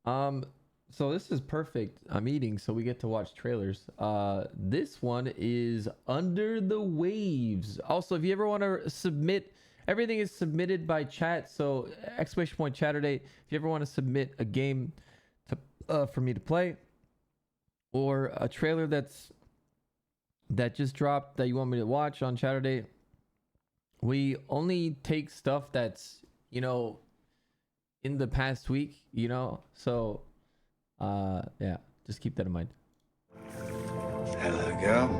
So this is perfect. I'm eating, so we get to watch trailers. This one is Under the Waves. Also, if you ever want to submit, everything is submitted by chat. So !Chaturday. If you ever want to submit a game to for me to play, or a trailer that just dropped that you want me to watch on Chaturday, we only take stuff that's, you know, in the past week, you know. So yeah, just keep that in mind. Hello, girl.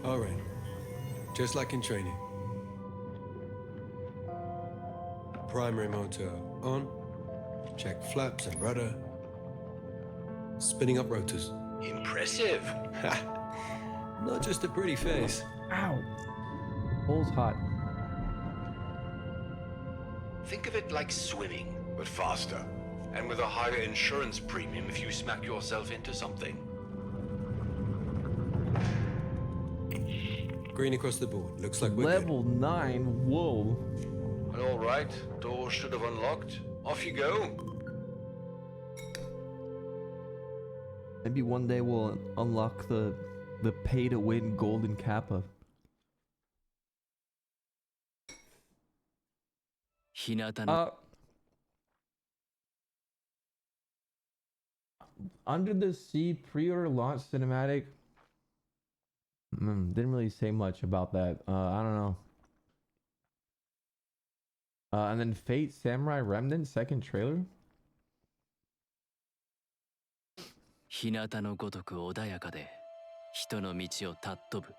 All right. Just like in training. Primary motor on. Check flaps and rudder. Spinning up rotors. Impressive. Not just a pretty face. Ow. Pole's hot. Think of it like swimming, but faster. And with a higher insurance premium if you smack yourself into something. Green across the board. Looks like we're Level 9. Whoa. Well, all right. Door should have unlocked. Off you go. Maybe one day we'll unlock the pay-to-win golden kappa. Under the Sea pre-order launch cinematic. Didn't really say much about that. I don't know. And then Fate Samurai Remnant second trailer. 日向のごとく穏やかで人の道を尊ぶ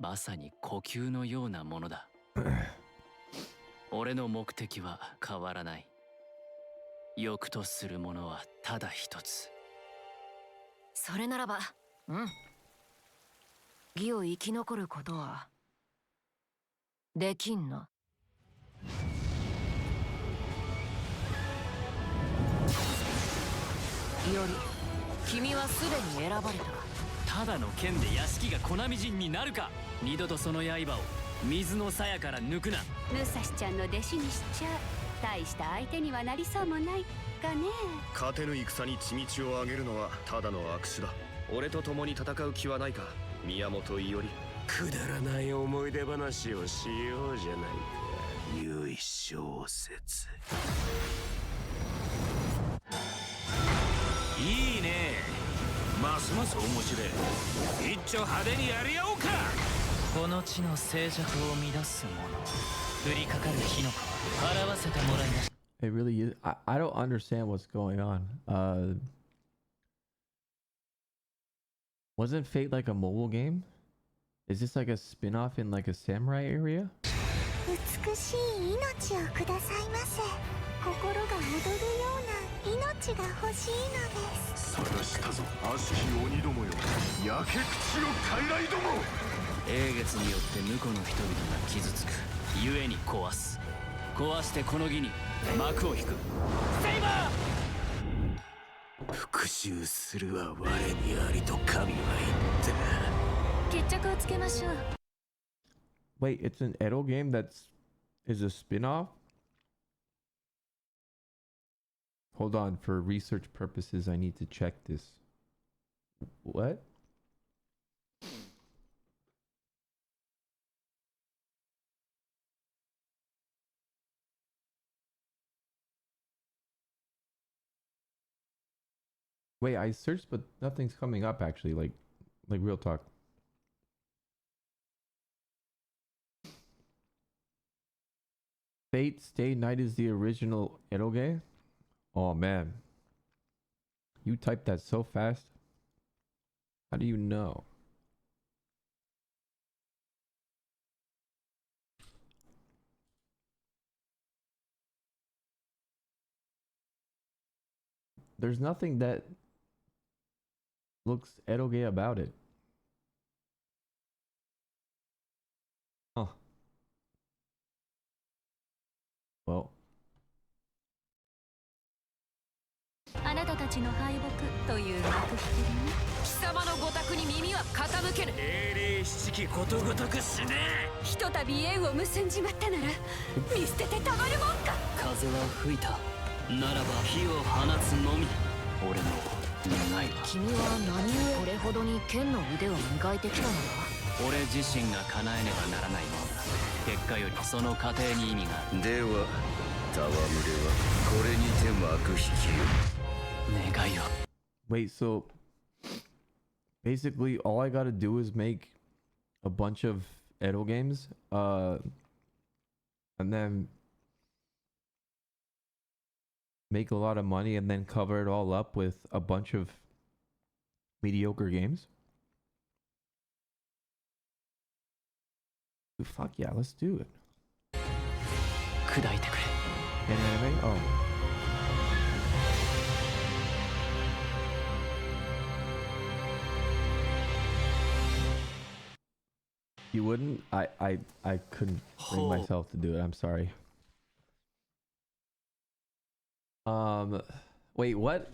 まさに呼吸のようなものだ俺の目的は変わらない欲とするものはただ一つそれならば義を生き残ることはできんなより君はすでに選ばれたただの剣で屋敷が粉みじんになるか二度とその刃を水の鞘から抜くな武蔵ちゃんの弟子にしちゃ大した相手にはなりそうもないかね勝てぬ戦に血道を上げるのはただの悪手だ俺と共に戦う気はないか宮本伊織くだらない思い出話をしようじゃないか唯小説いいねますます面白い一丁派手にやり合おうかこの地の静寂を乱す者降りかかる火の粉を表せてもらいました It really is. I don't understand what's going on. Wasn't Fate like a mobile game? Is this like a spin-off in like a samurai area? 美しい命をくださいませ心が躍るような命が欲しいのです探したぞ悪しき鬼どもよ焼け口の傀儡ども英月によって婿の人々が傷つく故に壊す壊してこの義に幕を引くセイバー復讐するは我にありと神は言った決着をつけましょう Wait, it's an Edo game that's is a spin-off? Hold on, for research purposes I need to check this. What? Wait, I searched but nothing's coming up actually, like real talk. Fate Stay Night is the original eroge? Oh man. You typed that so fast. How do you know? There's nothing that looks eroge about it. Huh. Well. あなたたちの敗北という幕引きでね貴様のご託に耳は傾けぬ英霊七騎ことごとく死ねひとたび縁を結んじまったなら見捨ててたまるもんか風は吹いた。ならば火を放つのみ。俺の願いは。君は何故これほどに剣の腕を磨いてきたのだ。俺自身が叶えねばならないものだ。結果よりその過程に意味がある。では戯れはこれにて幕引きよ。願いを。 Wait, so basically all I gotta do is make a bunch of Edo games, and then make a lot of money and then cover it all up with a bunch of mediocre games? Fuck yeah, let's do it. 砕いてくれ。 An anime? Oh. You wouldn't? I couldn't bring myself to do it. I'm sorry. Wait, what?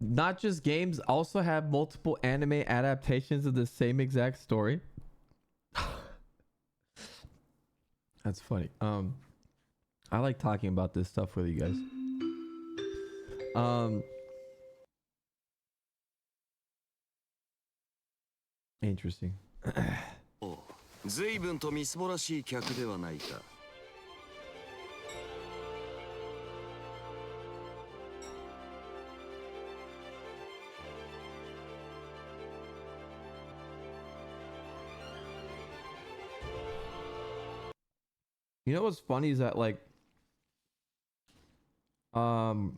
Not just games, also have multiple anime adaptations of the same exact story? That's funny. I like talking about this stuff with you guys. Interesting. 随分とみすぼらしい客ではないか。You know what's funny is that like there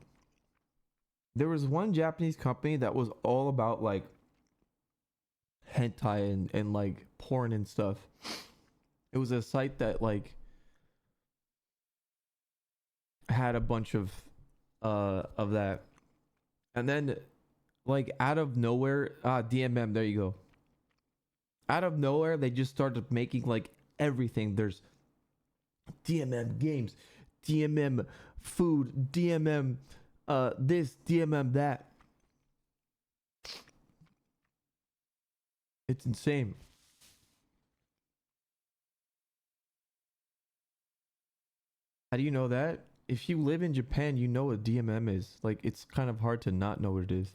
was one Japanese company that was all about like hentai and like porn and stuff. It was a site that like had a bunch of that. And then like out of nowhere, DMM, there you go. Out of nowhere, they just started making like everything. There's DMM games, DMM food, DMM this, DMM that. It's insane. How do you know that? If you live in Japan, you know what DMM is. Like, it's kind of hard to not know what it is.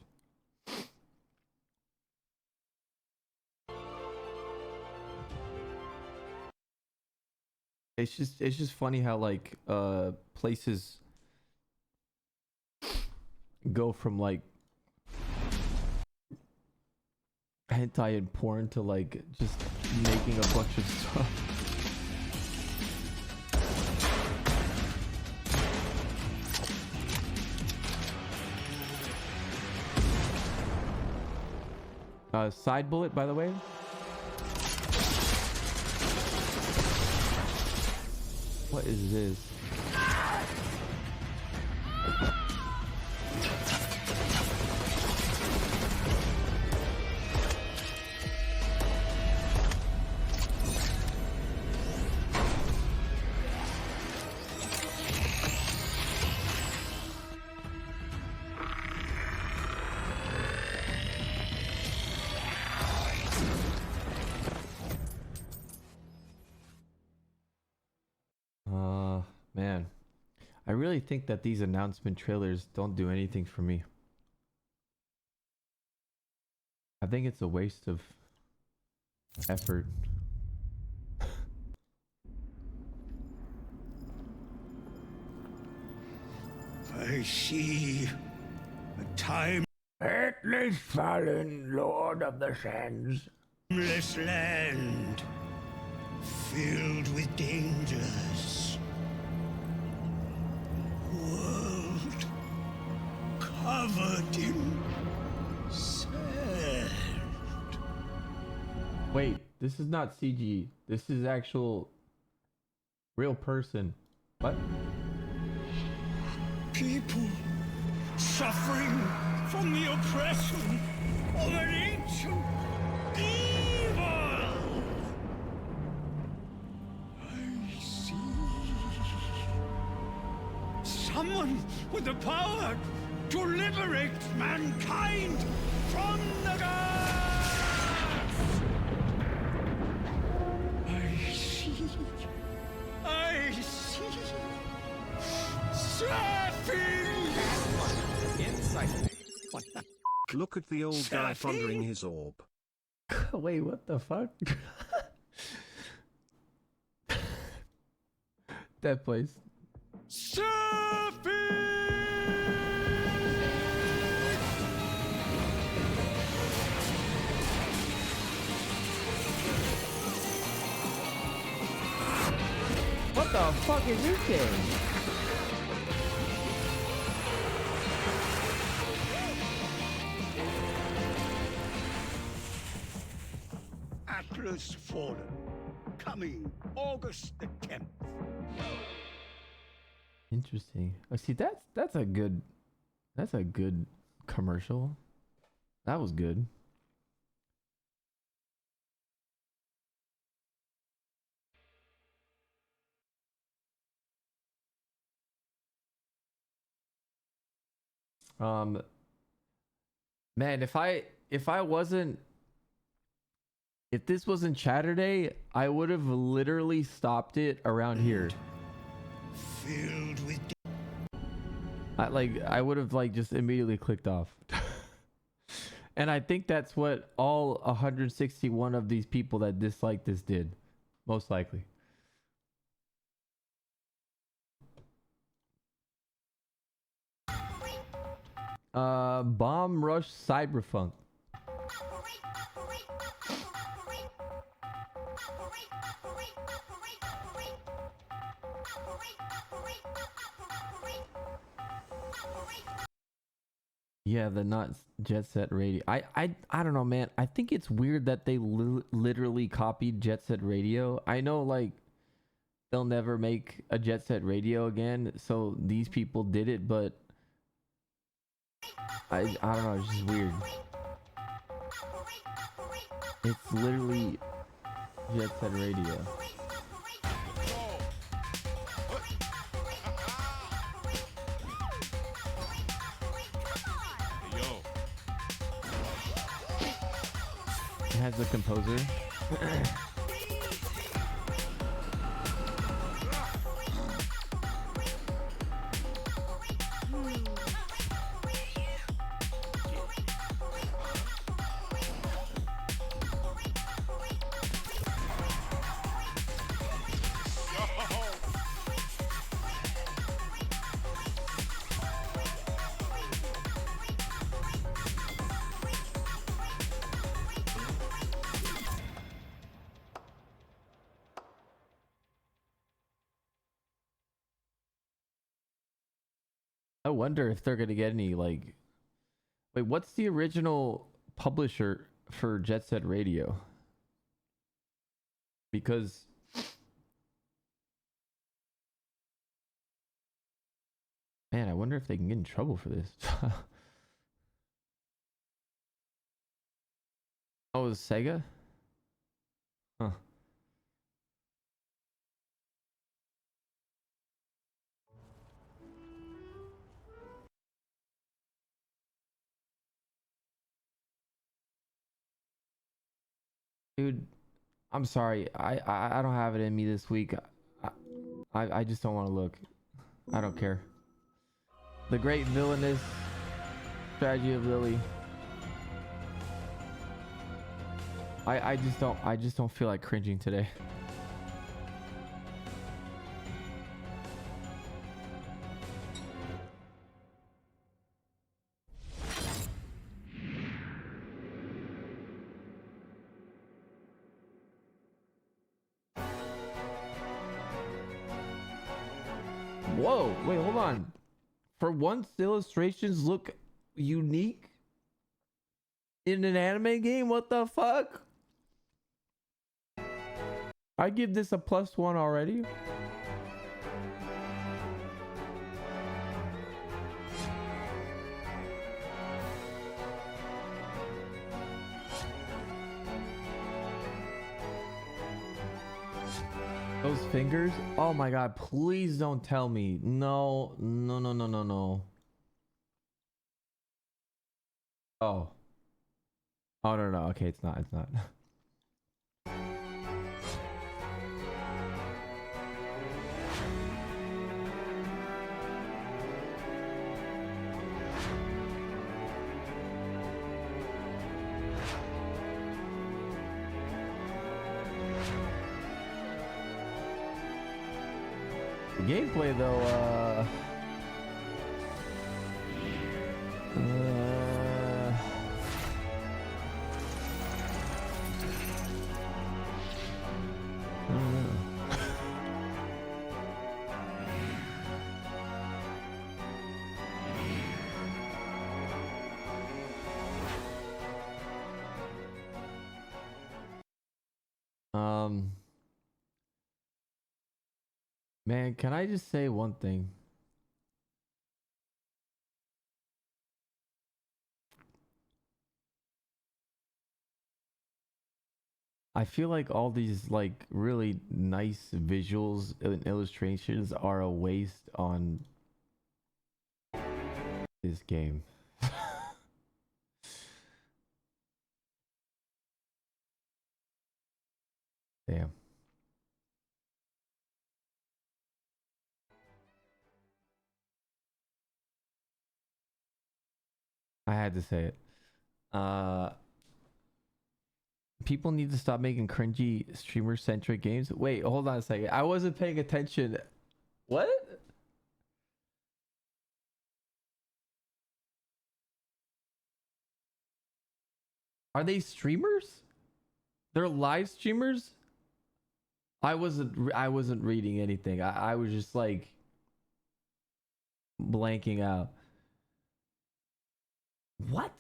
It's just funny how like places go from like hentai and porn to like just making a bunch of stuff. Side bullet, by the way. What is this? Man, I really think that these announcement trailers don't do anything for me. I think it's a waste of effort. I see a timeless Atlas fallen, Lord of the Sands. land filled with dangers. World covered in sand. Wait, this is not CG. This is actual real person. What? People suffering from the oppression of an ancient evil. I see someone with the power to liberate mankind from the gods. I see What the? Look at the old guy pondering his orb. Wait, what the fuck? That place. What the fuck is this game? Atlas Fallen. Coming August the 10th. Interesting. Oh, see, that's a good commercial. That was good. Man, if this wasn't Chaturday, I would have literally stopped it around here. Filled with I would have just immediately clicked off. And I think that's what all 161 of these people that disliked this did, most likely. Bomb Rush Cyberpunk. Yeah, the not Jet Set Radio. I don't know, man. I think it's weird that they literally copied Jet Set Radio. I know, they'll never make a Jet Set Radio again, so these people did it, but I don't know. It's just weird. It's literally Jet Set Radio. It has the composer. I wonder if they're gonna get any wait, what's the original publisher for Jet Set Radio? Because man, I wonder if they can get in trouble for this. Oh, it's Sega? Huh. Dude, I'm sorry. I don't have it in me this week. I just don't want to look. I don't care. The Great Villainous Tragedy of Lily. I just don't feel like cringing today. Whoa, wait, hold on. For once, the illustrations look unique in an anime game? What the fuck? I give this a +1 already. Those fingers? Oh my god, please don't tell me. No, no, no, no, no, no. Oh. Oh, no, no. Okay, it's not. It's not. gameplay though, I don't know. Man, can I just say one thing? I feel like all these like really nice visuals and illustrations are a waste on this game. Damn. I had to say it. People need to stop making cringy streamer-centric games. Wait, hold on a second. I wasn't paying attention. What? Are they streamers? They're live streamers? I wasn't reading anything. I was just like blanking out. What?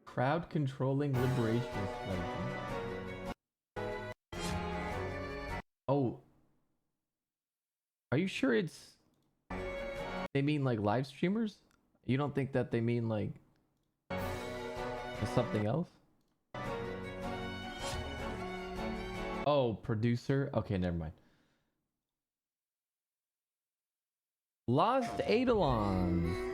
Crowd controlling liberation strategy. Oh. Are you sure it's... They mean like live streamers? You don't think that they mean like something else? Oh, producer? Okay, never mind. Lost Eidolons.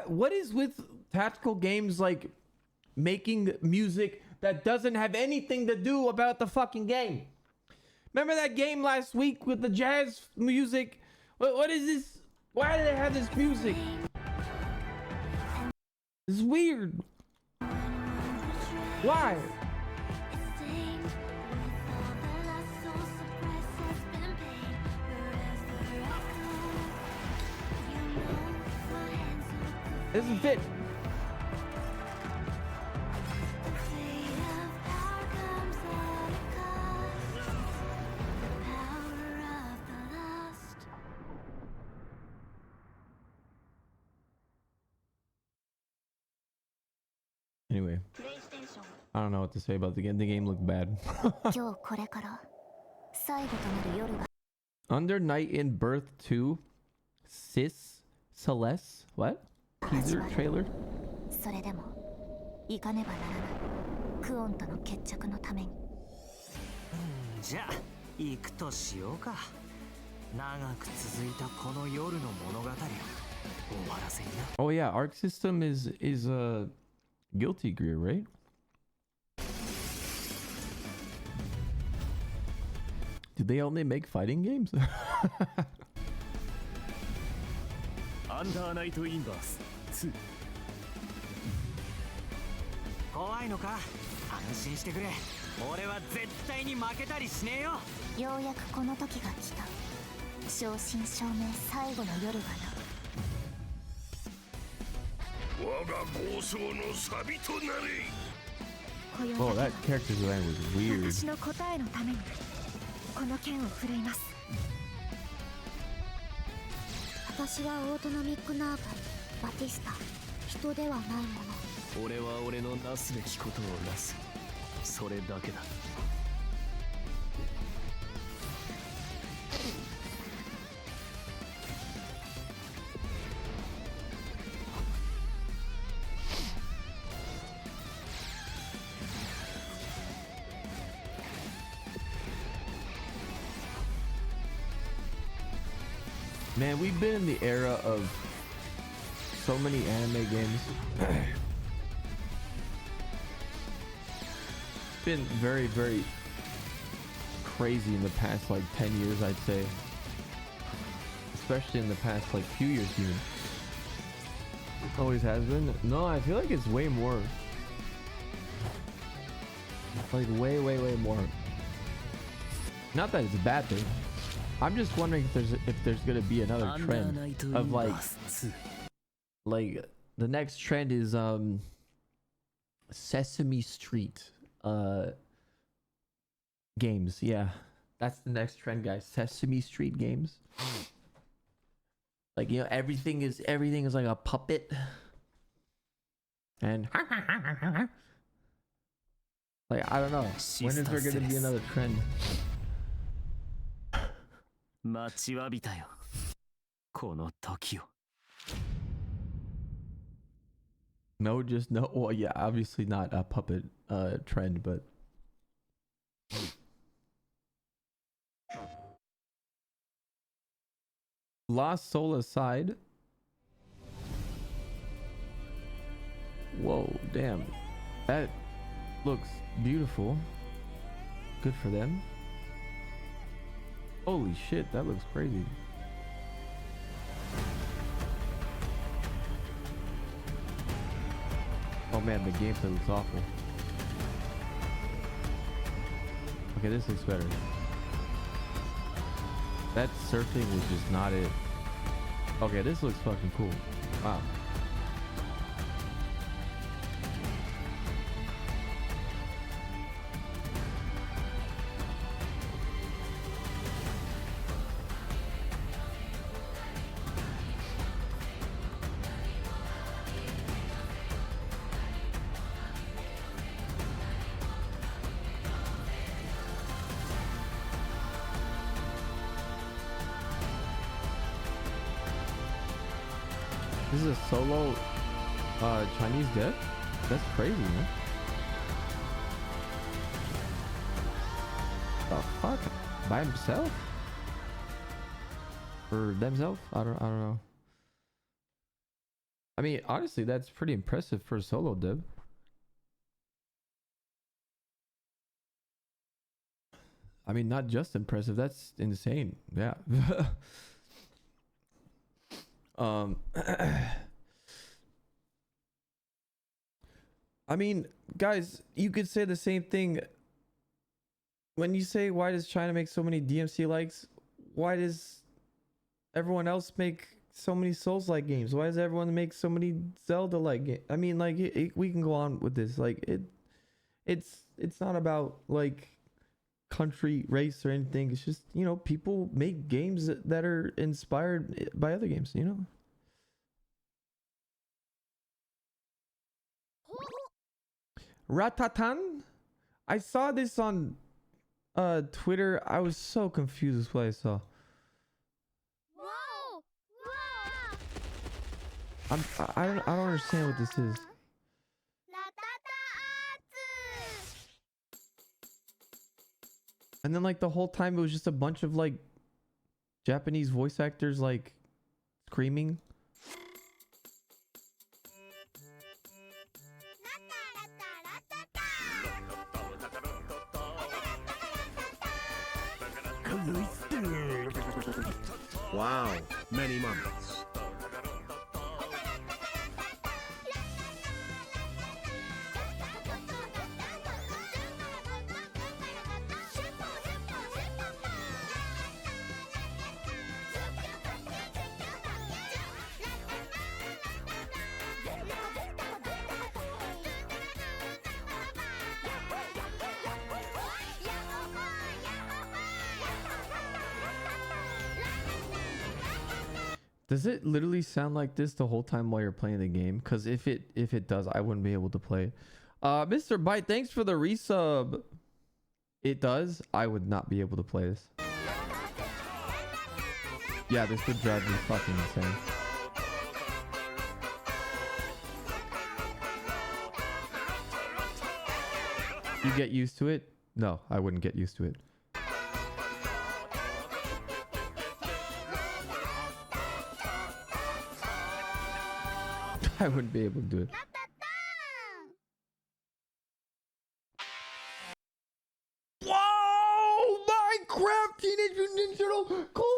What is with tactical games like making music that doesn't have anything to do about the fucking game? Remember that game last week with the jazz music? What is this? Why do they have this music? It's weird. Why? Doesn't fit. Anyway, I don't know what to say about the game. The game looked bad. Under Night in Birth 2, Sis Celeste. What? Teaser trailer? それでも行かねばならないクオンとの決着のためにじゃあ行くとしようか長く続いたこの夜の物語を終わらせにな Oh yeah, Arc System is Guilty Gear, right? Do they only make fighting games? アンダーナイトインバース2怖いのか安心してくれ俺は絶対に負けたりしねえよようやくこの時が来た正真正銘最後の夜がな我が暴走のサビとなれ Oh, that character design was weird. 私の答えのためにこの剣を振るいます私はオートノミックナーブバティスタ人ではないもの俺は俺のなすべきことをなすそれだけだ Man, we've been in the era of so many anime games. It's been very, very crazy in the past like 10 years, I'd say. Especially in the past like few years even. Always has been. No, I feel like it's way more. Like way more. Not that it's a bad thing. I'm just wondering if there's gonna be another trend of like the next trend is Sesame Street games. Yeah, that's the next trend, guys. Sesame Street games. Like, you know, everything is like a puppet, and like, I don't know, when is there gonna be another trend? No, just no. Well, yeah, obviously not a puppet trend, but Lost Soul aside. Whoa, damn. That looks beautiful. Good for them. Holy shit, that looks crazy. Oh man, the gameplay looks awful. Okay, this looks better. That surfing was just not it. Okay, this looks fucking cool. Wow. This is a solo Chinese dev? That's crazy, man. The fuck? By himself? Or themselves? I don't know. I mean, honestly, that's pretty impressive for a solo dev. I mean, not just impressive, that's insane. Yeah. I mean, guys, you could say the same thing when you say, why does China make so many DMC likes? Why does everyone else make so many Souls-like games? Why does everyone make so many Zelda-like games? I mean, like, we can go on with this. Like, it's not about like country, race, or anything. It's just, you know, people make games that are inspired by other games, you know. Ratatan? I saw this on Twitter. I was so confused with what I saw. I don't understand what this is. And then like the whole time it was just a bunch of like Japanese voice actors like screaming. Wow, many months. Does it literally sound like this the whole time while you're playing the game? Because if it does, I wouldn't be able to play. Mr. Byte, thanks for the resub. It does. I would not be able to play this. Yeah, this would drive me fucking insane. You get used to it? No, I wouldn't get used to it. I wouldn't be able to do it. Whoa! Minecraft Teenage Mutant Ninja Turtle collaboration!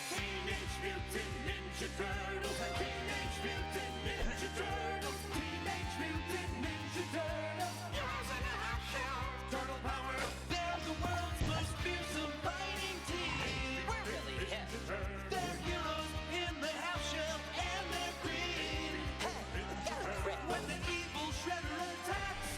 Teenage Mutant Ninja Turtles. Teenage Mutant Ninja Turtles. Teenage Mutant Ninja Turtles. Heroes in a half shell. Turtle power. They're the world's most fearsome fighting team. We're really hip. They're heroes in the half shell and they're green. When the evil shredder attacks,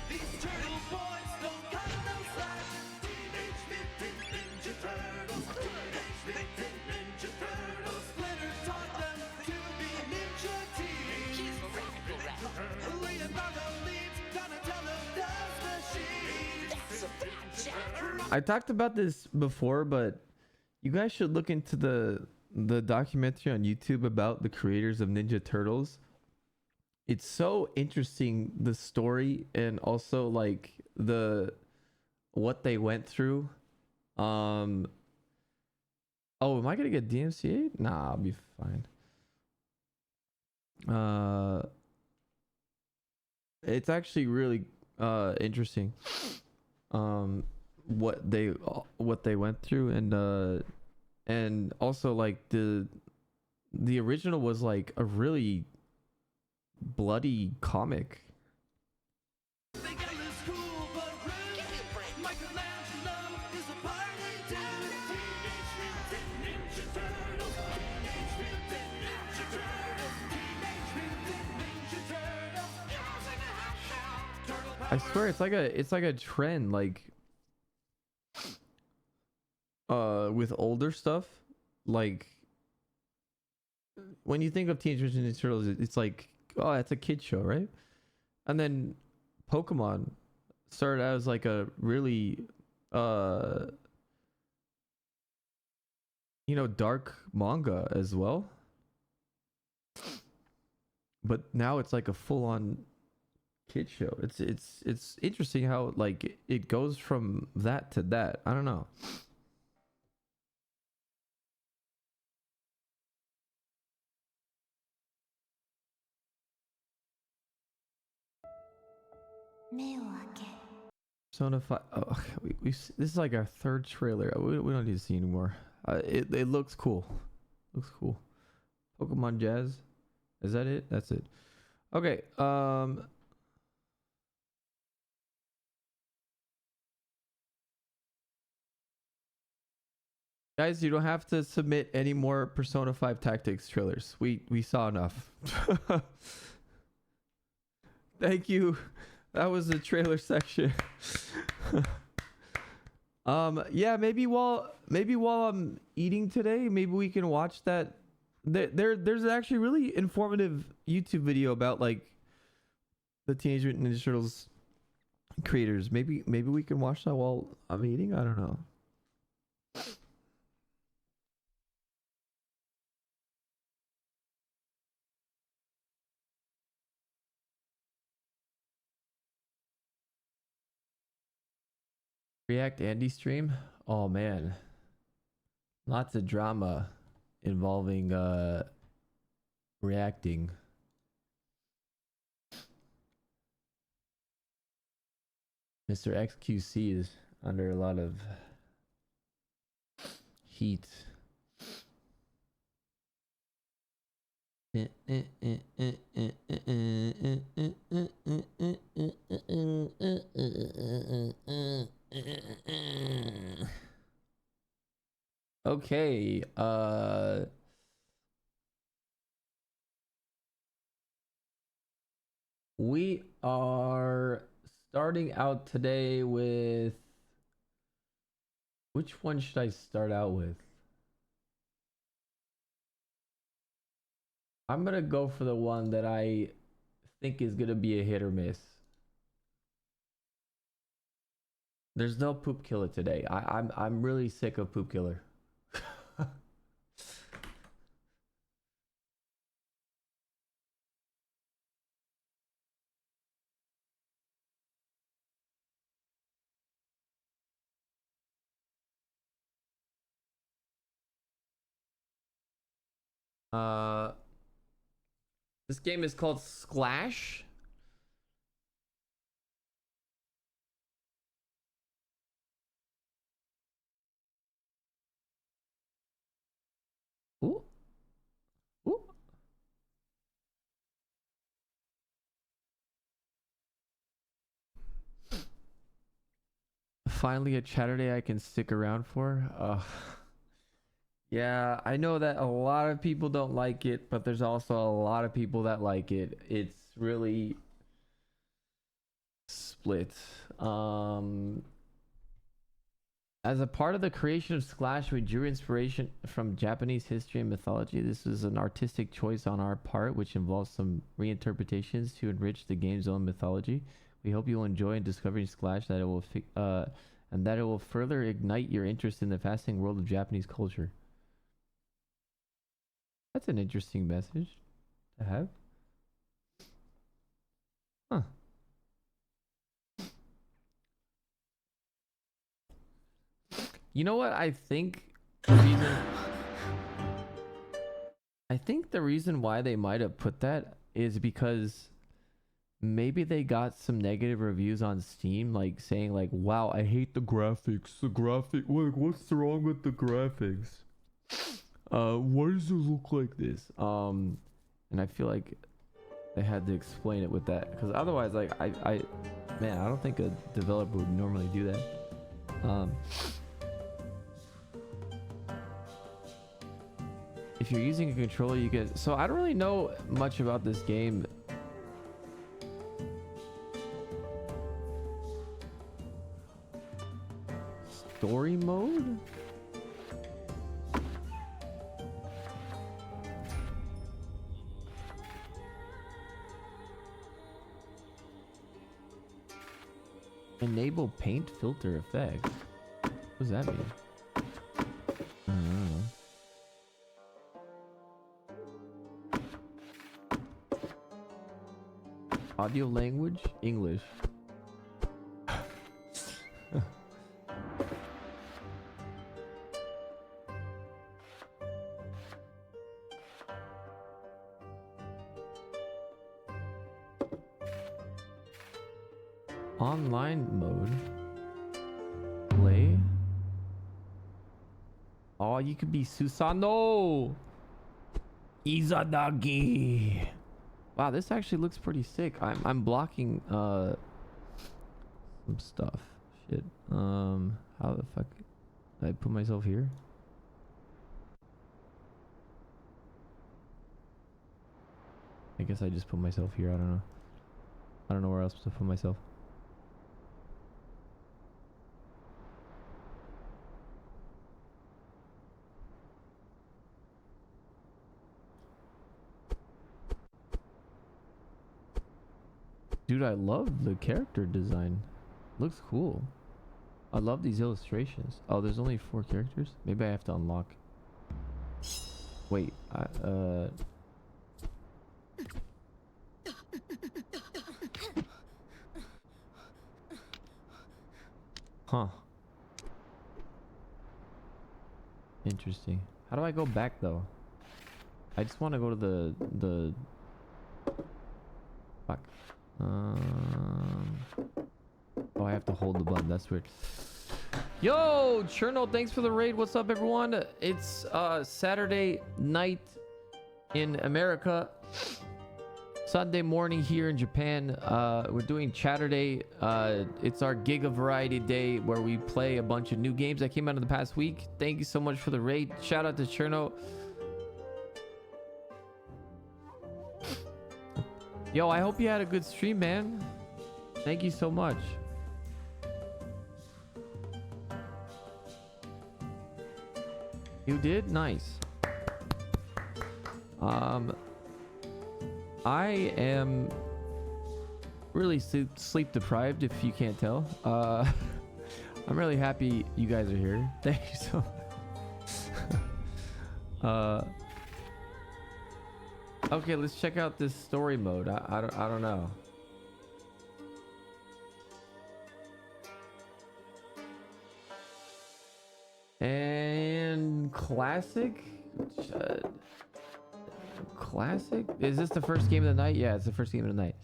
these turtle boys don't cut no slack. Teenage Mutant Ninja Turtles. Teenage Mutant Ninja Turtles. Splinter taught them to be ninja teams. He's the radical rebel. Leonardo leads, Donatello does machines. That's a fact, Jack. I talked about this before, but you guys should look into the documentary on YouTube about the creators of Ninja Turtles. It's so interesting, the story, and also like what they went through. Oh, am I gonna get DMCA? Nah, I'll be fine. It's actually really interesting. What they went through, and also like the original was like a really bloody comic. They got this cool but rude. Michelangelo is a party dude. Teenage Mutant Ninja Turtles. Teenage Mutant Ninja Turtles. Teenage Mutant Ninja Turtles. Heroes in a half shell. Turtle power. I swear it's like a trend, like with older stuff. Like when you think of Teenage Mutant Ninja Turtles, it's like, oh, it's a kid show, right? And then Pokemon started as like a really dark manga as well. But now it's like a full-on kid show. It's interesting how like it goes from that to that. I don't know. Persona 5. Oh, this is like our third trailer. We don't need to see anymore. It looks cool. Looks cool. Pokemon Jazz. Is that it? That's it. Okay. Guys, you don't have to submit any more Persona 5 Tactics trailers. We saw enough. Thank you. That was the trailer section. Yeah, maybe while I'm eating today, maybe we can watch that. There's actually really informative YouTube video about like the Teenage Mutant Ninja Turtles creators. Maybe we can watch that while I'm eating. I don't know. React Andy stream. Oh man, lots of drama involving reacting. Mr. XQC is under a lot of heat. Okay, we are starting out today with, which one should I start out with? I'm gonna go for the one that I think is gonna be a hit or miss. There's no Poop Killer today. I'm really sick of Poop Killer. Uh, this game is called Sklash. Ooh. Ooh. Finally a Chaturday I can stick around for. Yeah, I know that a lot of people don't like it, but there's also a lot of people that like it. It's really split. As a part of the creation of Sklash, we drew inspiration from Japanese history and mythology. This is an artistic choice on our part, which involves some reinterpretations to enrich the game's own mythology. We hope you'll enjoy in discovering Sklash, that it will and that it will further ignite your interest in the fascinating world of Japanese culture. That's an interesting message to have. Huh. You know what? I think the reason why they might have put that is because maybe they got some negative reviews on Steam, like saying like, "Wow, I hate the graphics. The graphic, what's wrong with the graphics? Why does it look like this?" And I feel like they had to explain it with that, because otherwise, like, man, I don't think a developer would normally do that. If you're using a controller, you get... So I don't really know much about this game. Story mode? Enable paint filter effect. What does that mean? I don't know. Audio language? English. Online mode. Play. Oh, you could be Susano. Izanagi. Wow, this actually looks pretty sick. I'm blocking some stuff. Shit. How the fuck did I put myself here? I guess I just put myself here. I don't know. I don't know where else to put myself. Dude, I love the character design. Looks cool. I love these illustrations. Oh, there's only 4 characters? Maybe I have to unlock. Wait, huh. Interesting. How do I go back though? I just want to go to the fuck. Oh, I have to hold the button. That's weird. Yo, Cherno, thanks for the raid. What's up, everyone? It's Saturday night in America, Sunday morning here in Japan. We're doing Chaturday. It's our Giga Variety Day where we play a bunch of new games that came out in the past week. Thank you so much for the raid. Shout out to Cherno. Yo, I hope you had a good stream, man. Thank you so much. You did? Nice. I am really sleep deprived, if you can't tell. I'm really happy you guys are here. Thank you so much. Okay, let's check out this story mode. I don't know. And classic. classic? Is this the first game of the night? Yeah, it's the first game of the night.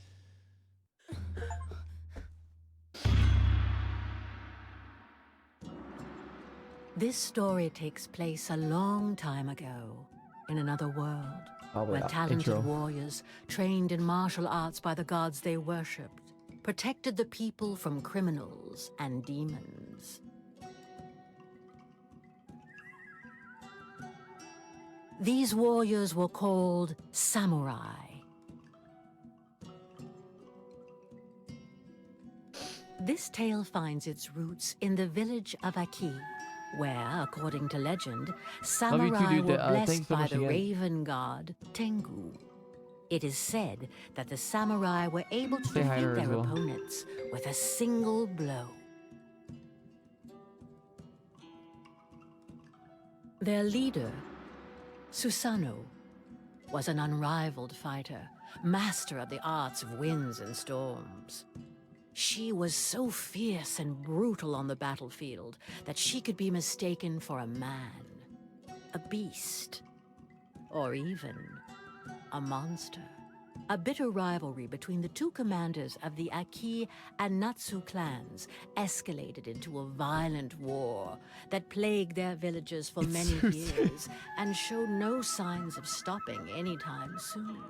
This story takes place a long time ago, in another world, where talented warriors, trained in martial arts by the gods they worshipped, protected the people from criminals and demons. These warriors were called samurai. This tale finds its roots in the village of Aki, where, according to legend, samurai were blessed by the raven god Tengu. It is said that the samurai were able to defeat their opponents with a single blow. Their leader, Susanoo, was an unrivaled fighter, master of the arts of winds and storms. She was so fierce and brutal on the battlefield that she could be mistaken for a man, a beast, or even a monster. A bitter rivalry between the two commanders of the Aki and Natsu clans escalated into a violent war that plagued their villages for many years and showed no signs of stopping anytime soon.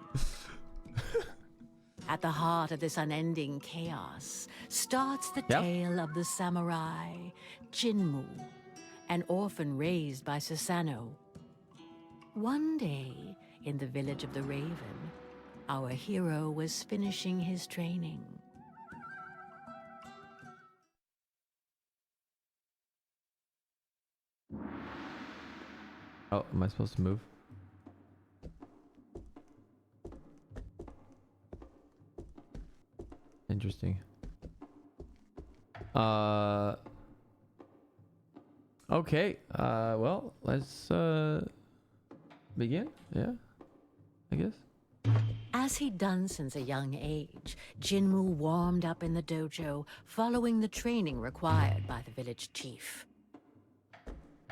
At the heart of this unending chaos starts the tale of the samurai, Jinmu, an orphan raised by Susanoo. One day, in the village of the Raven, our hero was finishing his training. Oh, am I supposed to move? Interesting. Okay. Well, let's begin. Yeah, I guess. As he'd done since a young age, Jinmu warmed up in the dojo, following the training required by the village chief.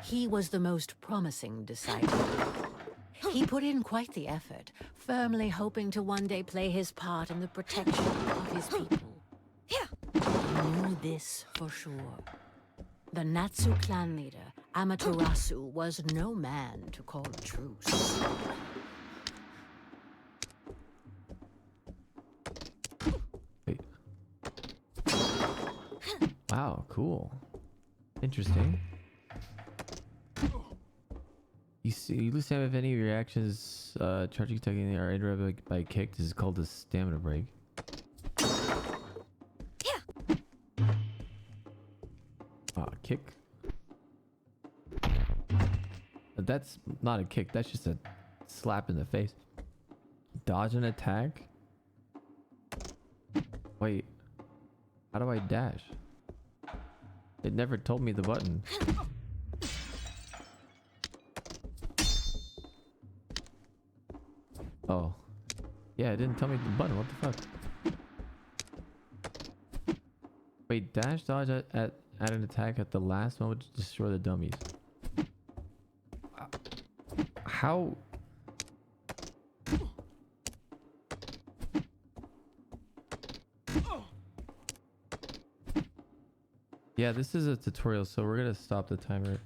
He was the most promising disciple. He put in quite the effort, firmly hoping to one day play his part in the protection of his people. He knew this for sure. The Natsu clan leader, Amaterasu, was no man to call a truce. Wait. Wow, cool. Interesting. You lose stamina if any of your actions charging, tugging, are interrupted by a kick. This is called a stamina break. Kick. But that's not a kick. That's just a slap in the face. Dodge an attack. Wait. How do I dash? It never told me the button. Oh. Yeah, it didn't tell me the button. What the fuck? Wait, dash dodge at an attack at the last moment to destroy the dummies. How? Yeah, this is a tutorial, so we're gonna stop the timer.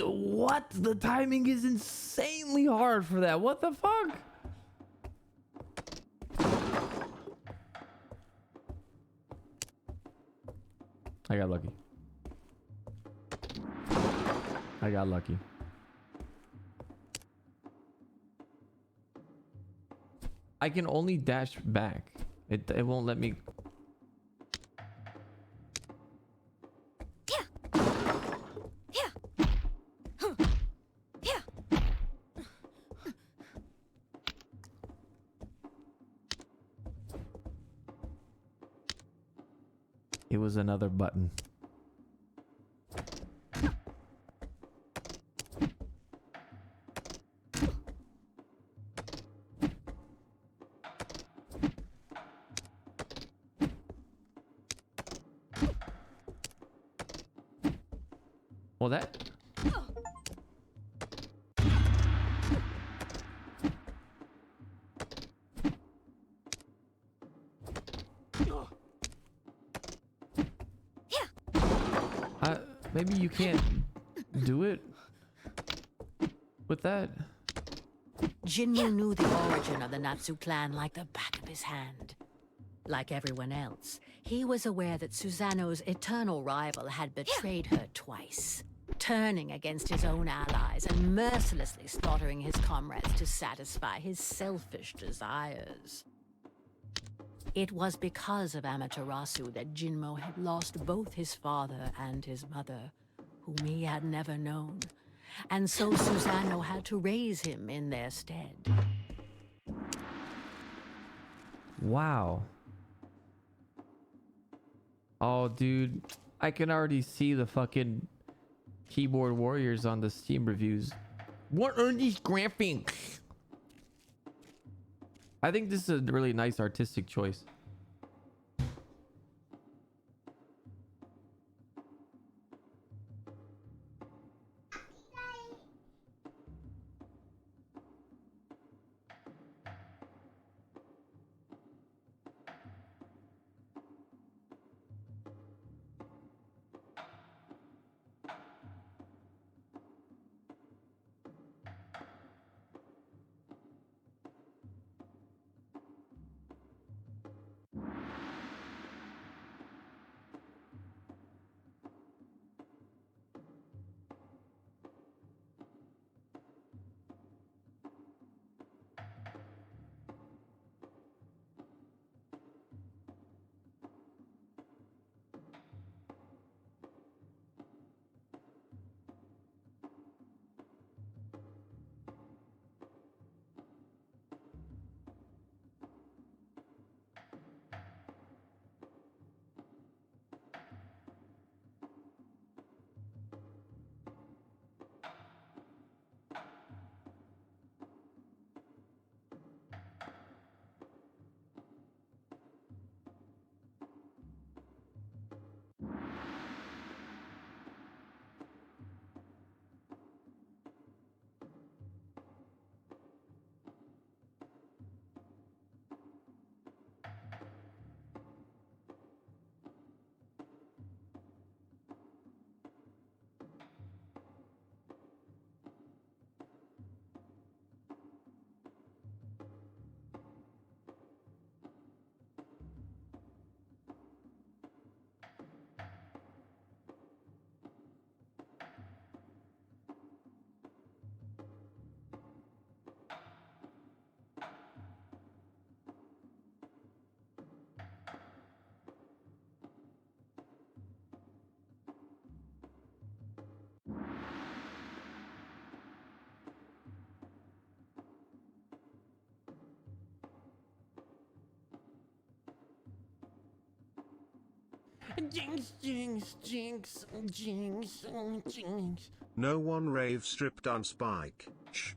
What? The timing is insanely hard for that. What the fuck? I got lucky. I got lucky. I can only dash back. It won't let me. It was another button. Well, that. Maybe you can't do it with that. Jinmu knew the origin of the Natsu clan like the back of his hand. Like everyone else, he was aware that Susanoo's eternal rival had betrayed her twice, turning against his own allies and mercilessly slaughtering his comrades to satisfy his selfish desires. It was because of Amaterasu that Jinmo had lost both his father and his mother, whom he had never known, and so Susanoo had to raise him in their stead. Wow. Oh, dude, I can already see the fucking keyboard warriors on the Steam reviews. What are these graphics? I think this is a really nice artistic choice. Jinx, jinx, jinx, jinx, jinx. No one rave strip down Spike. Shh.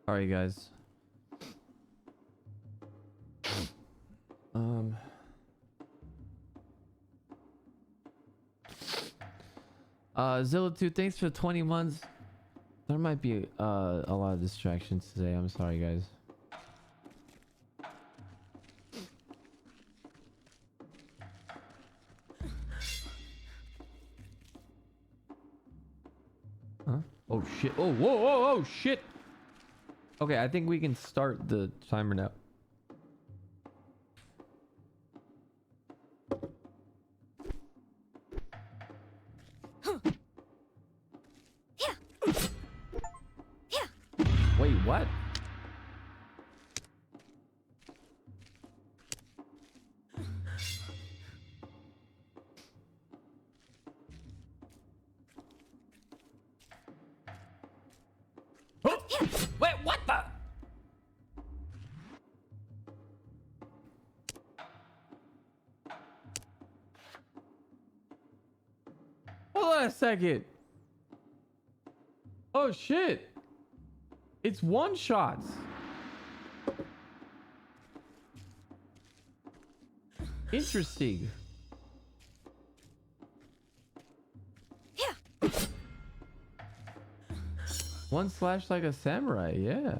Sorry, guys. Zilla2, thanks for 20 months. There might be a lot of distractions today. I'm sorry, guys. Huh? Oh shit. Oh, whoa, whoa, oh shit. Okay, I think we can start the timer now. Wait, what? Oh! Wait, what the? Hold on a second. Oh shit. It's one shots. Interesting. One slash like a samurai, yeah.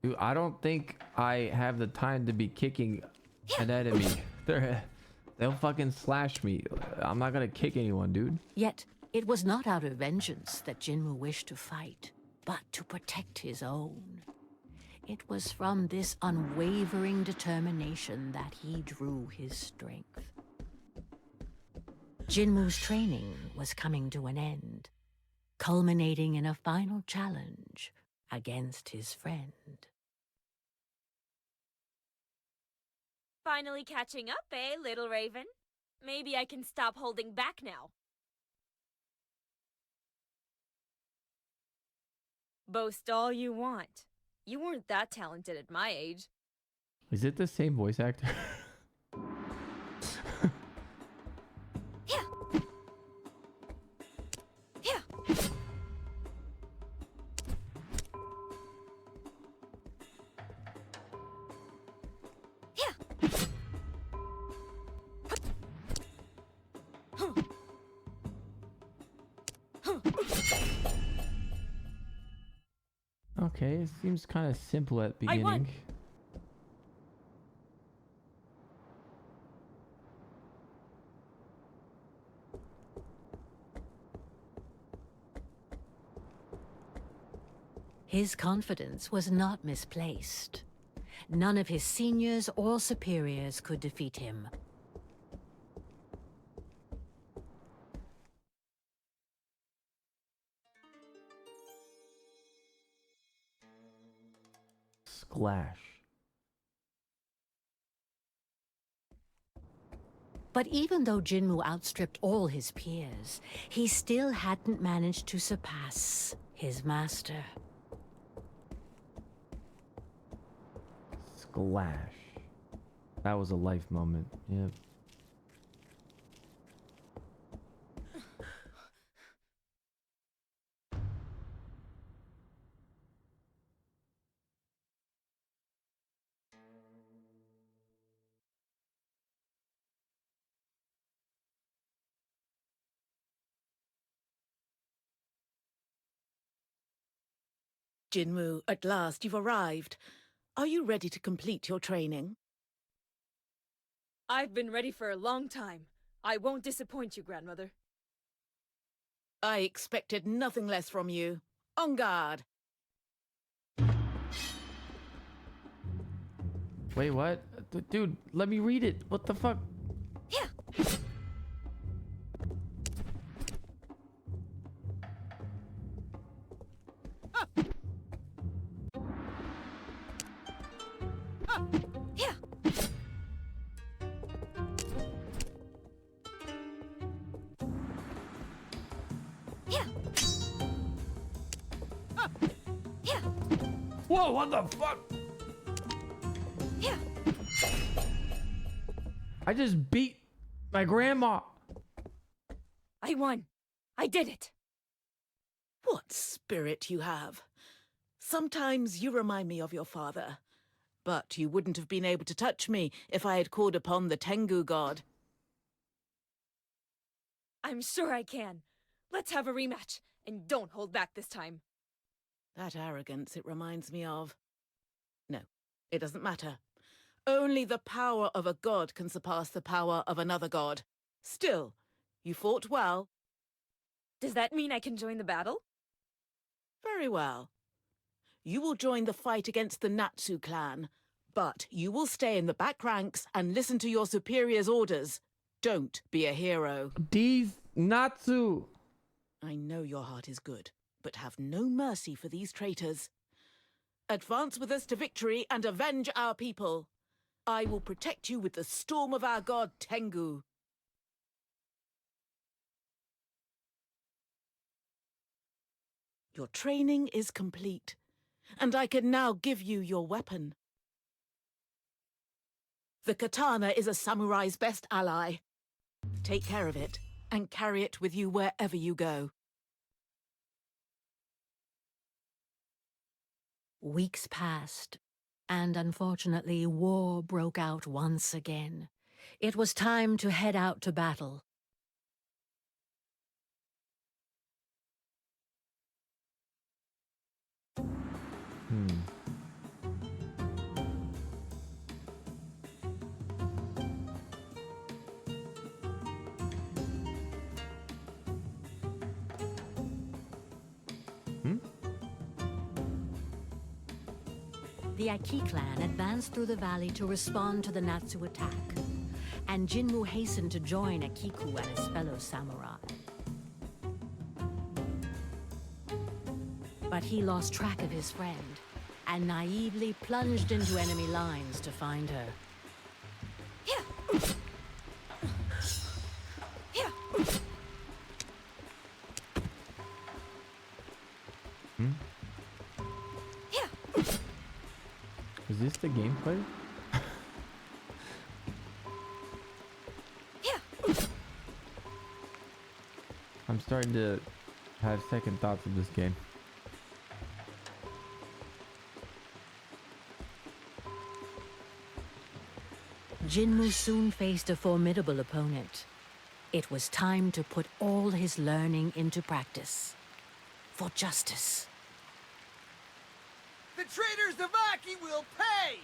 Dude, I don't think I have the time to be kicking an enemy. They'll fucking slash me. I'm not gonna kick anyone, dude. Yet, it was not out of vengeance that Jinmu wished to fight, but to protect his own. It was from this unwavering determination that he drew his strength. Jinmu's training was coming to an end, culminating in a final challenge against his friend. Finally catching up, eh, little Raven? Maybe I can stop holding back now. Boast all you want. You weren't that talented at my age. Is it the same voice actor? Okay, it seems kind of simple at the beginning. His confidence was not misplaced. None of his seniors or superiors could defeat him. Splash. But even though Jinmu outstripped all his peers, he still hadn't managed to surpass his master. Splash. That was a life moment. Yep. Jinmu, at last you've arrived. Are you ready to complete your training? I've been ready for a long time. I won't disappoint you, Grandmother. I expected nothing less from you. En garde! Wait, what? Dude, let me read it. What the fuck? Whoa, what the fuck? Yeah. I just beat my grandma. I won. I did it. What spirit you have. Sometimes you remind me of your father. But you wouldn't have been able to touch me if I had called upon the Tengu god. I'm sure I can. Let's have a rematch, and don't hold back this time. That arrogance it reminds me of. No, it doesn't matter. Only the power of a god can surpass the power of another god. Still, you fought well. Does that mean I can join the battle? Very well. You will join the fight against the Natsu clan, but you will stay in the back ranks and listen to your superior's orders. Don't be a hero. These Natsu. I know your heart is good, but have no mercy for these traitors. Advance with us to victory and avenge our people. I will protect you with the storm of our god Tengu. Your training is complete, and I can now give you your weapon. The katana is a samurai's best ally. Take care of it, and carry it with you wherever you go. Weeks passed, and unfortunately, war broke out once again. It was time to head out to battle. The Aki clan advanced through the valley to respond to the Natsu attack, and Jinmu hastened to join Akiku and his fellow samurai. But he lost track of his friend, and naively plunged into enemy lines to find her. Is this the gameplay? I'm starting to have second thoughts of this game. Jinmu soon faced a formidable opponent. It was time to put all his learning into practice. For justice. The traitors of Aki will pay!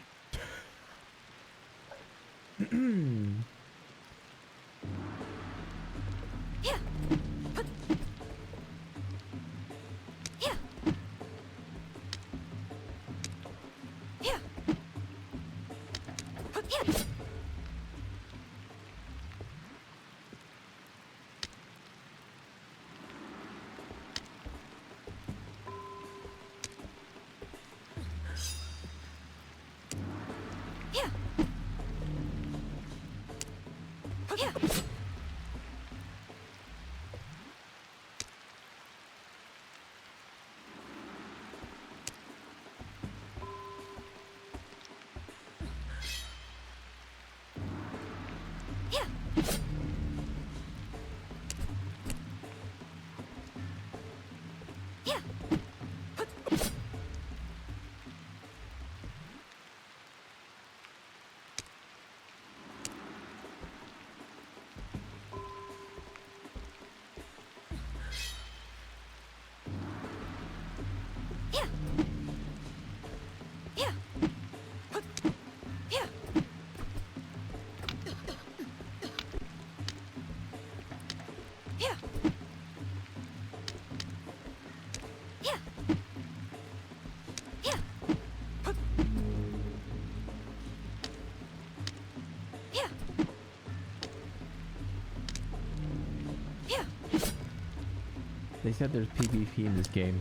They said there's PvP in this game.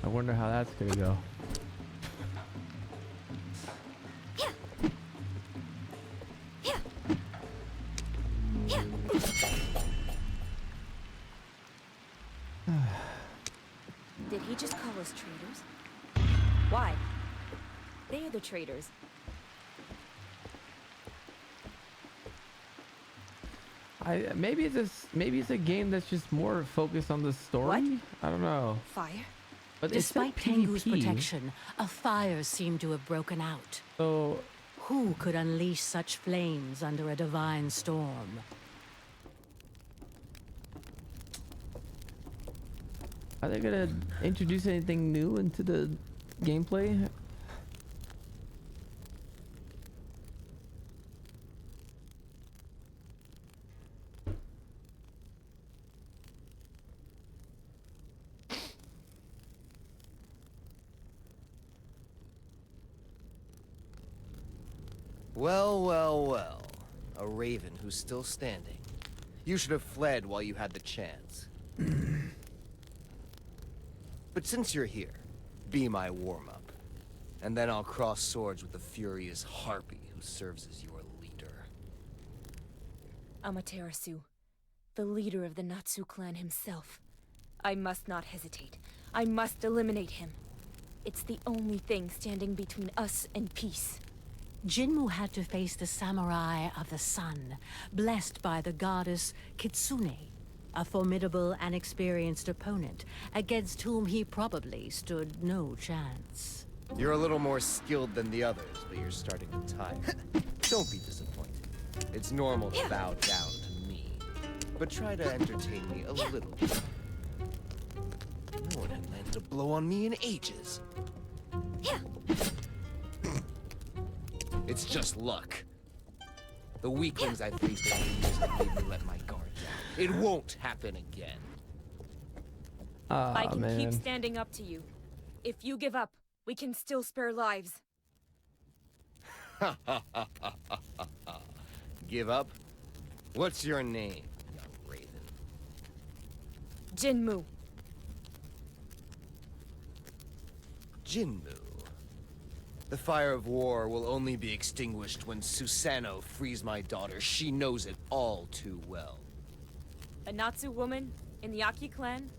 I wonder how that's gonna go. Did he just call us traitors? Why? They are the traitors. Maybe it's a game that's just more focused on the story. What? I don't know. Fire? But it said Despite Tengu's PvP, protection, a fire seemed to have broken out. So Who could unleash such flames under a divine storm? are they gonna introduce anything new into the gameplay? Well, well, well. A raven who's still standing. You should have fled while you had the chance. But since you're here, be my warm-up. And then I'll cross swords with the furious harpy who serves as your leader. Amaterasu, the leader of the Natsu clan himself. I must not hesitate. I must eliminate him. It's the only thing standing between us and peace. Jinmu had to face the samurai of the sun, blessed by the goddess Kitsune, a formidable and experienced opponent against whom he probably stood no chance. You're a little more skilled than the others, but you're starting to tire. Don't be disappointed. It's normal to bow down to me. But try to entertain me a little bit. No one had landed a blow on me in ages. It's just luck. The weaklings I've faced over the years have made me let my guard down. It won't happen again. I can keep standing up to you. If you give up, we can still spare lives. Give up? What's your name, young raven? Jinmu. Jinmu. The fire of war will only be extinguished when Susanoo frees my daughter. She knows it all too well. A Natsu woman in the Aki clan?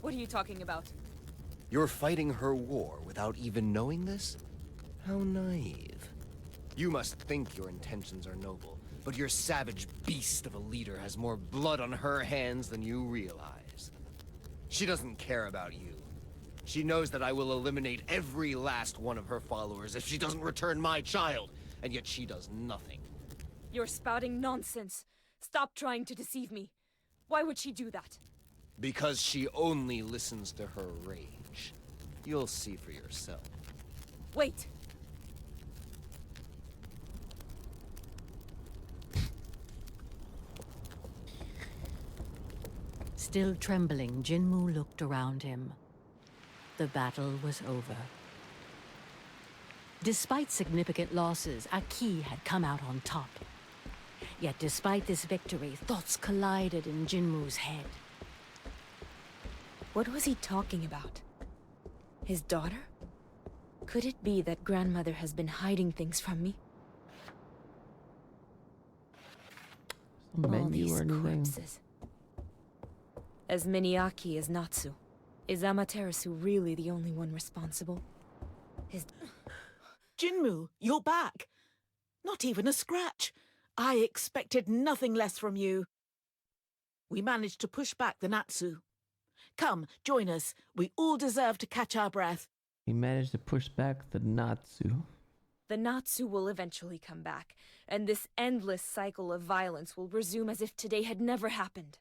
What are you talking about? You're fighting her war without even knowing this? How naive. You must think your intentions are noble, but your savage beast of a leader has more blood on her hands than you realize. She doesn't care about you. She knows that I will eliminate every last one of her followers if she doesn't return my child, and yet she does nothing. You're spouting nonsense. Stop trying to deceive me. Why would she do that? Because she only listens to her rage. You'll see for yourself. Wait! Still trembling, Jinmu looked around him. The battle was over. Despite significant losses, Aki had come out on top. Yet despite this victory, thoughts collided in Jinmu's head. What was he talking about? His daughter? Could it be that grandmother has been hiding things from me? All these corpses. As many Aki as Natsu. Is Amaterasu really the only one responsible? Jinmu, you're back. Not even a scratch. I expected nothing less from you. We managed to push back the Natsu. Come, join us. We all deserve to catch our breath. He managed to push back the Natsu. The Natsu will eventually come back, and this endless cycle of violence will resume as if today had never happened.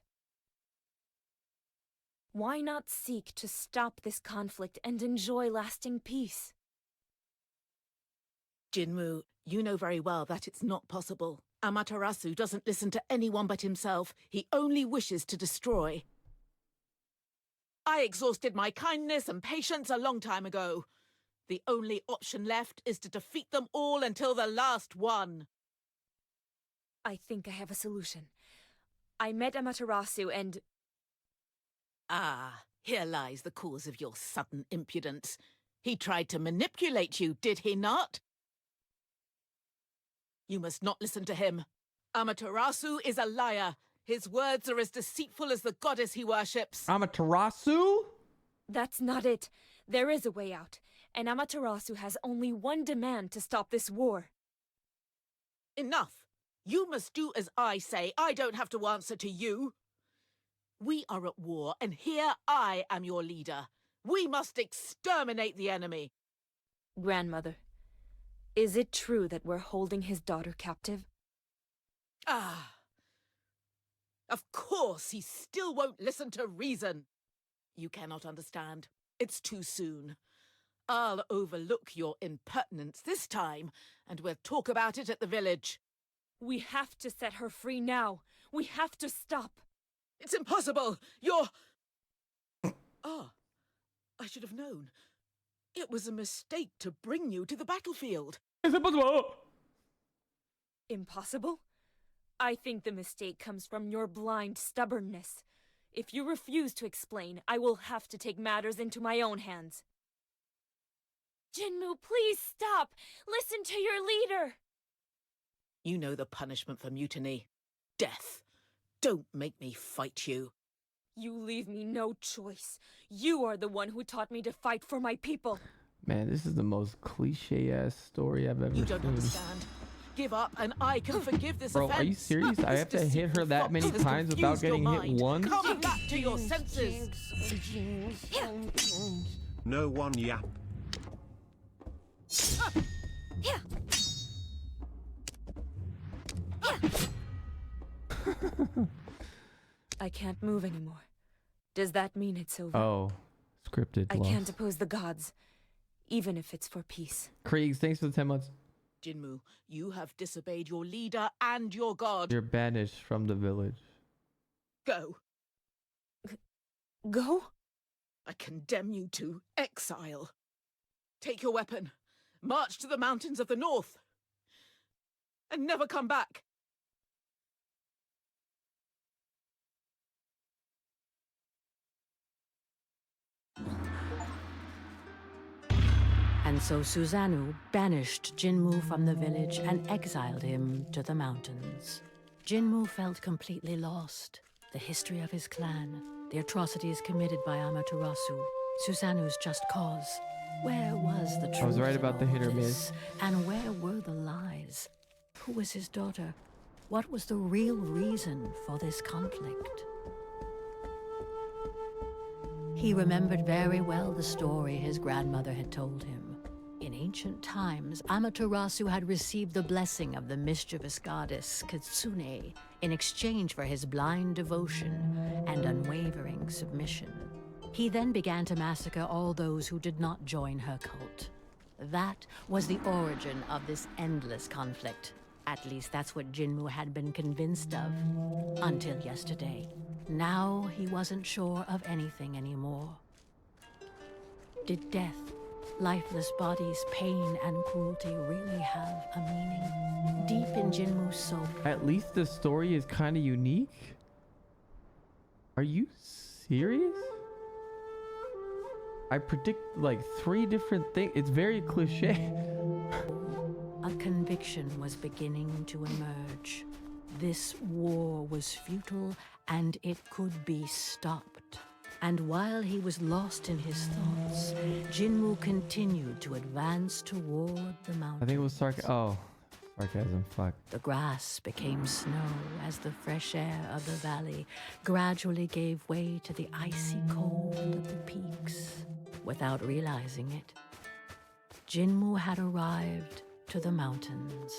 Why not seek to stop this conflict and enjoy lasting peace? Jinmu, you know very well that it's not possible. Amaterasu doesn't listen to anyone but himself. He only wishes to destroy. I exhausted my kindness and patience a long time ago. The only option left is to defeat them all until the last one. I think I have a solution. I met Amaterasu and... Ah, here lies the cause of your sudden impudence. He tried to manipulate you, did he not? You must not listen to him. Amaterasu is a liar. His words are as deceitful as the goddess he worships. Amaterasu? That's not it. There is a way out, and Amaterasu has only one demand to stop this war. Enough! You must do as I say. I don't have to answer to you. We are at war, and here I am your leader. We must exterminate the enemy. Grandmother, is it true that we're holding his daughter captive? Ah! Of course, he still won't listen to reason. You cannot understand. It's too soon. I'll overlook your impertinence this time, and we'll talk about it at the village. We have to set her free now. We have to stop. It's impossible! You're... Ah, I should have known. It was a mistake to bring you to the battlefield. It's impossible! Impossible? I think the mistake comes from your blind stubbornness. If you refuse to explain, I will have to take matters into my own hands. Jinmu, please stop! Listen to your leader! You know the punishment for mutiny. Death. Don't make me fight you. You leave me no choice. You are the one who taught me to fight for my people. Man, this is the most cliche-ass story I've ever You don't seen. understand. Give up and I can forgive this Bro, offense. are you serious? I have to hit her that many times without getting hit once? Come back to your senses. No one yap. I can't move anymore. Does that mean it's over? Oh, scripted. I loss. can't oppose the gods, even if it's for peace. Kriegs, thanks for the 10 months. Jinmu, you have disobeyed your leader and your god. You're banished from the village. Go. Go? I condemn you to exile. Take your weapon. March to the mountains of the north. And never come back. And so Susanoo banished Jinmu from the village and exiled him to the mountains. Jinmu felt completely lost. The history of his clan, the atrocities committed by Amaterasu, Susanoo's just cause. Where was the truth? I was right in about the all hit or this? miss. And where were the lies? Who was his daughter? What was the real reason for this conflict? He remembered very well the story his grandmother had told him. In ancient times, Amaterasu had received the blessing of the mischievous goddess Kitsune in exchange for his blind devotion and unwavering submission. He then began to massacre all those who did not join her cult. That was the origin of this endless conflict. At least that's what Jinmu had been convinced of, until yesterday. Now he wasn't sure of anything anymore. Did death, lifeless bodies, pain, and cruelty really have a meaning? Deep in Jinmu's soul. At least the story is kind of unique. Are you serious? I predict like 3 different things. It's very cliche. A conviction was beginning to emerge. This war was futile and it could be stopped. And while he was lost in his thoughts, Jinmu continued to advance toward the mountain. I think it was sarcasm. Fuck. The grass became snow as the fresh air of the valley gradually gave way to the icy cold of the peaks. Without realizing it, Jinmu had arrived to the mountains.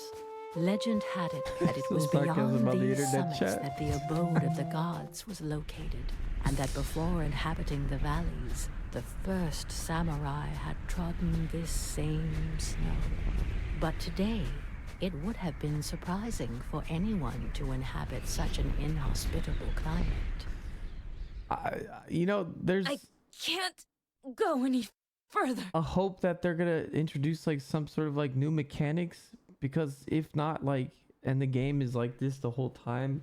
Legend had it that it was beyond these summits that the abode of the gods was located, and that before inhabiting the valleys, the first samurai had trodden this same snow. But today, it would have been surprising for anyone to inhabit such an inhospitable climate. There's... I can't go any further. A hope that they're gonna introduce like some sort of like new mechanics, because if not, like, and the game is like this the whole time,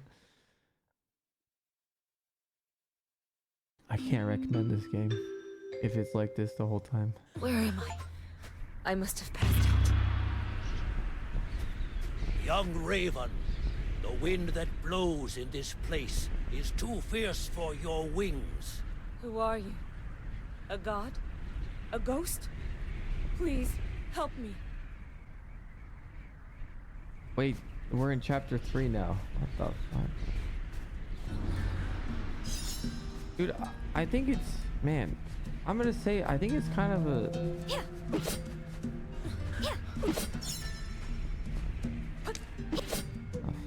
I can't recommend this game if it's like this the whole time. Where am I? I must have passed out. Young Raven, the wind that blows in this place is too fierce for your wings. Who are you? A god? A ghost? Please, help me. Wait, we're in chapter 3 now. What the fuck? Dude, I think it's... Man, I'm gonna say I think it's kind of a... Oh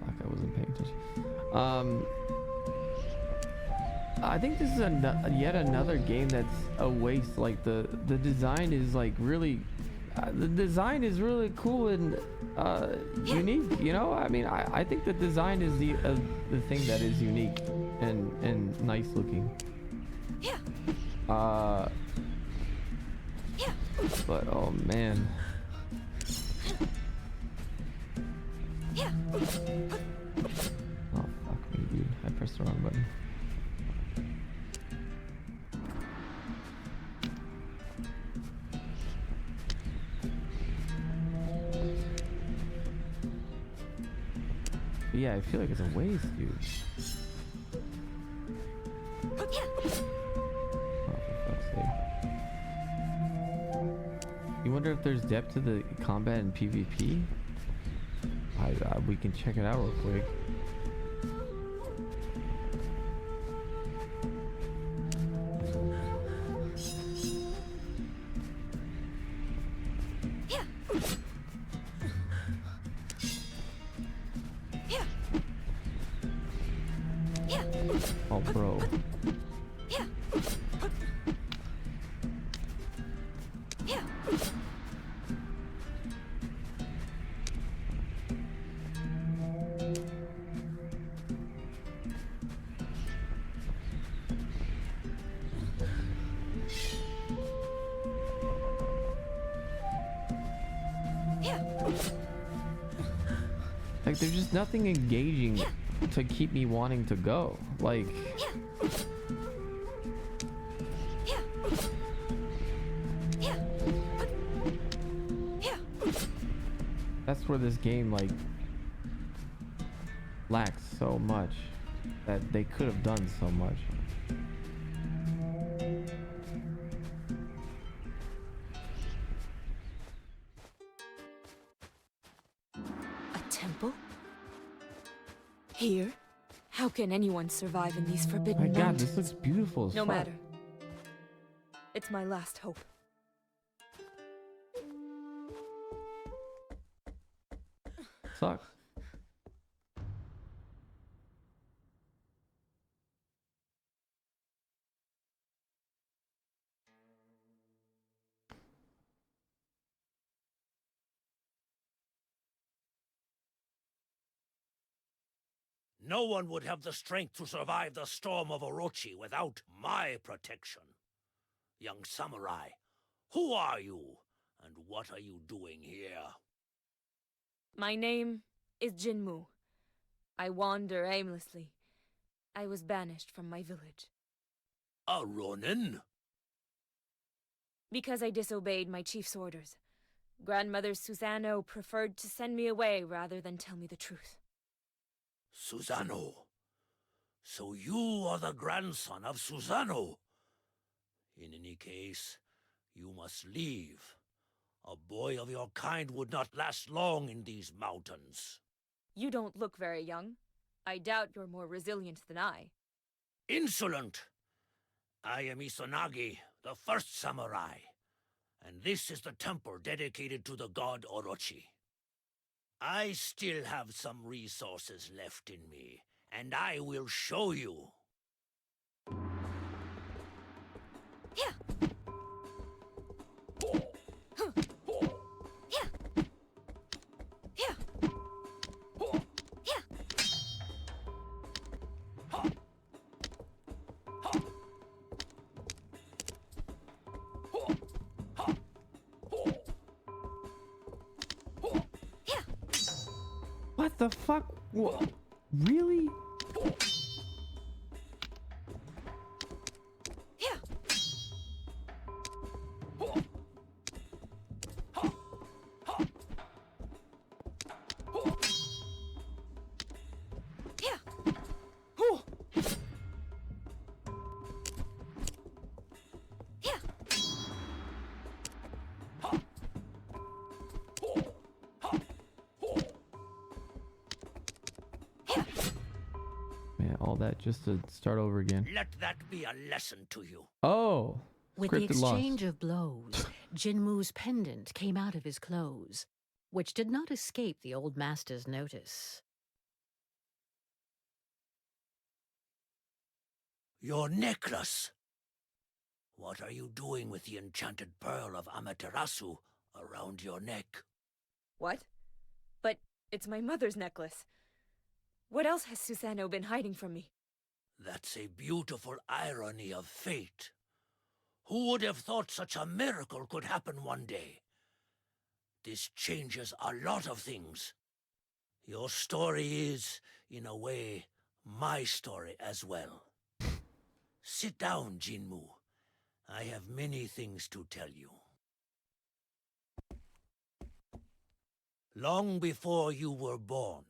fuck, I wasn't paying attention. I think this is yet another game that's a waste. Like the design is like really... the design is really cool and unique, you know? I mean, I think the design is the thing that is unique and nice looking. But oh man. Oh fuck me, dude. I pressed the wrong button. But yeah, I feel like it's a waste, dude. Oh, for fuck's sake. You wonder if there's depth to the combat in PvP? We can check it out real quick. Oh, bro. Like, there's just nothing engaging to keep me wanting to go. Like, that's where this game like lacks so much, that they could have done so much. Here? How can anyone survive in these forbidden My God, mountains? this looks beautiful as No fuck. matter. It's my last hope. Sucks. No one would have the strength to survive the storm of Orochi without my protection. Young samurai, who are you, and what are you doing here? My name is Jinmu. I wander aimlessly. I was banished from my village. A Ronin? Because I disobeyed my chief's orders. Grandmother Susano preferred to send me away rather than tell me the truth. Susano. So you are the grandson of Susano. In any case, you must leave. A boy of your kind would not last long in these mountains. You don't look very young. I doubt you're more resilient than I. Insolent! I am Izanagi, the first samurai, and this is the temple dedicated to the god Orochi. I still have some resources left in me, and I will show you. What the fuck? What? Really? just to start over again. Let that be a lesson to you. Oh, With the scripted loss. exchange of blows, Jinmu's pendant came out of his clothes, which did not escape the old master's notice. Your necklace! What are you doing with the enchanted pearl of Amaterasu around your neck? What? But it's my mother's necklace. What else has Susano been hiding from me? That's a beautiful irony of fate. Who would have thought such a miracle could happen one day? This changes a lot of things. Your story is, in a way, my story as well. Sit down, Jinmu. I have many things to tell you. Long before you were born,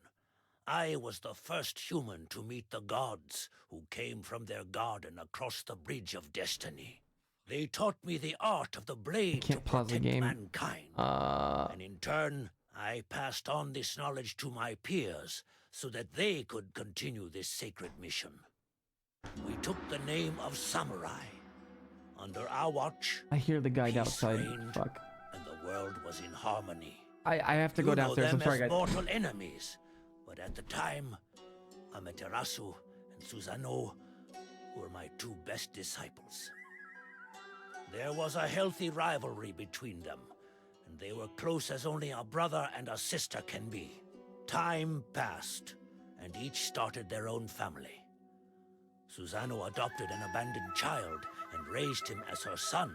I was the first human to meet the gods who came from their garden across the Bridge of Destiny. They taught me the art of the blade to protect mankind. And in turn, I passed on this knowledge to my peers so that they could continue this sacred mission. We took the name of Samurai. Under our watch, I hear the guide outside. reigned, Fuck. and the world was in harmony. I have to go downstairs. I'm sorry, You know guys. them as mortal enemies, but at the time, Amaterasu and Susano were my two best disciples. There was a healthy rivalry between them, and they were close as only a brother and a sister can be. Time passed, and each started their own family. Susano adopted an abandoned child and raised him as her son.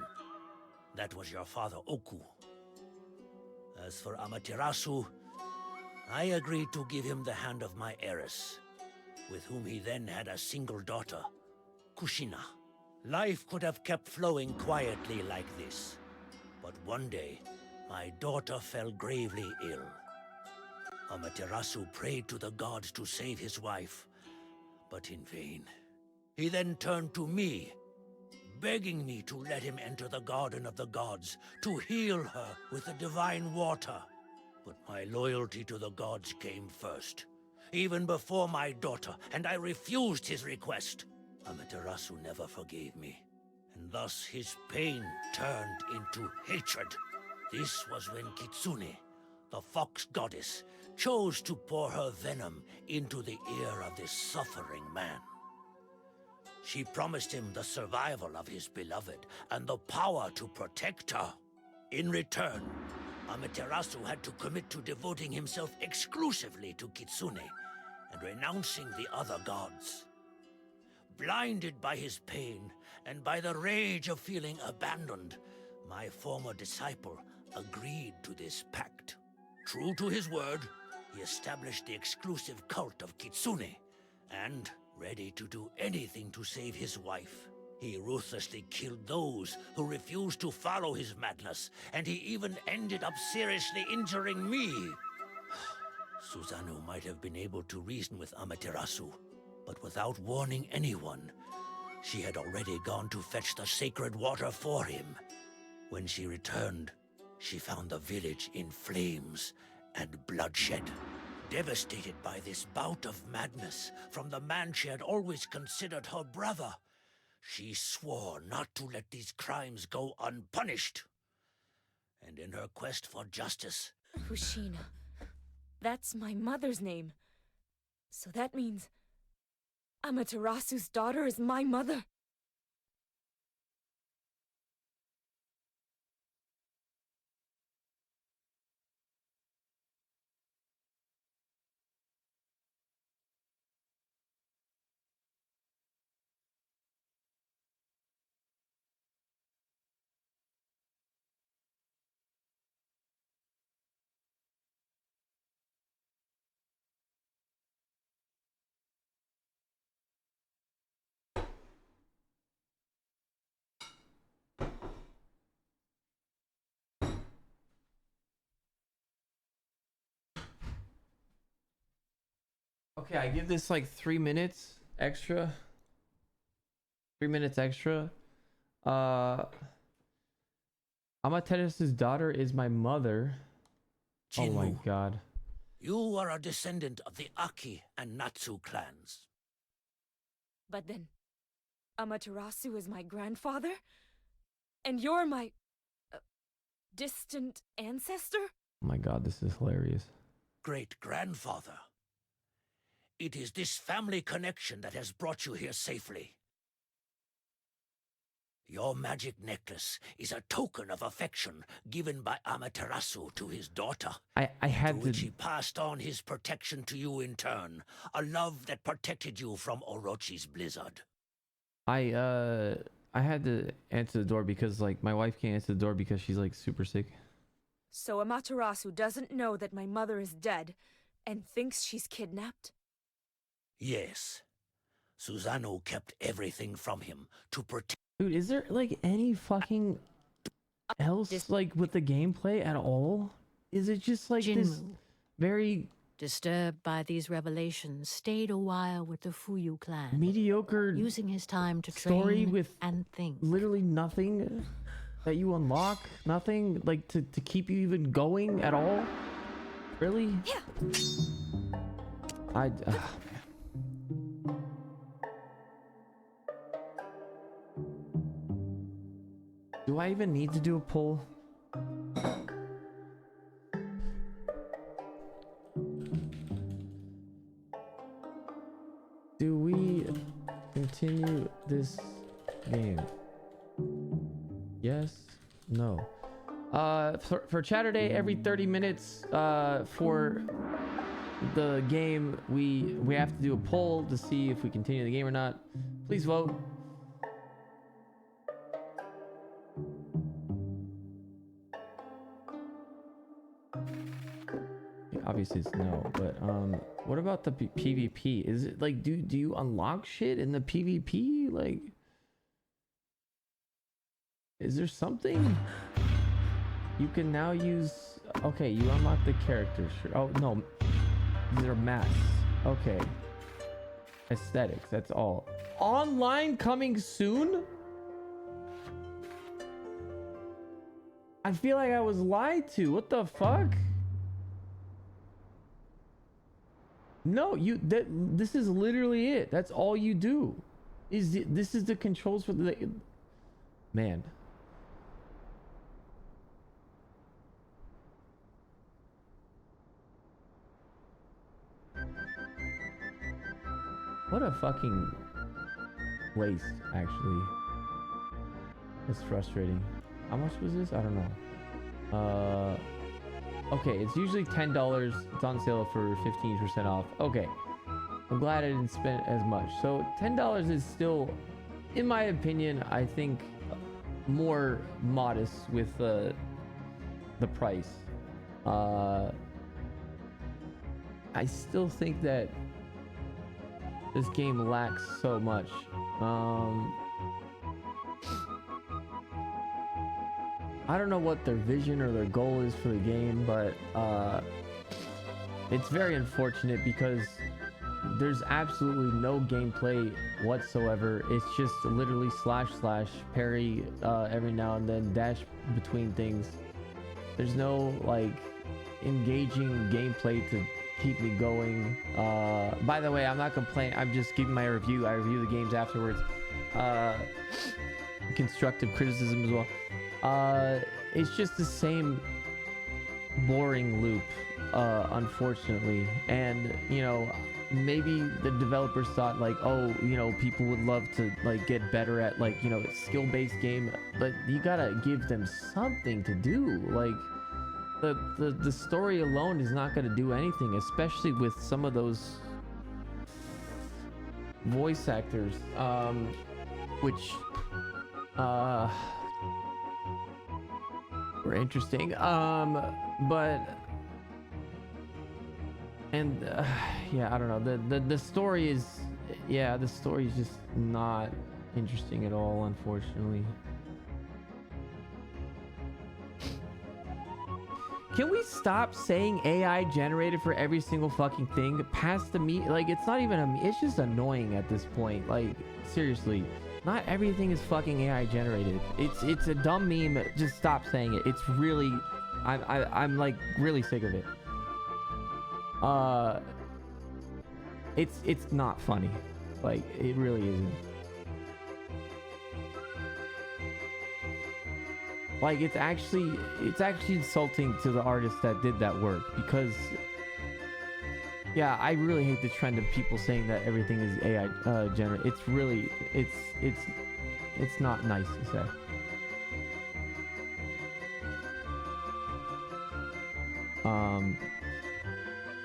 That was your father Oku. As for Amaterasu, I agreed to give him the hand of my heiress, with whom he then had a single daughter, Kushina. Life could have kept flowing quietly like this, but one day, my daughter fell gravely ill. Amaterasu prayed to the gods to save his wife, but in vain. He then turned to me, begging me to let him enter the garden of the gods to heal her with the divine water. But my loyalty to the gods came first, even before my daughter, and I refused his request. Amaterasu never forgave me, and thus his pain turned into hatred. This was when Kitsune, the fox goddess, chose to pour her venom into the ear of this suffering man. She promised him the survival of his beloved and the power to protect her. In return, Amaterasu had to commit to devoting himself exclusively to Kitsune and renouncing the other gods. Blinded by his pain and by the rage of feeling abandoned, my former disciple agreed to this pact. True to his word, he established the exclusive cult of Kitsune, and, ready to do anything to save his wife, he ruthlessly killed those who refused to follow his madness, and he even ended up seriously injuring me. Susano might have been able to reason with Amaterasu, but without warning anyone, she had already gone to fetch the sacred water for him. When she returned, she found the village in flames and bloodshed. Devastated by this bout of madness from the man she had always considered her brother, she swore not to let these crimes go unpunished. And in her quest for justice... Kushina. That's my mother's name. So that means Amaterasu's daughter is my mother. Okay, I give this like 3 minutes extra. 3 minutes extra. Amaterasu's daughter is my mother. Oh my god. You are a descendant of the Aki and Natsu clans. But then, Amaterasu is my grandfather? And you're my... distant ancestor? Oh my god, this is hilarious. Great-grandfather. It is this family connection that has brought you here safely. Your magic necklace is a token of affection given by Amaterasu to his daughter. I had to which he passed on his protection to you in turn. A love that protected you from Orochi's blizzard. I had to answer the door because like my wife can't answer the door because she's like super sick. So Amaterasu doesn't know that my mother is dead and thinks she's kidnapped? Yes. Susanoo kept everything from him to protect. Dude, is there like any fucking else like with the gameplay at all? Is it just like this very disturbed by these revelations, stayed a while with the Fuyu clan, mediocre using his time to story train with and think? Literally nothing that you unlock, nothing like to keep you even going at all? Really? Yeah. Do I even need to do a poll? Do we continue this game? Yes? No. For Chaturday, every 30 minutes, for the game, we have to do a poll to see if we continue the game or not. Please vote. Obviously it's no, but what about the PvP? Is it like do you unlock shit in the PvP? Like, is there something you can now use? Okay, you unlock the characters. Sure. Oh no, these are masks. Okay, aesthetics. That's all. Online coming soon. I feel like I was lied to. What the fuck? No, this is literally it. That's all you do. This is the controls for the man. What a fucking waste, actually. It's frustrating. How much was this? I don't know. Okay, it's usually $10. It's on sale for 15% off. Okay, I'm glad I didn't spend as much. So $10 is still, in my opinion, I think more modest with the price. I still think that this game lacks so much. I don't know what their vision or their goal is for the game, but it's very unfortunate because there's absolutely no gameplay whatsoever. It's just literally slash parry every now and then, dash between things. There's no like engaging gameplay to keep me going. By the way, I'm not complaining. I'm just giving my review. I review the games afterwards. Constructive criticism as well. It's just the same boring loop, unfortunately. And you know, maybe the developers thought like, oh, you know, people would love to like get better at like, you know, skill-based game, but you gotta give them something to do. Like the story alone is not gonna do anything, especially with some of those voice actors, which were interesting, but yeah, I don't know, the story is, yeah, the story is just not interesting at all, unfortunately. Can we stop saying AI generated for every single fucking thing past the me? Like, it's not even it's just annoying at this point. Like, seriously, not everything is fucking AI generated. It's a dumb meme. Just stop saying it. It's really, I'm like really sick of it. It's not funny. Like, it really isn't. Like, it's actually insulting to the artist that did that work, because yeah, I really hate the trend of people saying that everything is AI generated. It's really, it's not nice to say.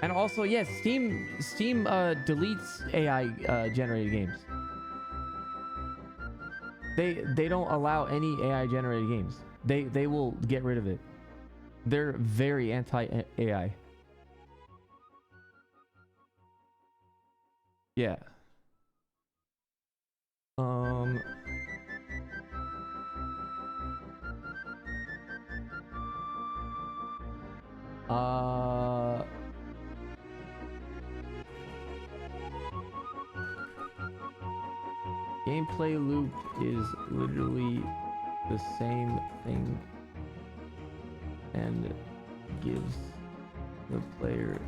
And also, yes, Steam deletes AI generated games. They don't allow any AI generated games. They will get rid of it. They're very anti AI. Yeah. Gameplay loop is literally the same thing and gives the player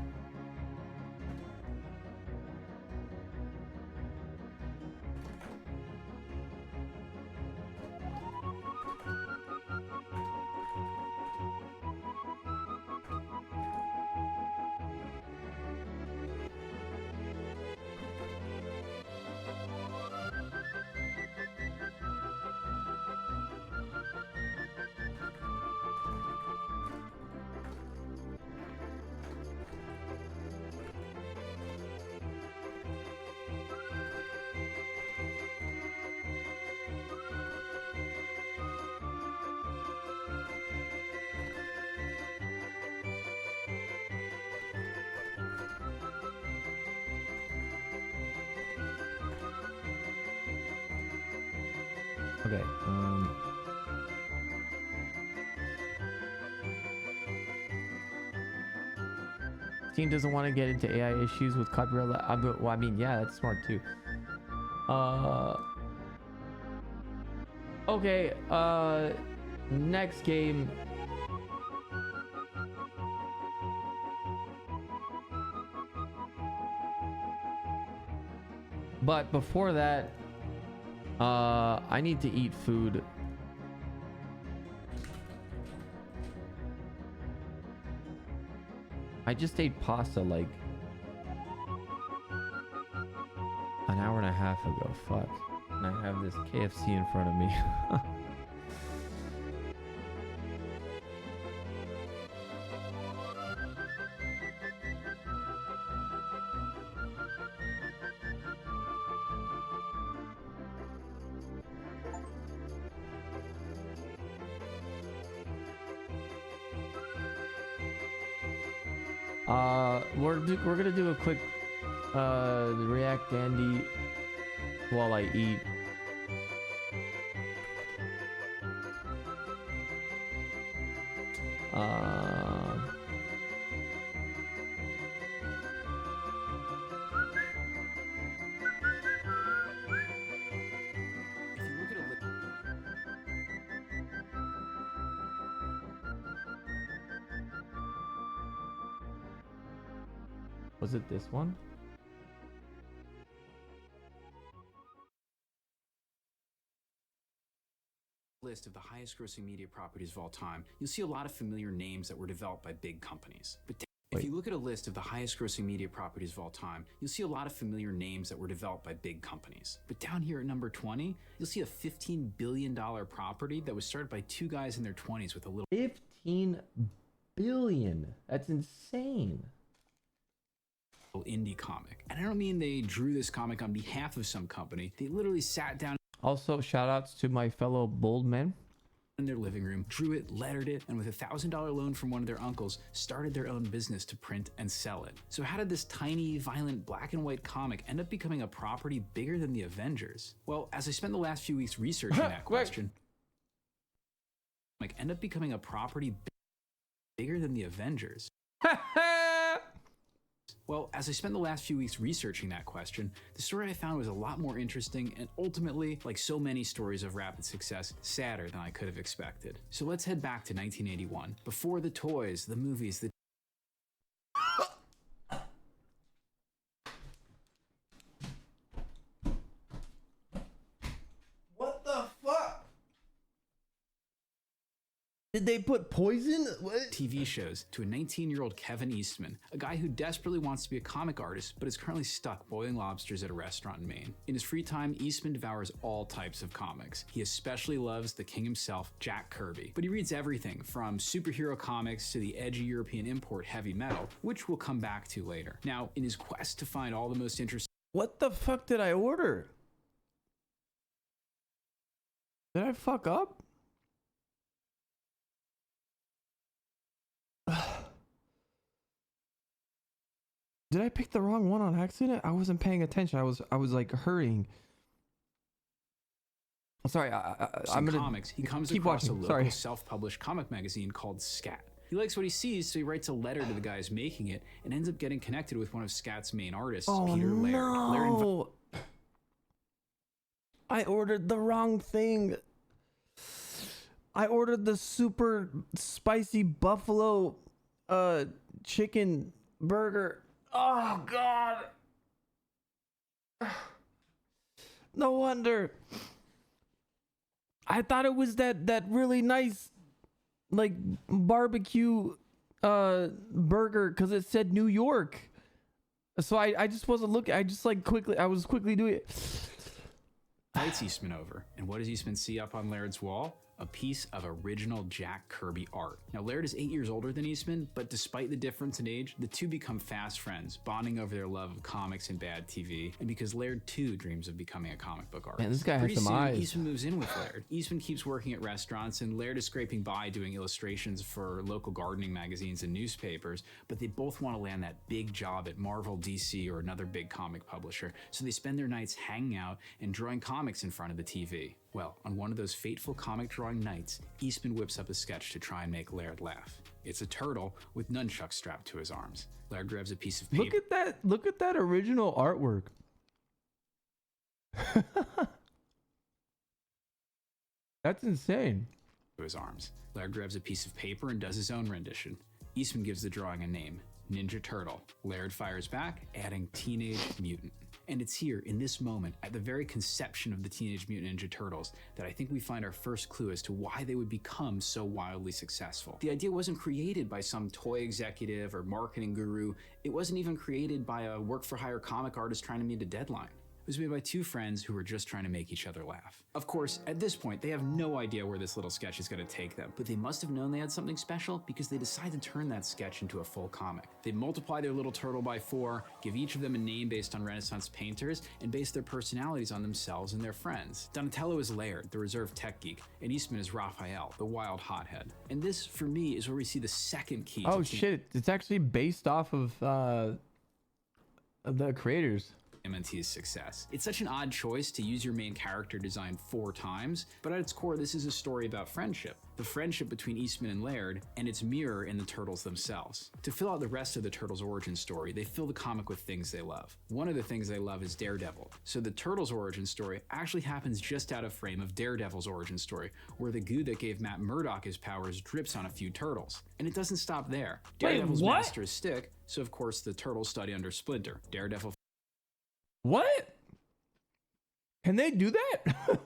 okay. Steam doesn't want to get into AI issues with copyright. Well, I mean, yeah, that's smart too. Okay. Next game. But before that, I need to eat food. I just ate pasta like an hour and a half ago. Fuck. And I have this KFC in front of me. We're gonna do a quick React Dandy while I eat. Was it this one? List of the highest grossing media properties of all time, you'll see a lot of familiar names that were developed by big companies. But if you look at a list of the highest grossing media properties of all time, you'll see a lot of familiar names that were developed by big companies. But down here at number 20, you'll see a $15 billion property that was started by two guys in their 20s with a little 15 billion. That's insane. Indie comic. And I don't mean they drew this comic on behalf of some company. They literally sat down. Also, shout outs to my fellow bold men In their living room, drew it, lettered it, and with a $1,000 loan from one of their uncles, started their own business to print and sell it. So how did this tiny, violent, black and white comic end up becoming a property bigger than the Avengers? Well, as I spent the last few weeks researching that question, end up becoming a property bigger than the Avengers. Well, as I spent the last few weeks researching that question, the story I found was a lot more interesting and ultimately, like so many stories of rapid success, sadder than I could have expected. So let's head back to 1981, before the toys, the movies, the Did they put poison? What? TV shows to a 19-year-old Kevin Eastman, a guy who desperately wants to be a comic artist but is currently stuck boiling lobsters at a restaurant in Maine. In his free time, Eastman devours all types of comics. He especially loves the king himself, Jack Kirby, but he reads everything from superhero comics to the edgy European import heavy metal, which we'll come back to later. Now, in his quest to find all the most interesting... What the fuck did I order? Did I fuck up? Did I pick the wrong one on accident? I wasn't paying attention. I was like hurrying. Sorry, I'm gonna comics. He comes keep across watching. a local self-published comic magazine called Scat. He likes what he sees, so he writes a letter to the guys making it and ends up getting connected with one of Scat's main artists, Peter Laird. No. I ordered the wrong thing. I ordered the super spicy buffalo chicken burger. Oh god. No wonder. I thought it was that really nice like barbecue burger because it said New York. So I just wasn't looking. I was quickly doing it. Invites Eastman over, and what does Eastman see up on Laird's wall? A piece of original Jack Kirby art. Now, Laird is 8 years older than Eastman, but despite the difference in age, the two become fast friends, bonding over their love of comics and bad TV, and because Laird too dreams of becoming a comic book artist. Man, this guy Pretty has some soon, eyes. Eastman moves in with Laird. Eastman keeps working at restaurants, and Laird is scraping by doing illustrations for local gardening magazines and newspapers, but they both want to land that big job at Marvel, DC, or another big comic publisher, so they spend their nights hanging out and drawing comics in front of the TV. Well, on one of those fateful comic drawing nights, Eastman whips up a sketch to try and make Laird laugh. It's a turtle with nunchucks strapped to his arms. Laird grabs a piece of paper. Look at that original artwork. That's insane. To his arms. Laird grabs a piece of paper and does his own rendition. Eastman gives the drawing a name, Ninja Turtle. Laird fires back, adding Teenage Mutant. And it's here, in this moment, at the very conception of the Teenage Mutant Ninja Turtles, that I think we find our first clue as to why they would become so wildly successful. The idea wasn't created by some toy executive or marketing guru. It wasn't even created by a work-for-hire comic artist trying to meet a deadline. It was made by two friends who were just trying to make each other laugh. Of course, at this point, they have no idea where this little sketch is going to take them, but they must have known they had something special because they decide to turn that sketch into a full comic. They multiply their little turtle by 4, give each of them a name based on Renaissance painters, and base their personalities on themselves and their friends. Donatello is Laird, the reserved tech geek, and Eastman is Raphael, the wild hothead. And this, for me, is where we see the second key. Oh shit, it's actually based off of the creators. MNT's success. It's such an odd choice to use your main character design 4 times, but at its core, this is a story about friendship. The friendship between Eastman and Laird, and its mirror in the Turtles themselves. To fill out the rest of the Turtles' origin story, they fill the comic with things they love. One of the things they love is Daredevil. So the Turtles' origin story actually happens just out of frame of Daredevil's origin story, where the goo that gave Matt Murdock his powers drips on a few turtles. And it doesn't stop there. Daredevil's master is Stick, so of course the Turtles study under Splinter. Daredevil. What? Can they do that?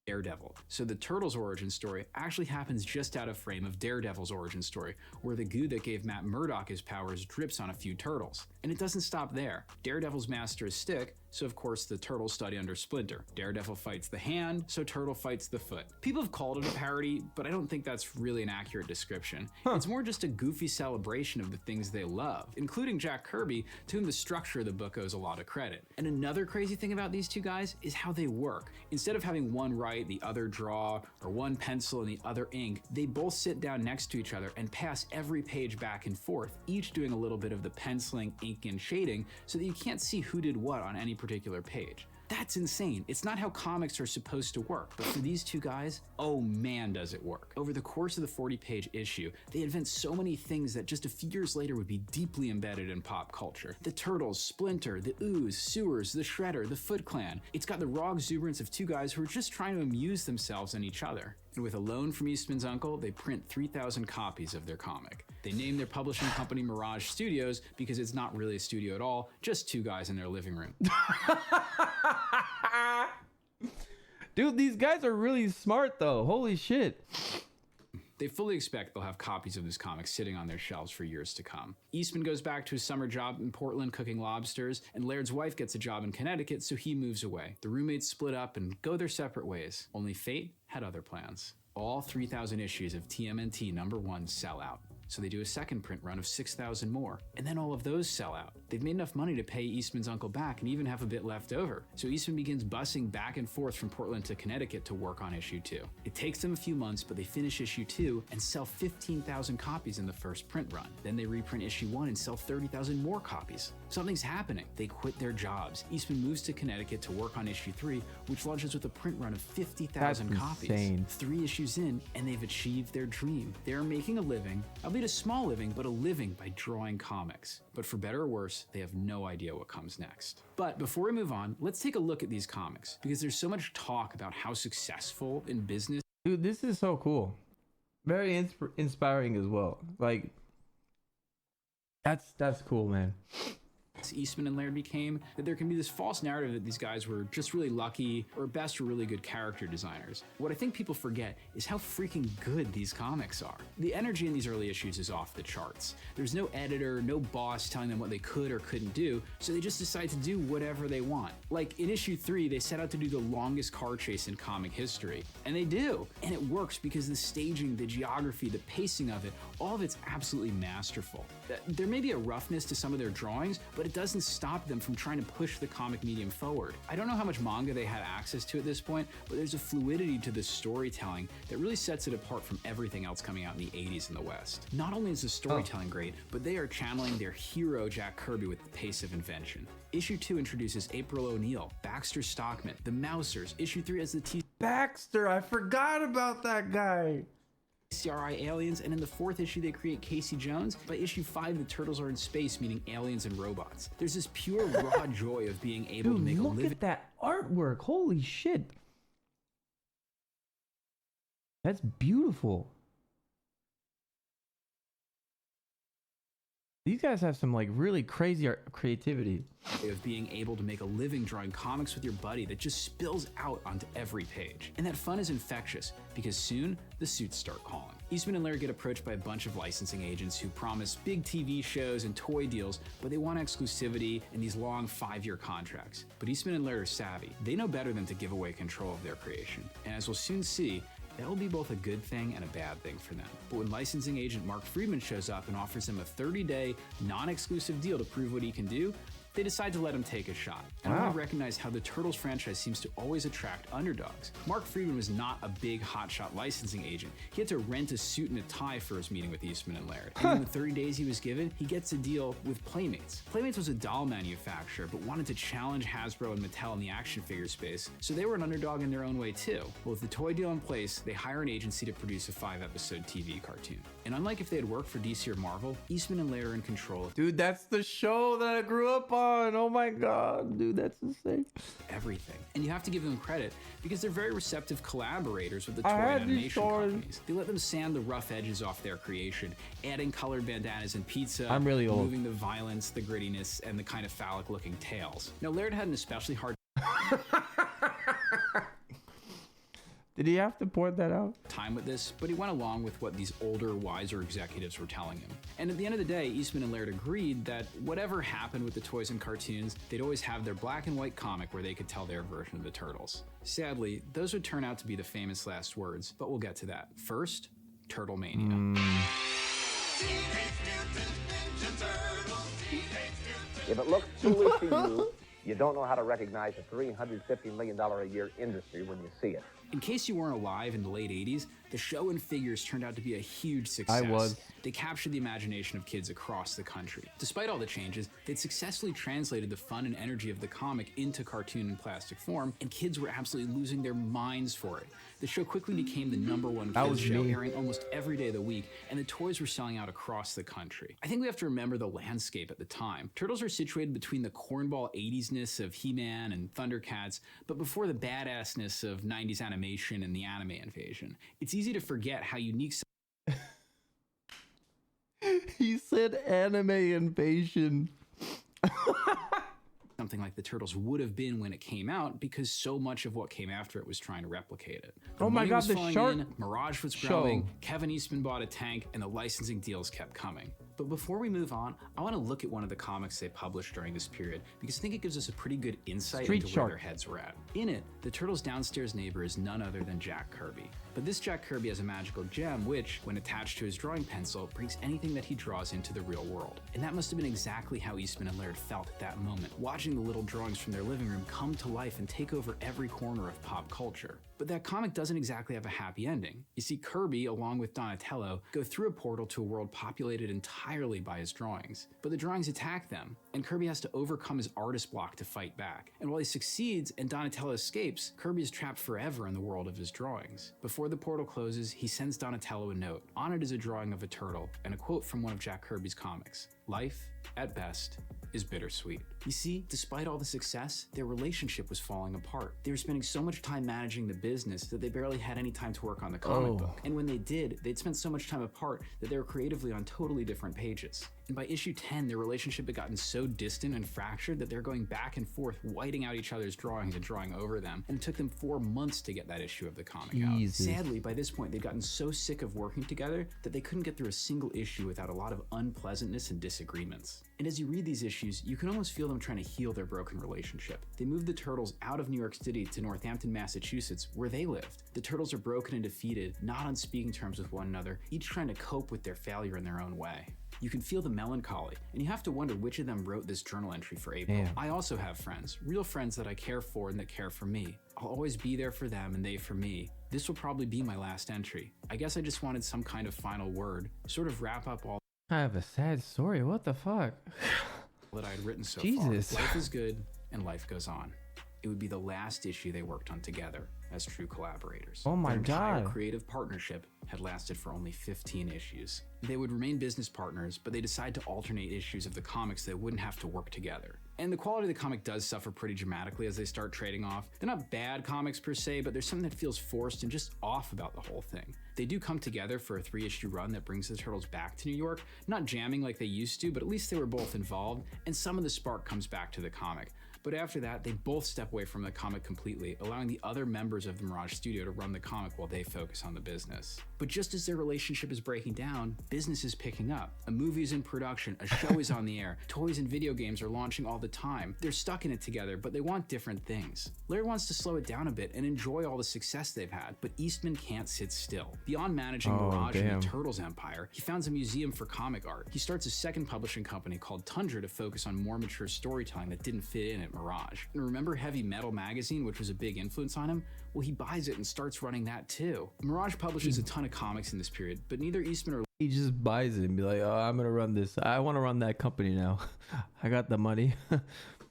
Daredevil. So the Turtles' origin story actually happens just out of frame of Daredevil's origin story, where the goo that gave Matt Murdock his powers drips on a few turtles. And it doesn't stop there. Daredevil's master is Stick, so of course the Turtles study under Splinter. Daredevil fights the hand, so Turtle fights the foot. People have called it a parody, but I don't think that's really an accurate description. It's more just a goofy celebration of the things they love, including Jack Kirby, to whom the structure of the book owes a lot of credit. And another crazy thing about these two guys is how they work. Instead of having one write, the other draw, or one pencil and the other ink, they both sit down next to each other and pass every page back and forth, each doing a little bit of the penciling, ink, and shading, so that you can't see who did what on any particular page. That's insane. It's not how comics are supposed to work, but for these two guys, oh man does it work. Over the course of the 40-page issue, they invent so many things that just a few years later would be deeply embedded in pop culture. The Turtles, Splinter, the Ooze, Sewers, the Shredder, the Foot Clan. It's got the raw exuberance of two guys who are just trying to amuse themselves and each other. And with a loan from Eastman's uncle, they print 3,000 copies of their comic. They name their publishing company Mirage Studios because it's not really a studio at all, just two guys in their living room. Dude, these guys are really smart though. Holy shit. They fully expect they'll have copies of this comic sitting on their shelves for years to come. Eastman goes back to his summer job in Portland cooking lobsters, and Laird's wife gets a job in Connecticut, so he moves away. The roommates split up and go their separate ways. Only fate had other plans. All 3,000 issues of TMNT #1 sell out. So they do a second print run of 6,000 more, and then all of those sell out. They've made enough money to pay Eastman's uncle back and even have a bit left over. So Eastman begins busing back and forth from Portland to Connecticut to work on issue 2. It takes them a few months, but they finish issue 2 and sell 15,000 copies in the first print run. Then they reprint issue 1 and sell 30,000 more copies. Something's happening. They quit their jobs. Eastman moves to Connecticut to work on issue 3, which launches with a print run of 50,000 copies. Insane. 3 issues in, and they've achieved their dream. They're making a living, albeit a small living, but a living by drawing comics. But for better or worse, they have no idea what comes next. But before we move on, let's take a look at these comics, because there's so much talk about how successful in business. Dude, this is so cool. Very inspiring as well. Like, that's cool, man. Eastman and Laird became, that there can be this false narrative that these guys were just really lucky, or at best were really good character designers. What I think people forget is how freaking good these comics are. The energy in these early issues is off the charts. There's no editor, no boss telling them what they could or couldn't do, so they just decide to do whatever they want. Like in issue 3, they set out to do the longest car chase in comic history, and they do. And it works because the staging, the geography, the pacing of it, all of it's absolutely masterful. There may be a roughness to some of their drawings, but it doesn't stop them from trying to push the comic medium forward. I don't know how much manga they had access to at this point, but there's a fluidity to the storytelling that really sets it apart from everything else coming out in the 80s in the West. Not only is the storytelling great, but they are channeling their hero Jack Kirby with the pace of invention. Issue 2 introduces April O'Neil, Baxter Stockman, the Mousers. Issue 3 has the Baxter, I forgot about that guy. CRI aliens, and in the 4th issue they create Casey Jones. By issue 5, the turtles are in space, meaning aliens and robots. There's this pure raw joy of being able to make a living. Look at that artwork. Holy shit. That's beautiful. These guys have some like really crazy creativity. Of being able to make a living drawing comics with your buddy that just spills out onto every page. And that fun is infectious because soon the suits start calling. Eastman and Laird get approached by a bunch of licensing agents who promise big TV shows and toy deals, but they want exclusivity and these long 5-year contracts. But Eastman and Laird are savvy. They know better than to give away control of their creation. And as we'll soon see, that will be both a good thing and a bad thing for them. But when licensing agent Mark Friedman shows up and offers them a 30-day, non-exclusive deal to prove what he can do, they decide to let him take a shot. And I want to recognize how the Turtles franchise seems to always attract underdogs. Mark Friedman was not a big hotshot licensing agent. He had to rent a suit and a tie for his meeting with Eastman and Laird. And in the 30 days he was given, he gets a deal with Playmates. Playmates was a doll manufacturer, but wanted to challenge Hasbro and Mattel in the action figure space, so they were an underdog in their own way too. Well, with the toy deal in place, they hire an agency to produce a 5-episode TV cartoon. And unlike if they had worked for DC or Marvel, Eastman and Laird are in control. Dude, that's the show that I grew up on. Oh my god, dude, that's insane. Everything. And you have to give them credit because they're very receptive collaborators with the toy and animation companies. They let them sand the rough edges off their creation, adding colored bandanas and pizza. I'm really old. Moving the violence, the grittiness, and the kind of phallic looking tails. Now, Laird had an especially hard Did he have to point that out? time with this, but he went along with what these older, wiser executives were telling him. And at the end of the day, Eastman and Laird agreed that whatever happened with the toys and cartoons, they'd always have their black and white comic where they could tell their version of the Turtles. Sadly, those would turn out to be the famous last words, but we'll get to that. First, Turtle Mania. If it looks foolish to you, you don't know how to recognize a $350 million a year industry when you see it. In case you weren't alive in the late 80s, the show and figures turned out to be a huge success. I was. They captured the imagination of kids across the country. Despite all the changes, they'd successfully translated the fun and energy of the comic into cartoon and plastic form, and kids were absolutely losing their minds for it. The show quickly became the #1 kids show, airing almost every day of the week, and the toys were selling out across the country. I think we have to remember the landscape at the time. Turtles are situated between the cornball 80s-ness of He-Man and Thundercats, but before the badassness of 90s animation and the anime invasion. It's easy to forget how unique He said anime invasion. something like the Turtles would have been when it came out, because so much of what came after it was trying to replicate it. Oh my Money God, was the flowing shark in, Mirage was show. growing, Kevin Eastman bought a tank, and the licensing deals kept coming. But before we move on, I want to look at one of the comics they published during this period, because I think it gives us a pretty good insight Street into Shark. where their heads were at. In it, the Turtles' downstairs neighbor is none other than Jack Kirby. But this Jack Kirby has a magical gem which, when attached to his drawing pencil, brings anything that he draws into the real world. And that must have been exactly how Eastman and Laird felt at that moment, watching the little drawings from their living room come to life and take over every corner of pop culture. But that comic doesn't exactly have a happy ending. You see, Kirby, along with Donatello, go through a portal to a world populated entirely by his drawings. But the drawings attack them, and Kirby has to overcome his artist block to fight back. And while he succeeds and Donatello escapes, Kirby is trapped forever in the world of his drawings. Before the portal closes, he sends Donatello a note. On it is a drawing of a turtle, and a quote from one of Jack Kirby's comics. "Life, at best, is bittersweet." You see, despite all the success, their relationship was falling apart. They were spending so much time managing the business that they barely had any time to work on the comic book. And when they did, they'd spent so much time apart that they were creatively on totally different pages. And by issue 10, their relationship had gotten so distant and fractured that they're going back and forth, whiting out each other's drawings and drawing over them. And it took them 4 months to get that issue of the comic out. Sadly, by this point, they'd gotten so sick of working together that they couldn't get through a single issue without a lot of unpleasantness and disagreements. And as you read these issues, you can almost feel them trying to heal their broken relationship. They moved the Turtles out of New York City to Northampton, Massachusetts, where they lived. The Turtles are broken and defeated, not on speaking terms with one another, each trying to cope with their failure in their own way. You can feel the melancholy, and you have to wonder which of them wrote this journal entry for April. Damn. I also have friends, real friends that I care for and that care for me. I'll always be there for them and they for me. This will probably be my last entry. I guess I just wanted some kind of final word, sort of wrap up all I have a sad story. What the fuck? that I had written so Jesus. far. Life is good and life goes on. It would be the last issue they worked on together as true collaborators. Oh my Their entire God. creative partnership had lasted for only 15 issues. They would remain business partners, but they decided to alternate issues of the comics so they wouldn't have to work together. And the quality of the comic does suffer pretty dramatically as they start trading off. They're not bad comics per se, but there's something that feels forced and just off about the whole thing. They do come together for a 3-issue run that brings the Turtles back to New York, not jamming like they used to, but at least they were both involved, and some of the spark comes back to the comic. But after that, they both step away from the comic completely, allowing the other members of the Mirage Studio to run the comic while they focus on the business. But just as their relationship is breaking down, business is picking up. A movie is in production, a show is on the air, toys and video games are launching all the time. They're stuck in it together, but they want different things. Laird wants to slow it down a bit and enjoy all the success they've had, but Eastman can't sit still. Beyond managing Mirage and the Turtles empire, he founds a museum for comic art. He starts a second publishing company called Tundra to focus on more mature storytelling that didn't fit in at Mirage. And remember Heavy Metal magazine, which was a big influence on him? Well, he buys it and starts running that too. Mirage publishes a ton of comics in this period, but neither Eastman or He just buys it and be like, oh, I'm gonna run this. I want to run that company now. I got the money.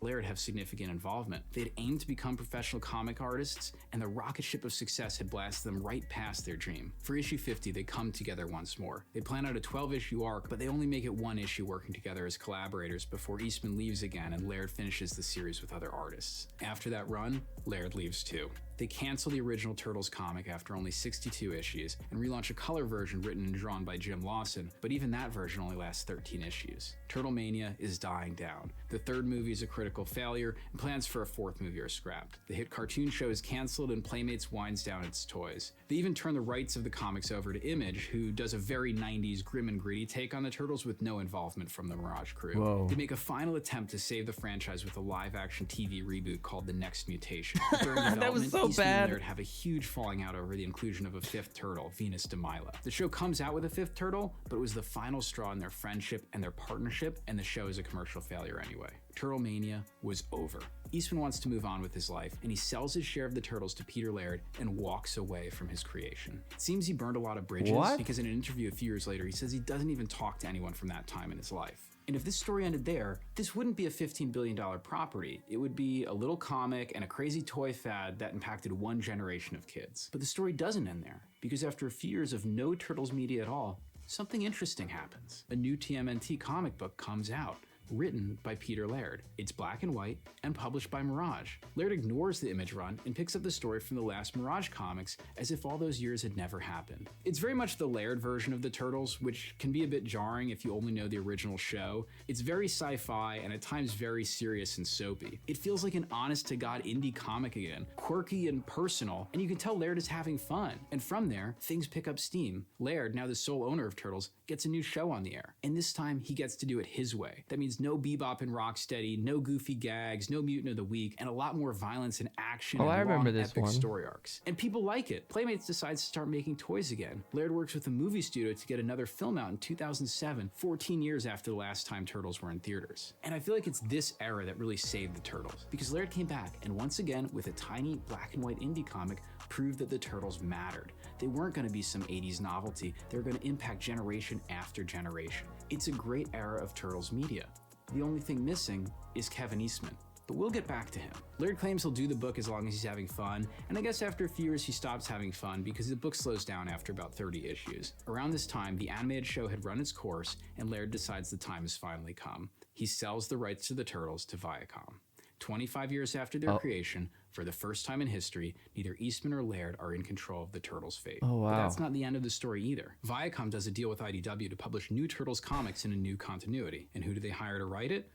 Laird have significant involvement. They'd aimed to become professional comic artists, and the rocket ship of success had blasted them right past their dream. For issue 50, they come together once more. They plan out a 12-issue arc, but they only make it one issue working together as collaborators before Eastman leaves again and Laird finishes the series with other artists. After that run, Laird leaves too. They cancel the original Turtles comic after only 62 issues and relaunch a color version written and drawn by Jim Lawson, but even that version only lasts 13 issues. Turtle Mania is dying down. The third movie is a critical failure, and plans for a fourth movie are scrapped. The hit cartoon show is canceled and Playmates winds down its toys. They even turn the rights of the comics over to Image, who does a very 90s grim and gritty take on the Turtles with no involvement from the Mirage crew. Whoa. They make a final attempt to save the franchise with a live-action TV reboot called The Next Mutation. During That was development, so Eastman bad. and Laird have a huge falling out over the inclusion of a fifth turtle, Venus de Milo. The show comes out with a fifth turtle, but it was the final straw in their friendship and their partnership, and the show is a commercial failure anyway. Turtle Mania was over. Eastman wants to move on with his life, and he sells his share of the Turtles to Peter Laird and walks away from his creation. It seems he burned a lot of bridges, because in an interview a few years later, he says he doesn't even talk to anyone from that time in his life. And if this story ended there, this wouldn't be a $15 billion property. It would be a little comic and a crazy toy fad that impacted one generation of kids. But the story doesn't end there, because after a few years of no Turtles media at all, something interesting happens. A new TMNT comic book comes out. written by Peter Laird. It's black and white and published by Mirage. Laird ignores the Image run and picks up the story from the last Mirage comics as if all those years had never happened. It's very much the Laird version of the Turtles, which can be a bit jarring if you only know the original show. It's very sci-fi and at times very serious and soapy. It feels like an honest-to-God indie comic again, quirky and personal, and you can tell Laird is having fun. And from there, things pick up steam. Laird, now the sole owner of Turtles, gets a new show on the air. And this time, he gets to do it his way. That means no Bebop and Rocksteady, no goofy gags, no Mutant of the Week, and a lot more violence and action and I remember long, this epic one. story arcs. And people like it. Playmates decides to start making toys again. Laird works with a movie studio to get another film out in 2007, 14 years after the last time Turtles were in theaters. And I feel like it's this era that really saved the Turtles, because Laird came back and once again, with a tiny black and white indie comic, proved that the Turtles mattered. They weren't going to be some 80s novelty, they were going to impact generation after generation. It's a great era of Turtles media. The only thing missing is Kevin Eastman. But we'll get back to him. Laird claims he'll do the book as long as he's having fun, and I guess after a few years he stops having fun because the book slows down after about 30 issues. Around this time, the animated show had run its course, and Laird decides the time has finally come. He sells the rights to the Turtles to Viacom. 25 years after their creation, for the first time in history, neither Eastman or Laird are in control of the Turtles' fate. Oh, wow. But that's not the end of the story either. Viacom does a deal with IDW to publish new Turtles comics in a new continuity. And who do they hire to write it?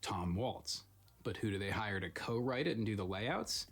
Tom Waltz. But who do they hire to co-write it and do the layouts?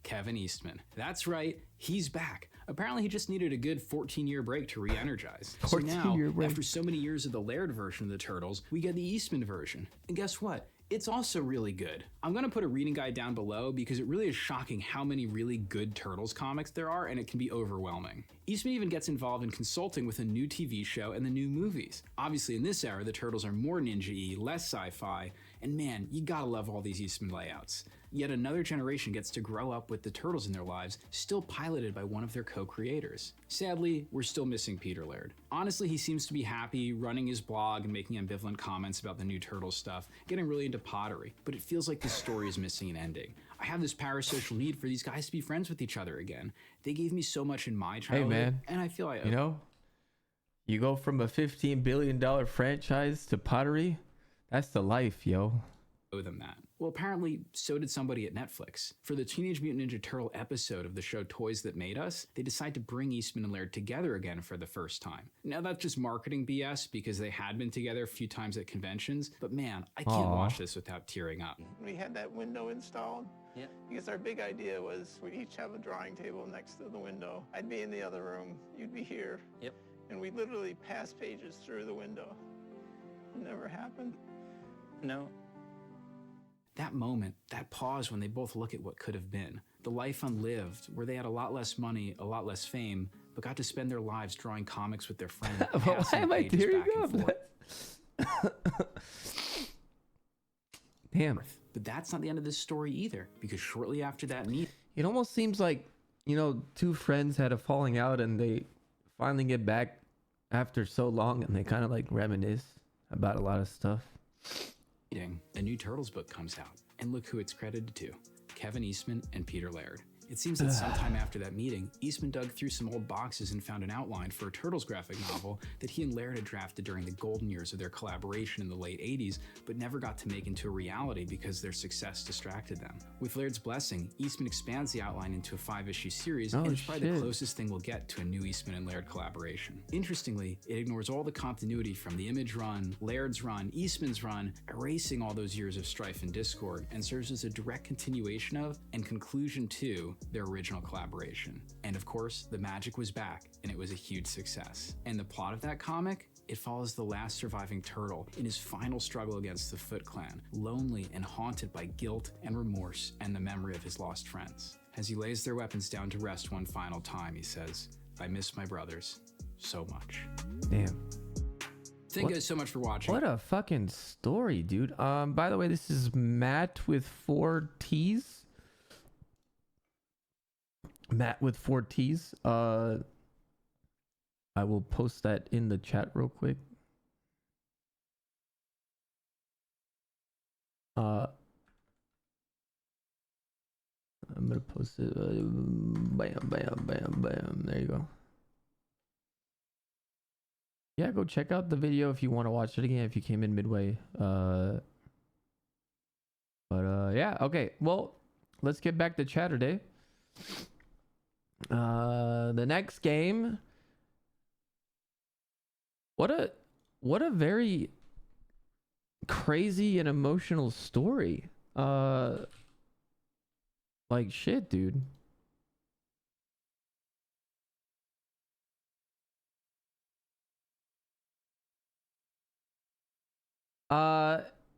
Kevin Eastman. That's right, he's back. Apparently he just needed a good 14-year break to re-energize. So now, after so many years of the Laird version of the Turtles, we get the Eastman version. And guess what? It's also really good. I'm gonna put a reading guide down below because it really is shocking how many really good Turtles comics there are, and it can be overwhelming. Eastman even gets involved in consulting with a new TV show and the new movies. Obviously in this era, the Turtles are more ninja-y, less sci-fi, and man, you gotta love all these Eastman layouts. Yet another generation gets to grow up with the Turtles in their lives, still piloted by one of their co-creators. Sadly, we're still missing Peter Laird. Honestly, he seems to be happy running his blog and making ambivalent comments about the new Turtles stuff, getting really into pottery, but it feels like the story is missing an ending. I have this parasocial need for these guys to be friends with each other again. They gave me so much in my childhood, Hey man, and I feel I owe you know, you go from a $15 billion franchise to pottery, that's the life, yo. Them that. Well, apparently, so did somebody at Netflix. For the Teenage Mutant Ninja Turtle episode of the show Toys That Made Us, they decide to bring Eastman and Laird together again for the first time. Now that's just marketing BS because they had been together a few times at conventions, but man, I can't watch this without tearing up. We had that window installed. Yeah. Because our big idea was we'd each have a drawing table next to the window. I'd be in the other room, you'd be here. Yep. And we literally pass pages through the window. It never happened. No. That moment, that pause when they both look at what could have been, the life unlived, where they had a lot less money, a lot less fame, but got to spend their lives drawing comics with their friends. Why am I tearing up? Damn. But that's not the end of this story either, because shortly after that meeting, it almost seems like, you know, two friends had a falling out and they finally get back after so long and they kind of like reminisce about a lot of stuff. A new Turtles book comes out, and look who it's credited to, Kevin Eastman and Peter Laird. It seems that sometime after that meeting, Eastman dug through some old boxes and found an outline for a Turtles graphic novel that he and Laird had drafted during the golden years of their collaboration in the late 80s, but never got to make into a reality because their success distracted them. With Laird's blessing, Eastman expands the outline into a 5-issue series, and it's probably the closest thing we'll get to a new Eastman and Laird collaboration. Interestingly, it ignores all the continuity from the Image run, Laird's run, Eastman's run, erasing all those years of strife and discord, and serves as a direct continuation of and conclusion to their original collaboration. And of course, the magic was back, and it was a huge success. And the plot of that comic? It follows the last surviving turtle in his final struggle against the Foot Clan, lonely and haunted by guilt and remorse and the memory of his lost friends. As he lays their weapons down to rest one final time, he says, "I miss my brothers so much." Damn. Thank you guys so much for watching. What a fucking story, dude. By the way, this is Matt with 4 T's. Matt with 4 T's. I will post that in the chat real quick. I'm gonna post it. Bam, bam, bam, bam. There you go. Yeah, go check out the video if you want to watch it again. If you came in midway. But yeah, okay. Well, let's get back to Chaturday. The next game. What a very crazy and emotional story. Like shit, dude.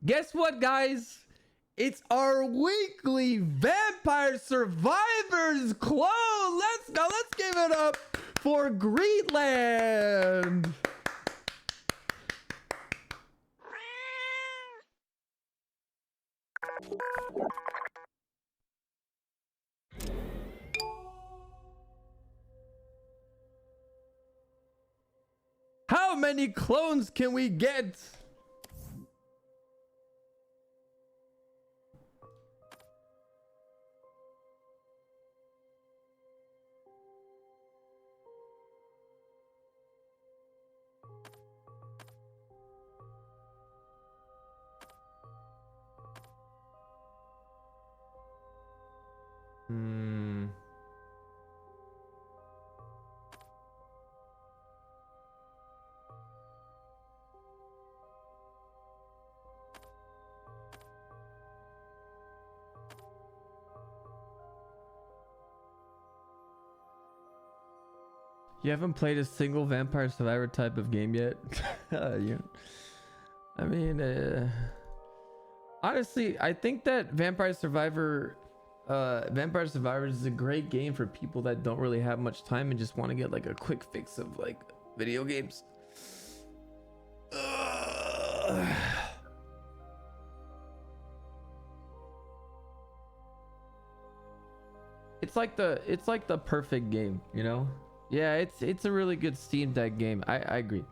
Guess what, guys? It's our weekly Vampire Survivors clone. Let's go. Let's give it up for Greenland. How many clones can we get? You haven't played a single Vampire Survivor type of game yet? Yeah. I mean, honestly, I think that Vampire Survivors is a great game for people that don't really have much time and just want to get like a quick fix of like video games. It's like the perfect game, you know? Yeah, it's a really good Steam Deck game. I agree.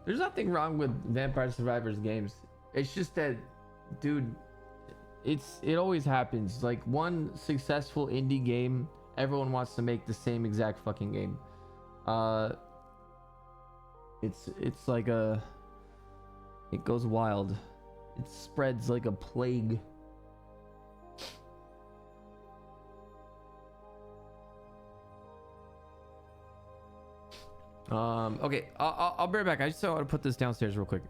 There's nothing wrong with Vampire Survivors games. It's just that, dude, it always happens. Like one successful indie game, everyone wants to make the same exact fucking game. It's like it goes wild. It spreads like a plague. Okay, I'll be right back. I just want to put this downstairs real quick.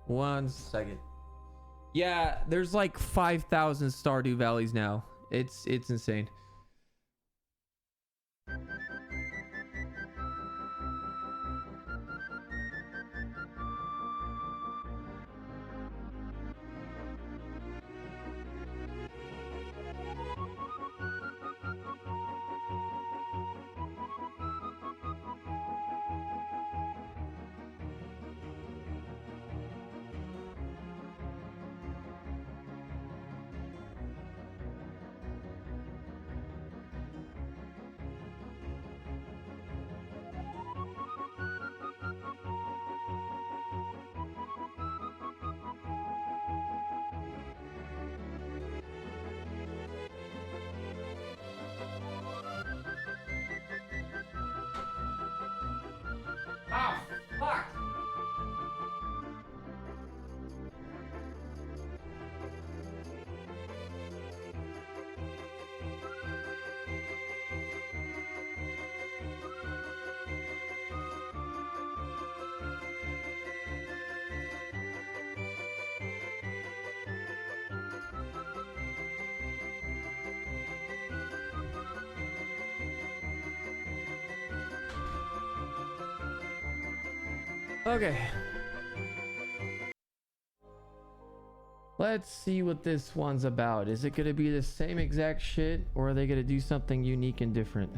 1 second. Yeah, there's like 5,000 Stardew Valleys now. It's insane. Ah, fuck! Okay. Let's see what this one's about. Is it going to be the same exact shit, or are they going to do something unique and different?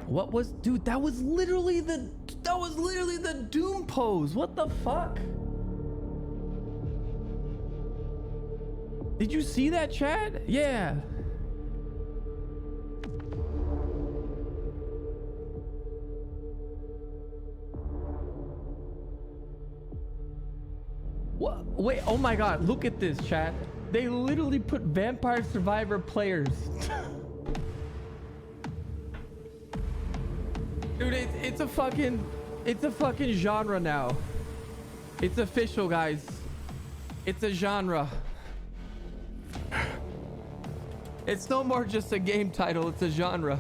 What was, dude, that was literally the Doom pose. What the fuck? Did you see that, chat? Yeah. What? Wait, oh my god, look at this, chat. They literally put Vampire Survivor players. Dude, it's a fucking genre now. It's official, guys. It's a genre. It's no more just a game title, it's a genre.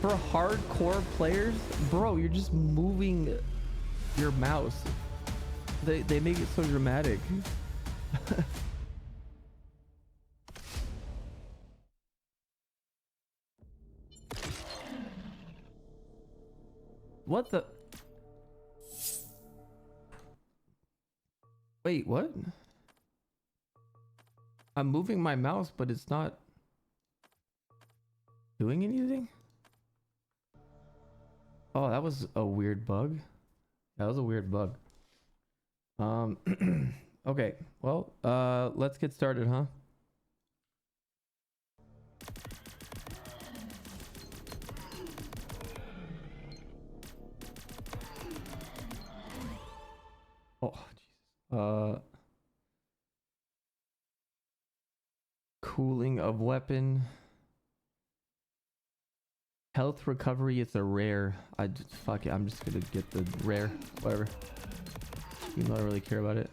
For hardcore players, bro, you're just moving your mouse. They make it so dramatic. What the? Wait, what? I'm moving my mouse, but it's not doing anything? Oh, that was a weird bug. That was a weird bug. Okay, well, let's get started, huh? Oh, Jesus. Cooling of weapon. Health recovery, it's a rare. Fuck it, I'm just gonna get the rare, whatever. Even though I don't really care about it.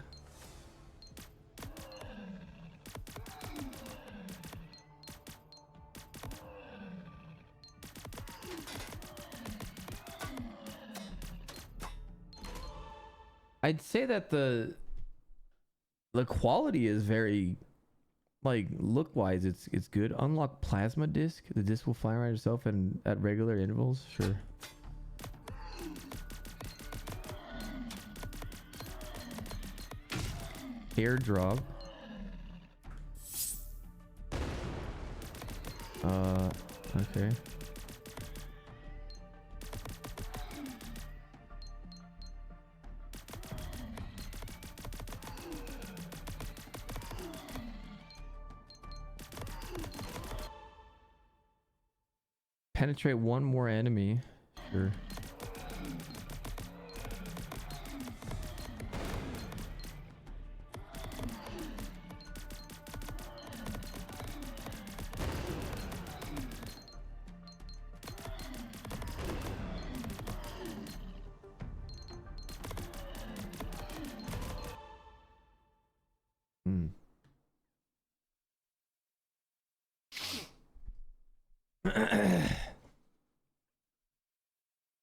I'd say that the quality is very, like, look wise, it's good. Unlock plasma disc. The disc will fly around itself and at regular intervals. Sure. Airdrop. Okay. Penetrate one more enemy. Sure.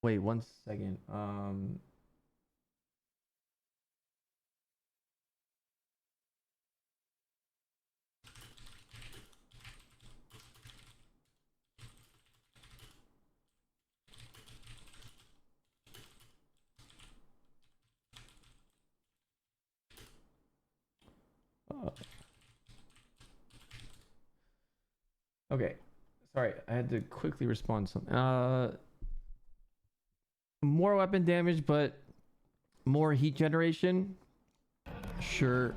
Wait 1 second. Okay. Sorry, I had to quickly respond to something. More weapon damage, but more heat generation. Sure.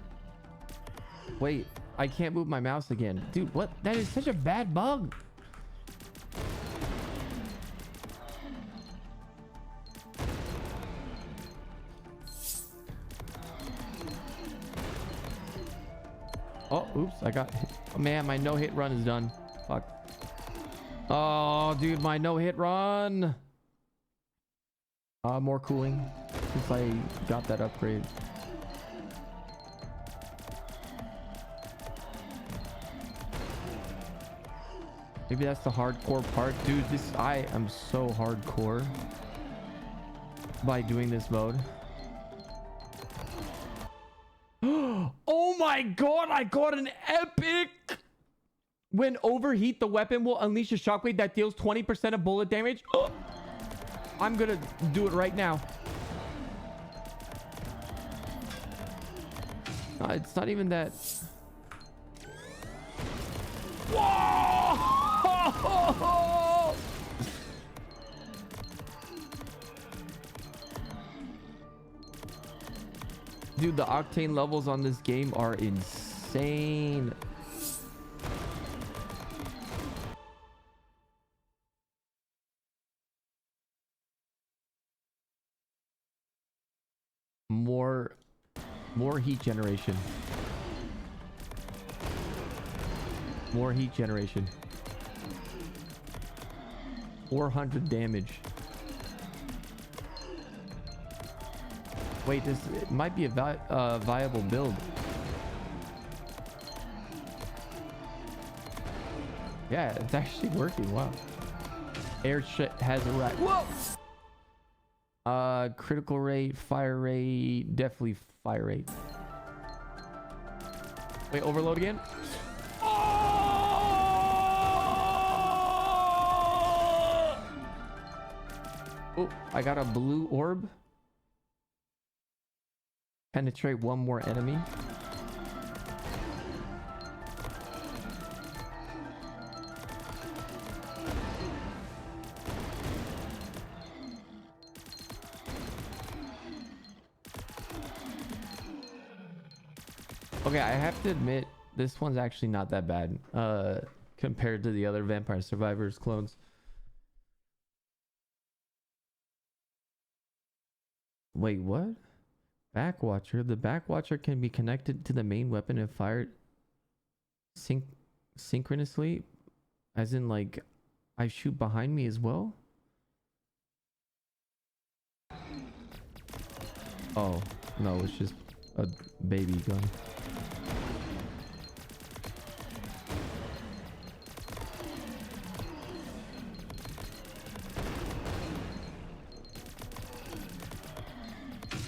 Wait, I can't move my mouse again. Dude, what? That is such a bad bug. Oh, oops, I got hit. Oh, man, my no-hit run is done. Fuck. Oh, dude, my no-hit run. More cooling since I got that upgrade. Maybe that's the hardcore part. Dude, I am so hardcore by doing this mode. Oh my god, I got an epic! When overheat, the weapon will unleash a shockwave that deals 20% of bullet damage. I'm gonna do it right now. It's not even that. Whoa! Dude, the octane levels on this game are insane. More More heat generation. More heat generation. 400 damage. Wait, this it might be a viable build. Yeah, it's actually working. Wow. Air has a right. Whoa! Critical rate, fire rate, definitely fire rate. Wait, overload again? Oh, I got a blue orb. Penetrate one more enemy. Okay, I have to admit, this one's actually not that bad compared to the other Vampire Survivors clones. Wait, what? Backwatcher. The Backwatcher can be connected to the main weapon and fired synchronously, as in like I shoot behind me as well. Oh no, it's just a baby gun.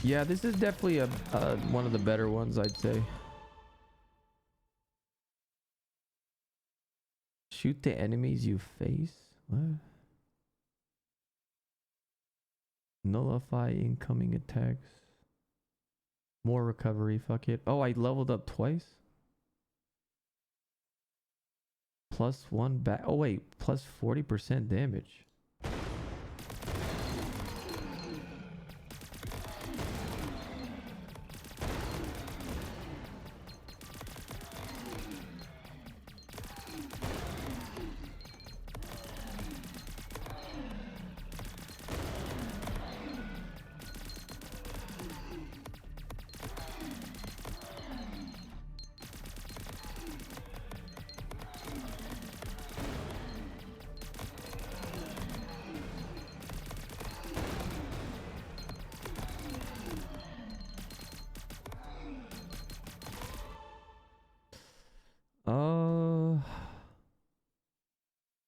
Yeah, this is definitely one of the better ones, I'd say. Shoot the enemies you face? What? Nullify incoming attacks. More recovery, fuck it. Oh, I leveled up twice? +1 back. Oh wait, plus 40% damage.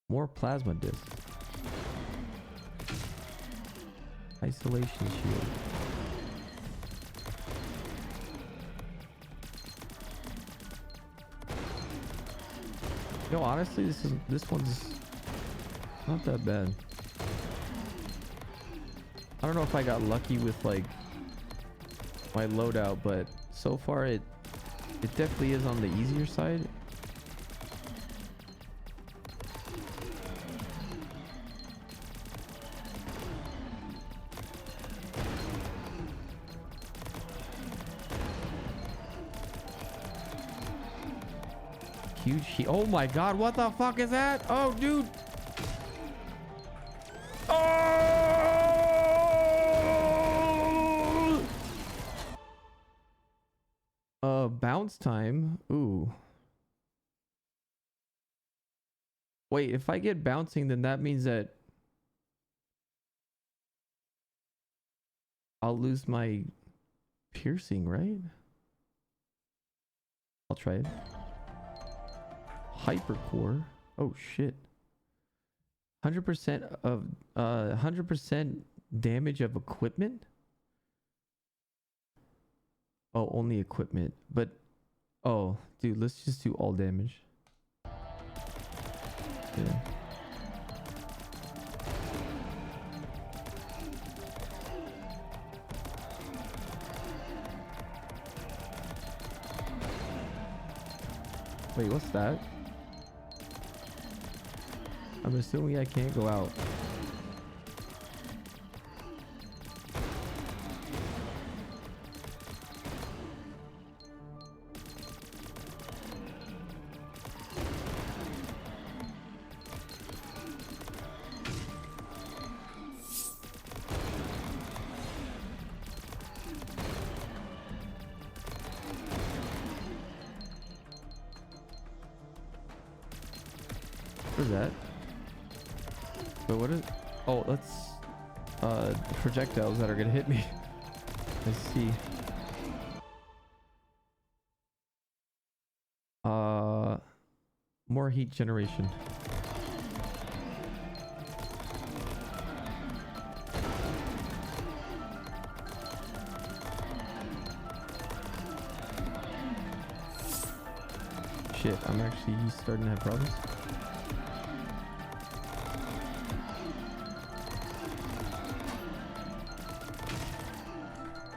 More plasma discs. Isolation shield. Yo, honestly, this one's not that bad. I don't know if I got lucky with like my loadout, but so far it definitely is on the easier side. Huge heat. Oh my god, what the fuck is that? Oh, dude. Oh! Bounce time. Ooh. Wait, if I get bouncing, then that means that I'll lose my piercing, right? I'll try it. Hypercore. Oh shit. 100% of 100% damage of equipment. Oh, only equipment. But oh, dude, let's just do all damage. Yeah. Wait, what's that? I'm assuming I can't go out. What is that? But what is... Oh, that's projectiles that are gonna hit me. I see. More heat generation. Shit, I'm actually starting to have problems.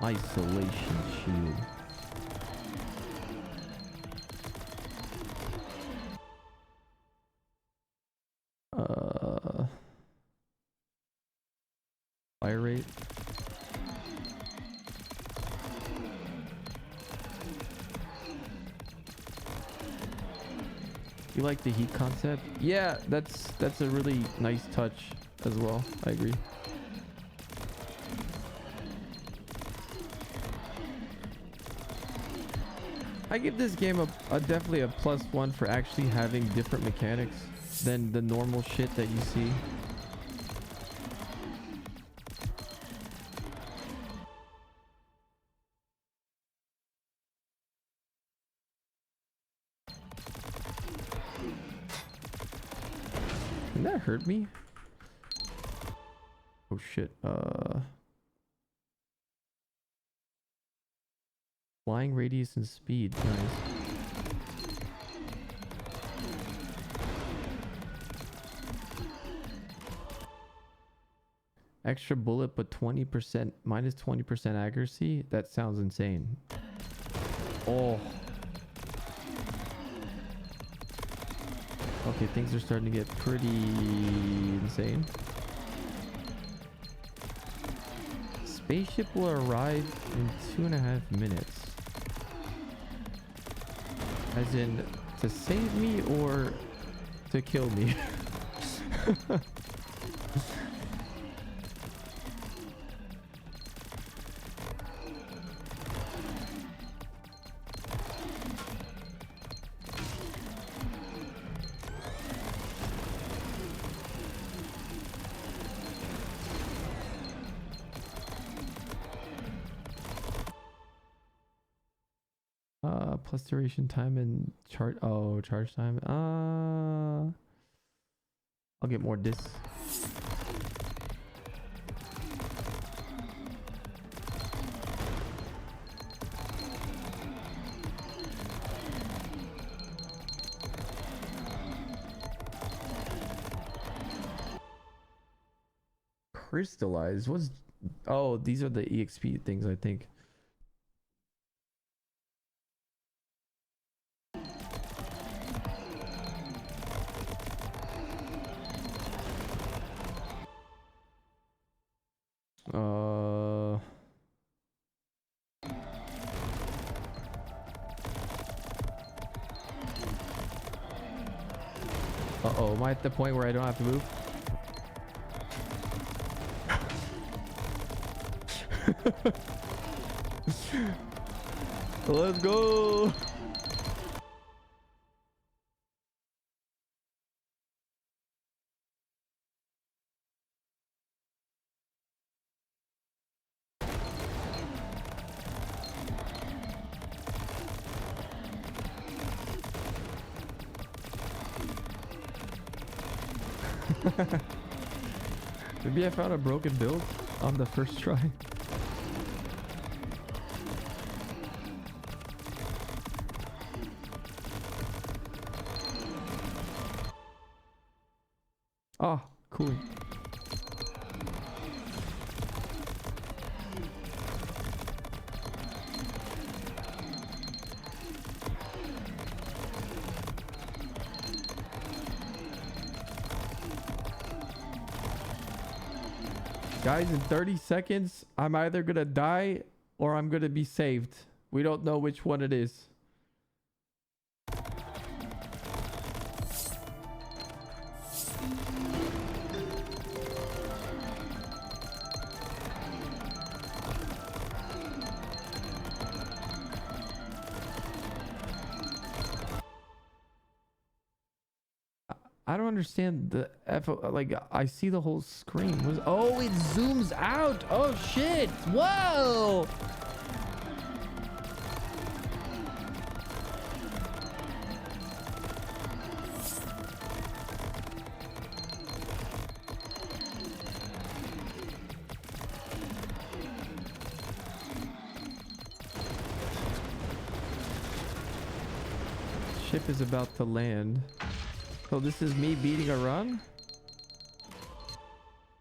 Isolation shield. Fire rate. You like the heat concept? Yeah, that's a really nice touch as well. I agree. I give this game a definitely a +1 for actually having different mechanics than the normal shit that you see. Can that hurt me? Oh shit. Flying radius and speed. Nice. Extra bullet, but 20% minus 20% accuracy. That sounds insane. Oh. Okay, things are starting to get pretty insane. Spaceship will arrive in 2.5 minutes. As in, to save me or to kill me? Plus duration time and charge. Oh, charge time. I'll get more discs. Crystallize. What's... Oh, these are the EXP things, I think. Uh-oh, am I at the point where I don't have to move? Let's go! Maybe I found a broken build on the first try. Oh, cool. Guys, in 30 seconds, I'm either gonna die or I'm gonna be saved. We don't know which one it is. I don't understand the F. Like, I see the whole screen. Oh, it zooms out. Oh, shit. Whoa. Ship is about to land. So this is me beating a run?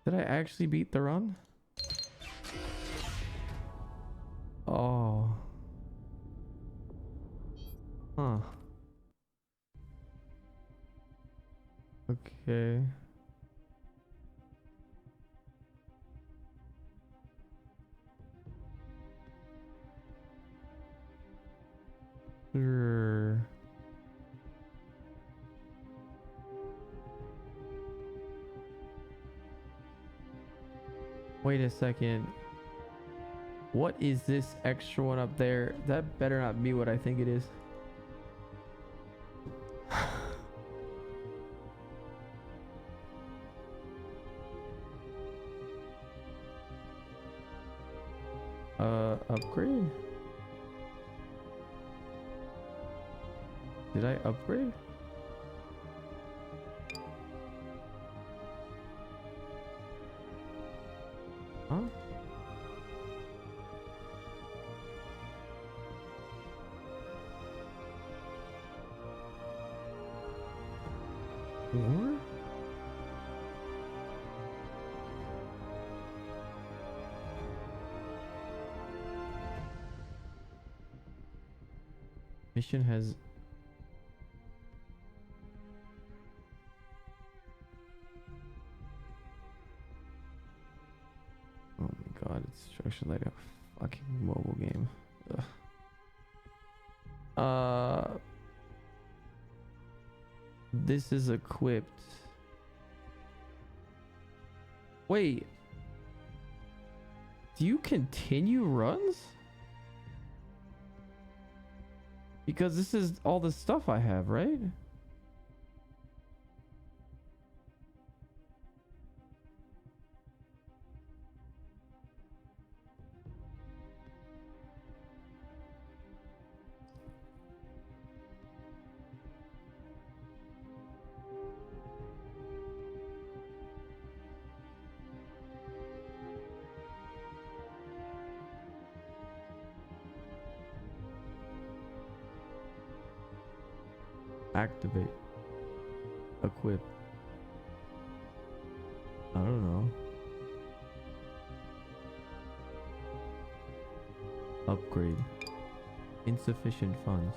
Did I actually beat the run? Oh. Huh. Okay. Sure. Wait a second. What is this extra one up there? That better not be what I think it is. Upgrade? Did I upgrade? Huh? Or? Mission has... Oh my god, it's structured like a fucking mobile game. Ugh. This is equipped. Wait. Do you continue runs? Because this is all the stuff I have, right? Activate. Equip. I don't know. Upgrade. Insufficient funds.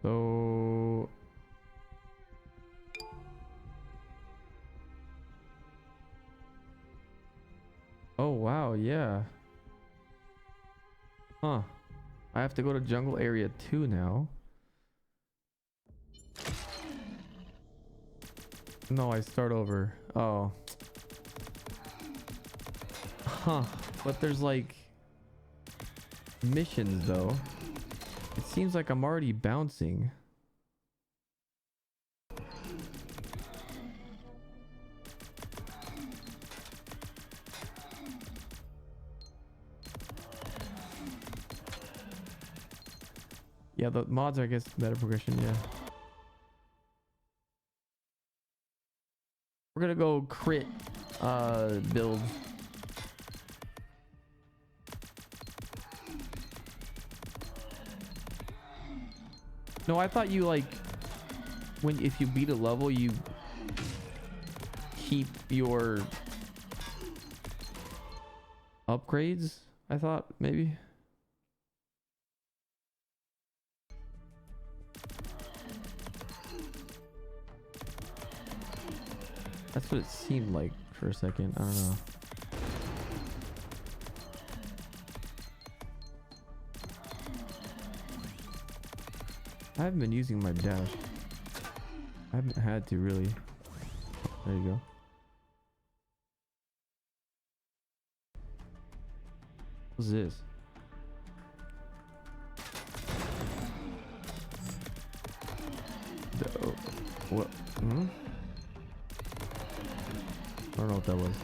So oh wow, yeah. Huh. I have to go to jungle area 2 now. No, I start over. Oh. Huh. But there's like missions though. It seems like I'm already bouncing. Yeah, the mods are, I guess, better progression, yeah. We're gonna go crit build. No, I thought you like if you beat a level you keep your upgrades, I thought maybe. That's what it seemed like for a second. I don't know. I haven't been using my dash. I haven't had to really. There you go. What's this? What? Hmm? I don't know what that was.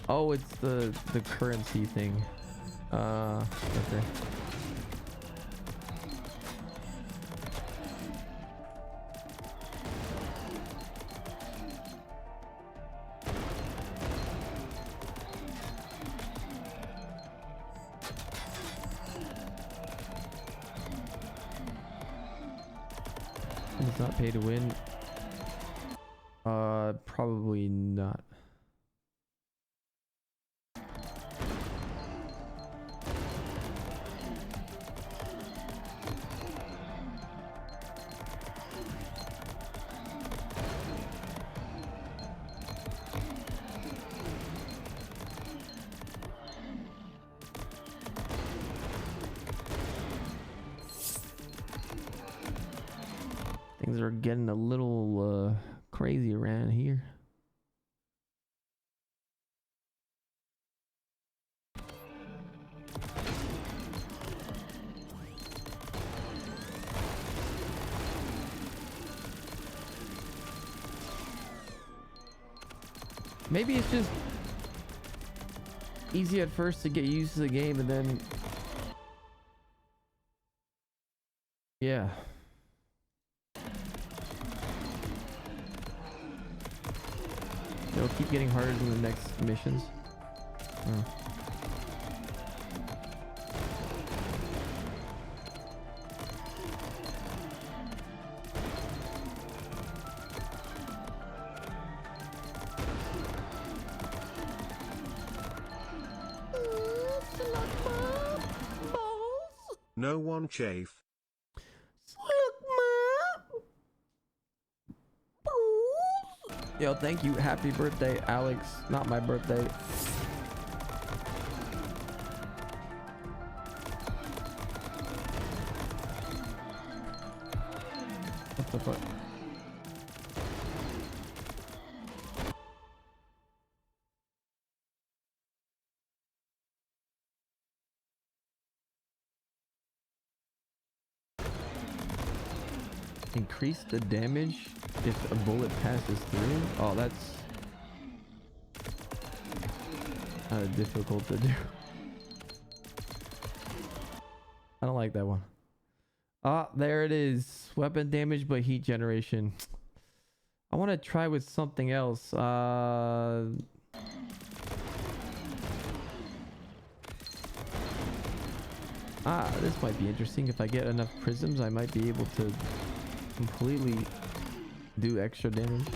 Oh, it's the currency thing. Okay. It's not pay to win. Probably not. Things are getting a little crazy around here. Maybe it's just easy at first to get used to the game, and then yeah. It'll keep getting harder in the next missions. No one chafe. Yo, thank you. Happy birthday, Alex. Not my birthday. What the fuck? Increase the damage if a bullet passes through. Oh, that's kind of difficult to do. I don't like that one. Ah, there it is. Weapon damage but heat generation. I want to try with something else. This might be interesting. If I get enough prisms, I might be able to completely do extra damage.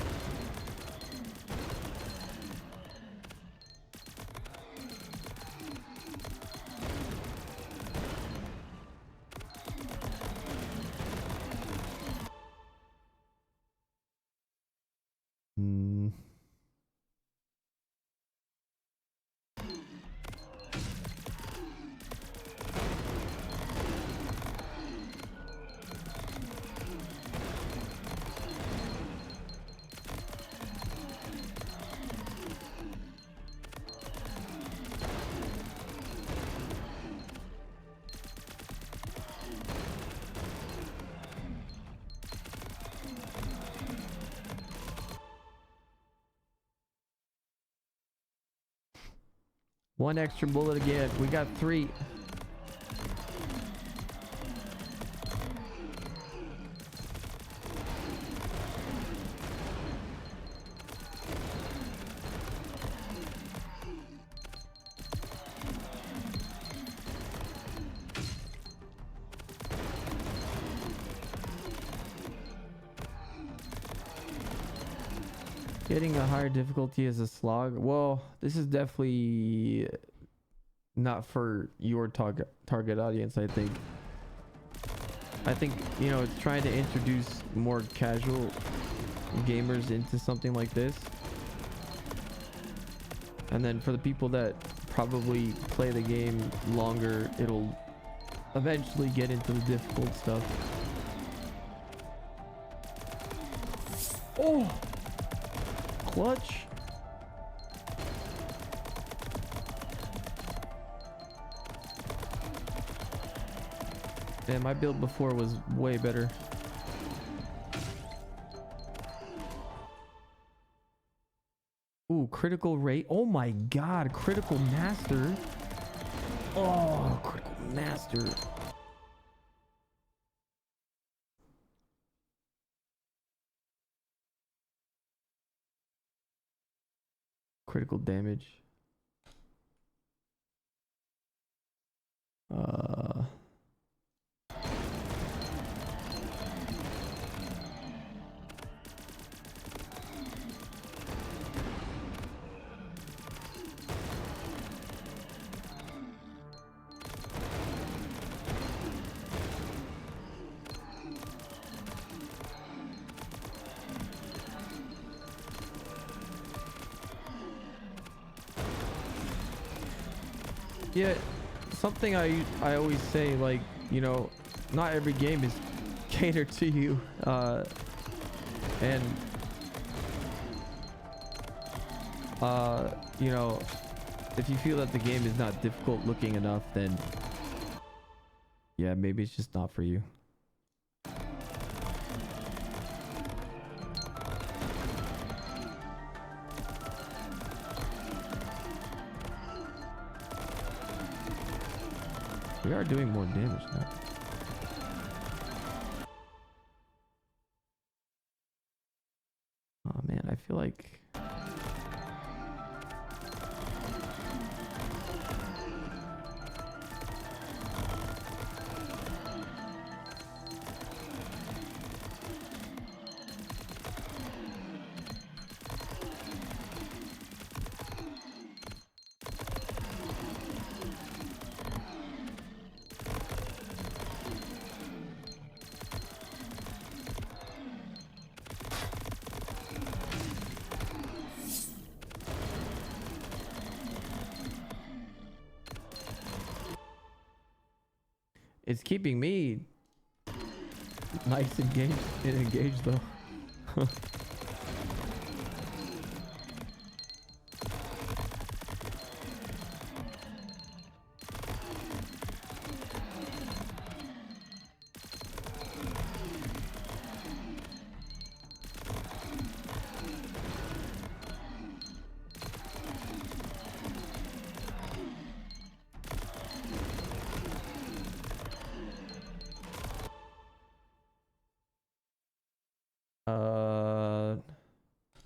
One extra bullet again. We got 3. Getting a higher difficulty as a slog. Well, this is definitely not for your target audience, I think. I think, you know, it's trying to introduce more casual gamers into something like this. And then for the people that probably play the game longer, it'll eventually get into the difficult stuff. Oh! Clutch. Man, my build before was way better. Ooh, critical rate. Oh my god, critical master. Oh, critical master. Critical damage. Yeah, something I always say, like, you know, not every game is catered to you, and you know, if you feel that the game is not difficult looking enough, then yeah, maybe it's just not for you. We are doing more damage now. Oh man, I feel like it's keeping me nice and engaged though.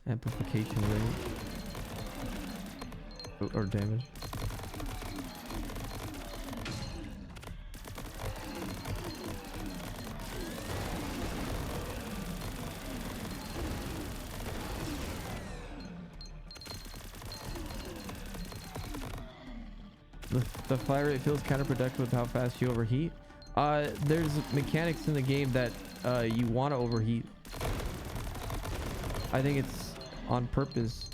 Amplification rate or damage. The fire rate feels counterproductive with how fast you overheat. There's mechanics in the game that you want to overheat. I think it's on purpose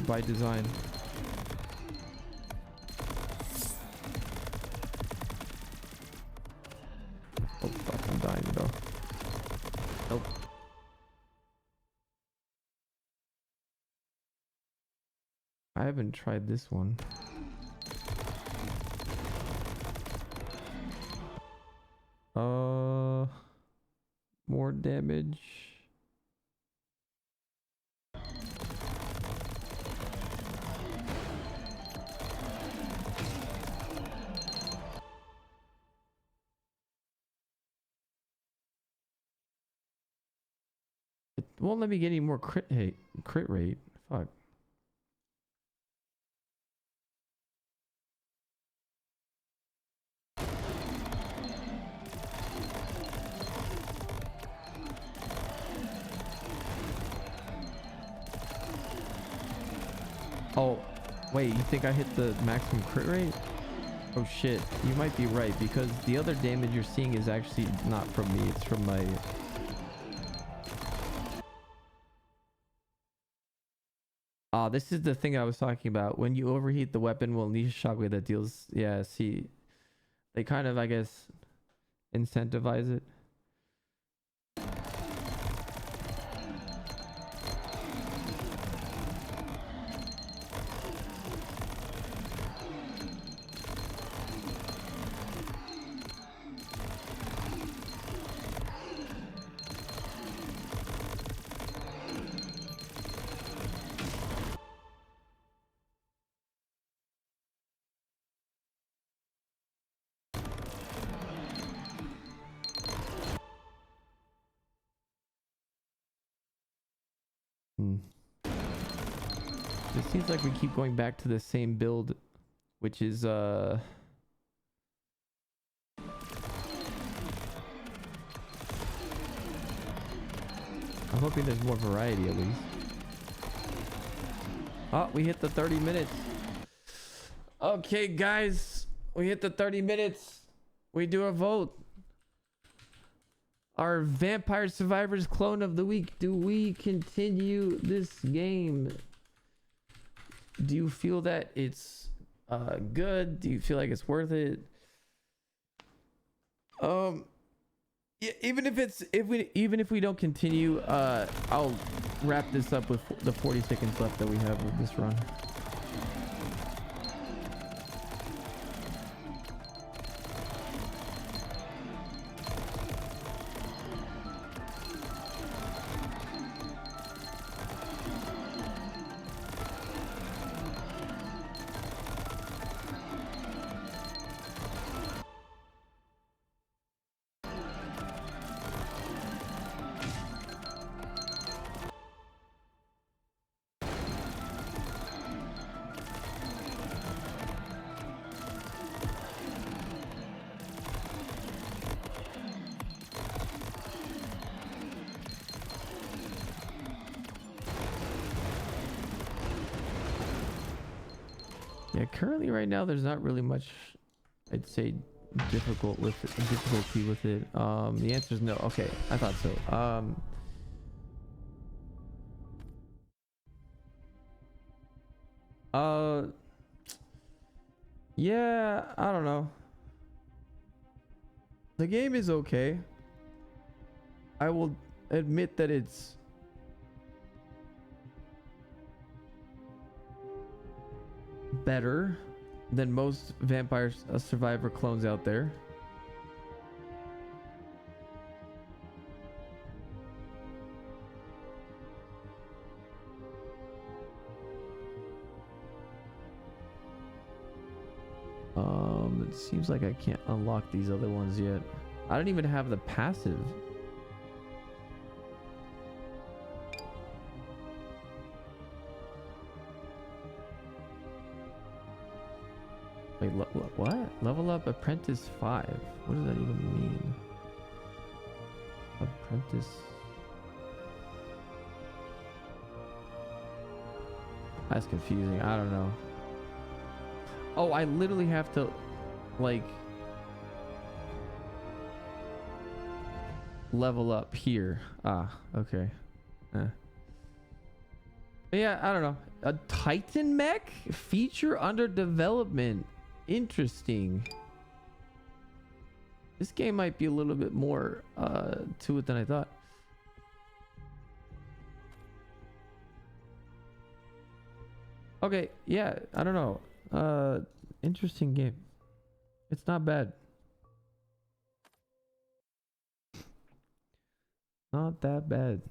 by design. Oh fuck, I'm dying though. Nope. I haven't tried this one. More damage. It won't let me get any more crit rate. Fuck. Oh, wait, you think I hit the maximum crit rate? Oh shit, you might be right, because the other damage you're seeing is actually not from me, it's from my... this is the thing I was talking about. When you overheat, the weapon will unleash a shockwave that deals... Yeah, see, they kind of, I guess, incentivize it. It seems like we keep going back to the same build, which is I'm hoping there's more variety at least. Oh, we hit the 30 minutes. Okay, guys, we hit the 30 minutes. We do a vote. Our Vampire Survivors clone of the week. Do we continue this game? Do you feel that it's good? Do you feel like it's worth it? Yeah, even if we don't continue, I'll wrap this up with the 40 seconds left that we have of this run. Yeah, currently right now there's not really much, I'd say, difficulty with it. The answer is no. Okay, I thought so. Yeah, I don't know. The game is okay. I will admit that it's better than most Vampire Survivor clones out there. It seems like I can't unlock these other ones yet. I don't even have the passive. Wait, what? Level up Apprentice 5. What does that even mean? Apprentice. That's confusing. I don't know. Oh, I literally have to, like, level up here. Ah, okay. But yeah, I don't know. A Titan mech feature under development. Interesting. This game might be a little bit more to it than I thought. Okay, yeah, I don't know. Interesting game. It's not bad. Not that bad.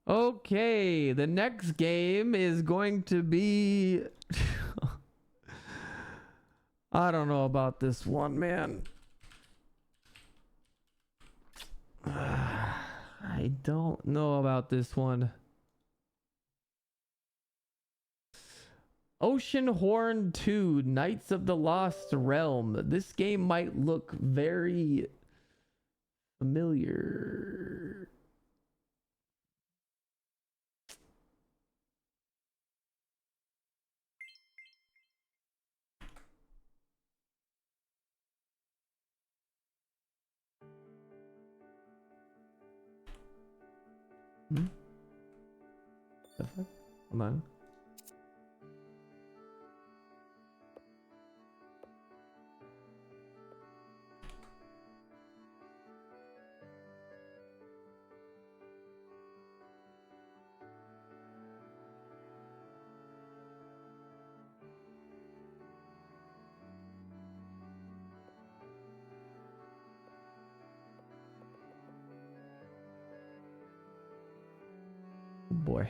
Okay, the next game is going to be I don't know about this one, man. I don't know about this one. Oceanhorn 2, Knights of the Lost Realm. This game might look very Familiar. Hmm? The fuck? Hold on. Boy.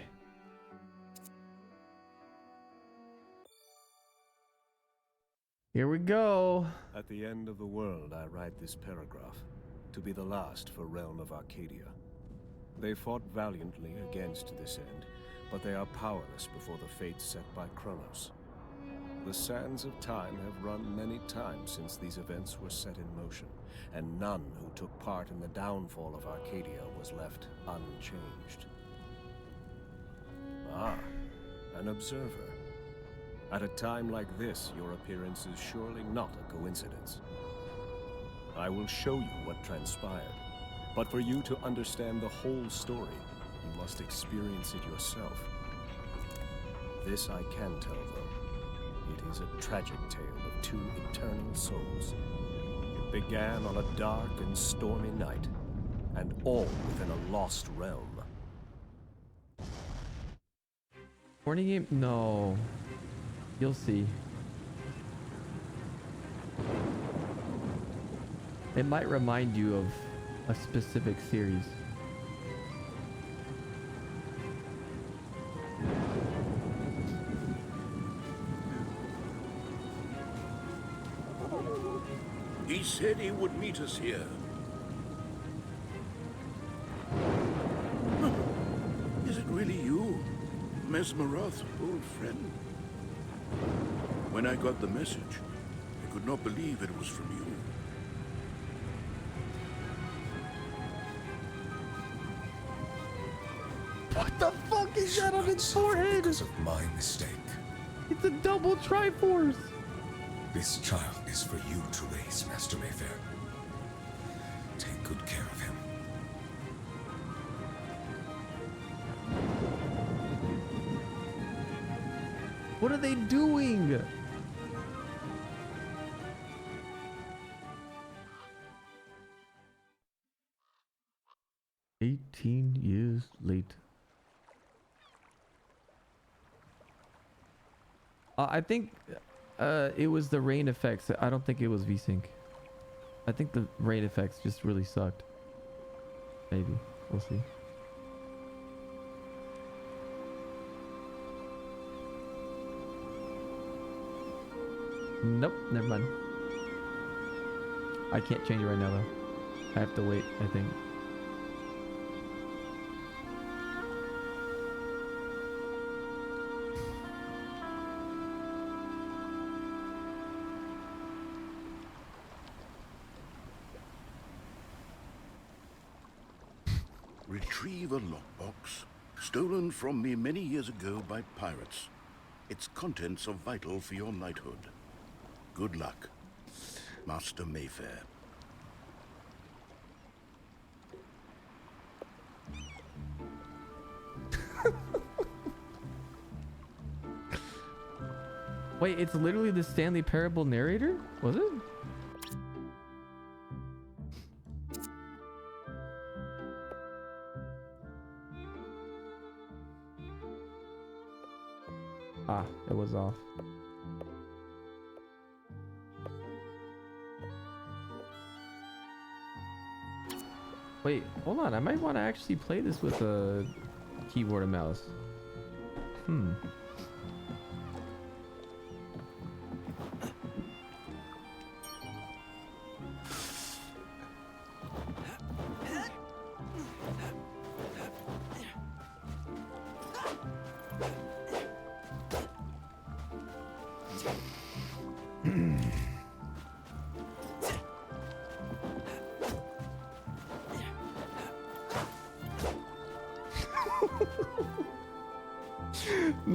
Here we go. At the end of the world, I write this paragraph, to be the last for Realm of Arcadia. They fought valiantly against this end, but they are powerless before the fate set by Kronos. The sands of time have run many times since these events were set in motion, and none who took part in the downfall of Arcadia was left unchanged. Ah, an observer. At a time like this, your appearance is surely not a coincidence. I will show you what transpired, but for you to understand the whole story, you must experience it yourself. This I can tell, though. It is a tragic tale of two eternal souls. It began on a dark and stormy night, and all within a lost realm. Morning game? No. You'll see. It might remind you of a specific series. He said he would meet us here. Is it really you, Mesmeroth's old friend? When I got the message, I could not believe it was from you. What the fuck is that on his forehead? Because of my mistake. It's a double Triforce. This child is for you to raise, Master Mayfair. Take good care of him. What are they doing? $18 late. I think it was the rain effects. I don't think it was VSync. I think the rain effects just really sucked. Maybe. We'll see. Nope, never mind. I can't change it right now though. I have to wait, I think. Retrieve a lockbox, stolen from me many years ago by pirates. Its contents are vital for your knighthood. Good luck, Master Mayfair. Wait, it's literally the Stanley Parable narrator? Was it? Ah, it was off. Wait, hold on. I might want to actually play this with a keyboard and mouse.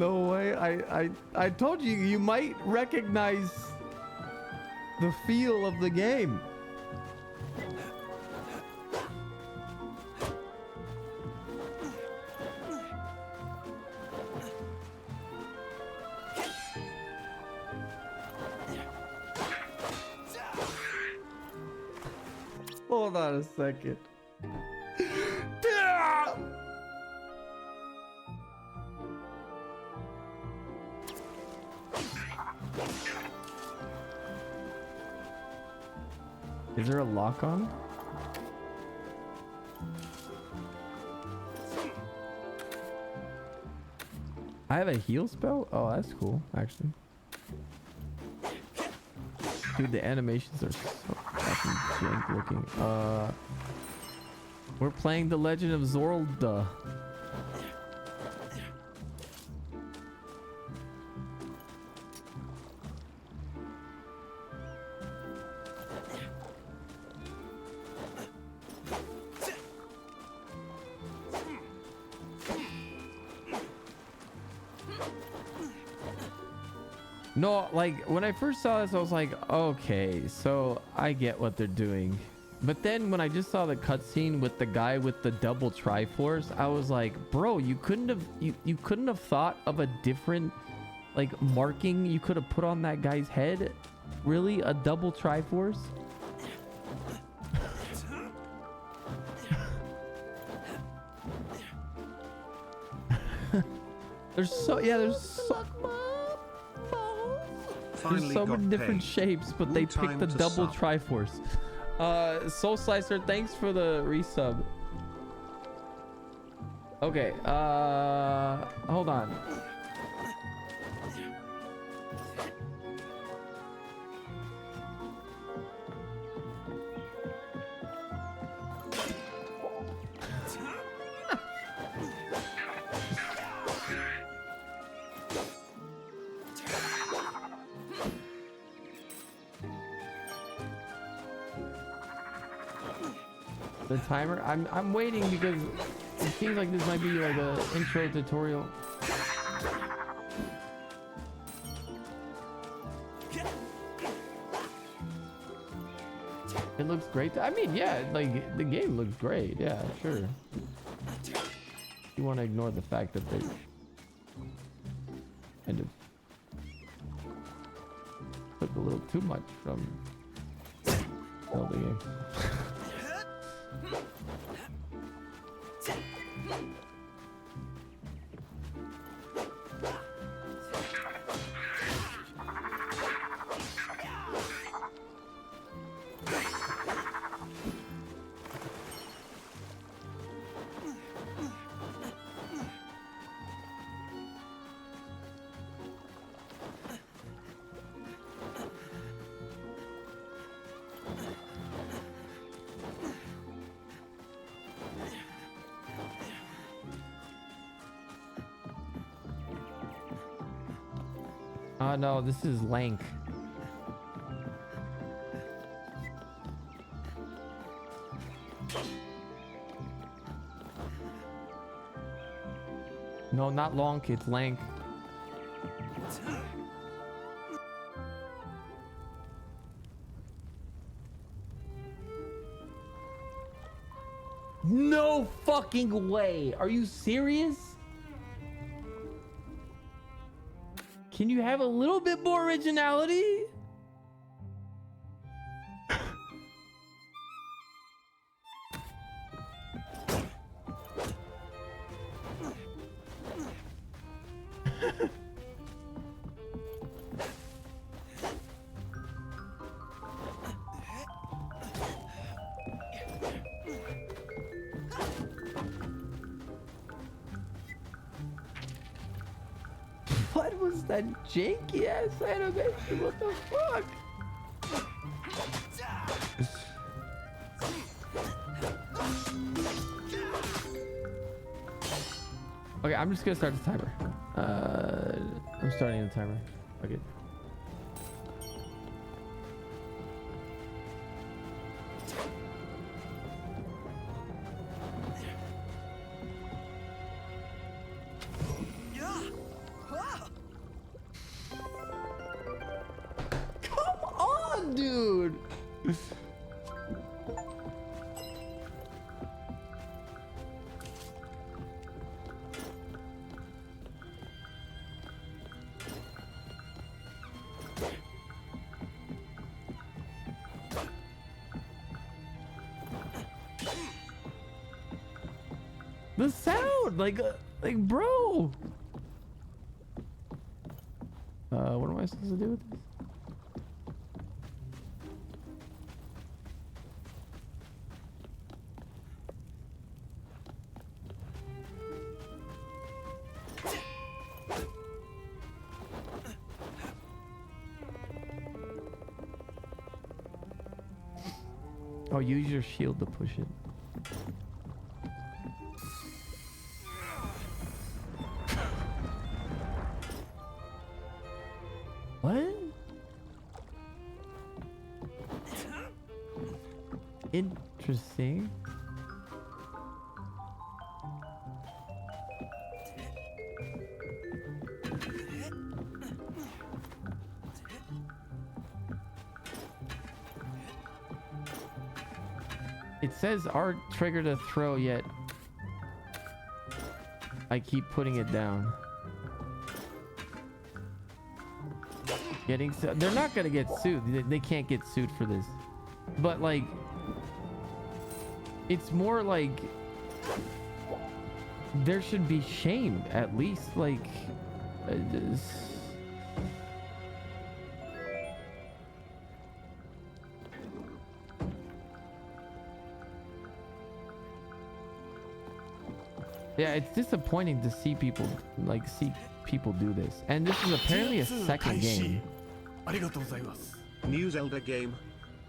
No way. I told you, you might recognize the feel of the game. Hold on a second. Is there a lock on? I have a heal spell? Oh, that's cool, actually. Dude, the animations are so fucking jank looking. We're playing The Legend of Zelda. No, like when I first saw this, I was like, okay, so I get what they're doing. But then when I just saw the cutscene with the guy with the double Triforce, I was like, bro, you couldn't have thought of a different like marking you could have put on that guy's head? Really? A double Triforce? There's so many different shapes, but they picked the double Triforce. Soul Slicer, thanks for the resub. Okay, hold on. The timer? I'm waiting because it seems like this might be like a intro tutorial. It looks great. I mean, yeah, like the game looks great. Yeah, sure. You want to ignore the fact that they kind of took a little too much from the game. Oh no, this is Lank. No, not Lonk, it's Lank. No fucking way. Are you serious? Can you have a little bit more originality? What was that janky ass animation? What the fuck? Okay, I'm just gonna start the timer. I'm starting the timer. Okay. The sound, like bro. What am I supposed to do with this? Oh, use your shield to push it. What? Interesting. It says R trigger to throw, yet I keep putting it down. They're not gonna get sued. They can't get sued for this. But like, it's more like there should be shame at least. Like, yeah, it's disappointing to see people do this. And this is apparently a second game. New Zelda game.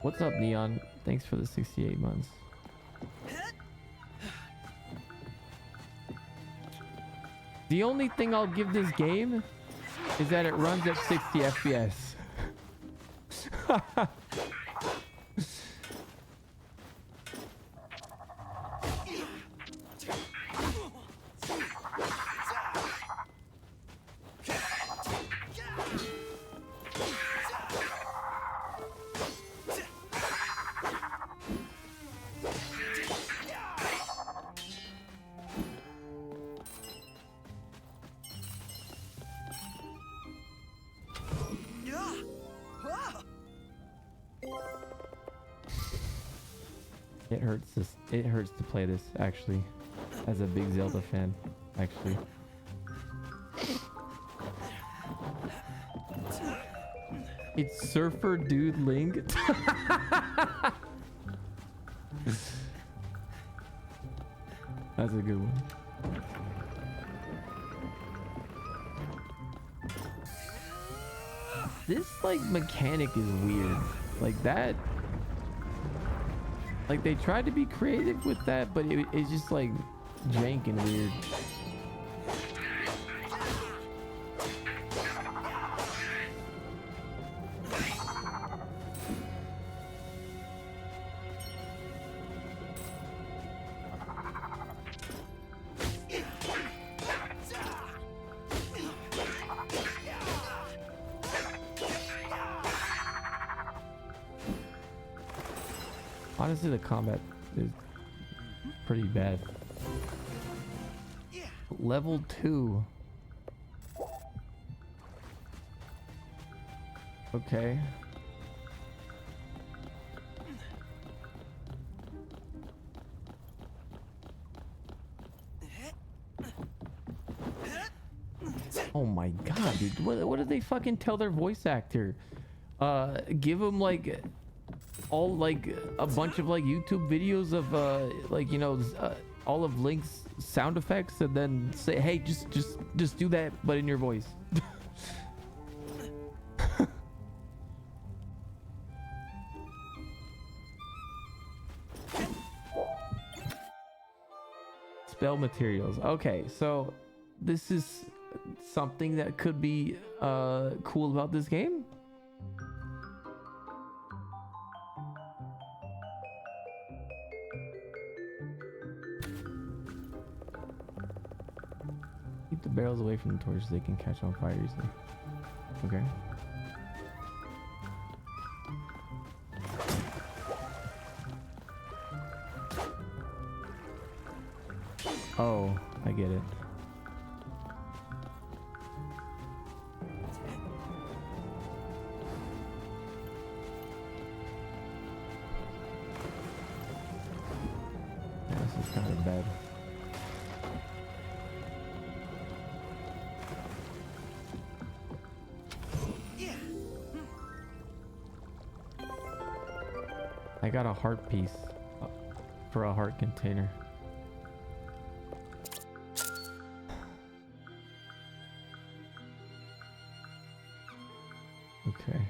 What's up, Neon? Thanks for the 68 months. The only thing I'll give this game is that it runs at 60 FPS. It hurts to play this, actually, as a big Zelda fan, actually. It's Surfer Dude Link. That's a good one. This like mechanic is weird. Like that. Like they tried to be creative with that, but it's just like jank and weird. Honestly, the combat is pretty bad. Level 2. Okay. Oh my god, dude. What did they fucking tell their voice actor? Give him like all like a bunch of like YouTube videos of like, you know, all of Link's sound effects, and then say, hey, just do that but in your voice. Spell materials. Okay, so this is something that could be cool about this game. Keep the barrels away from the torches, they can catch on fire easily. Okay. Oh, I get it. This is kind of bad. I got a heart piece for a heart container. Okay.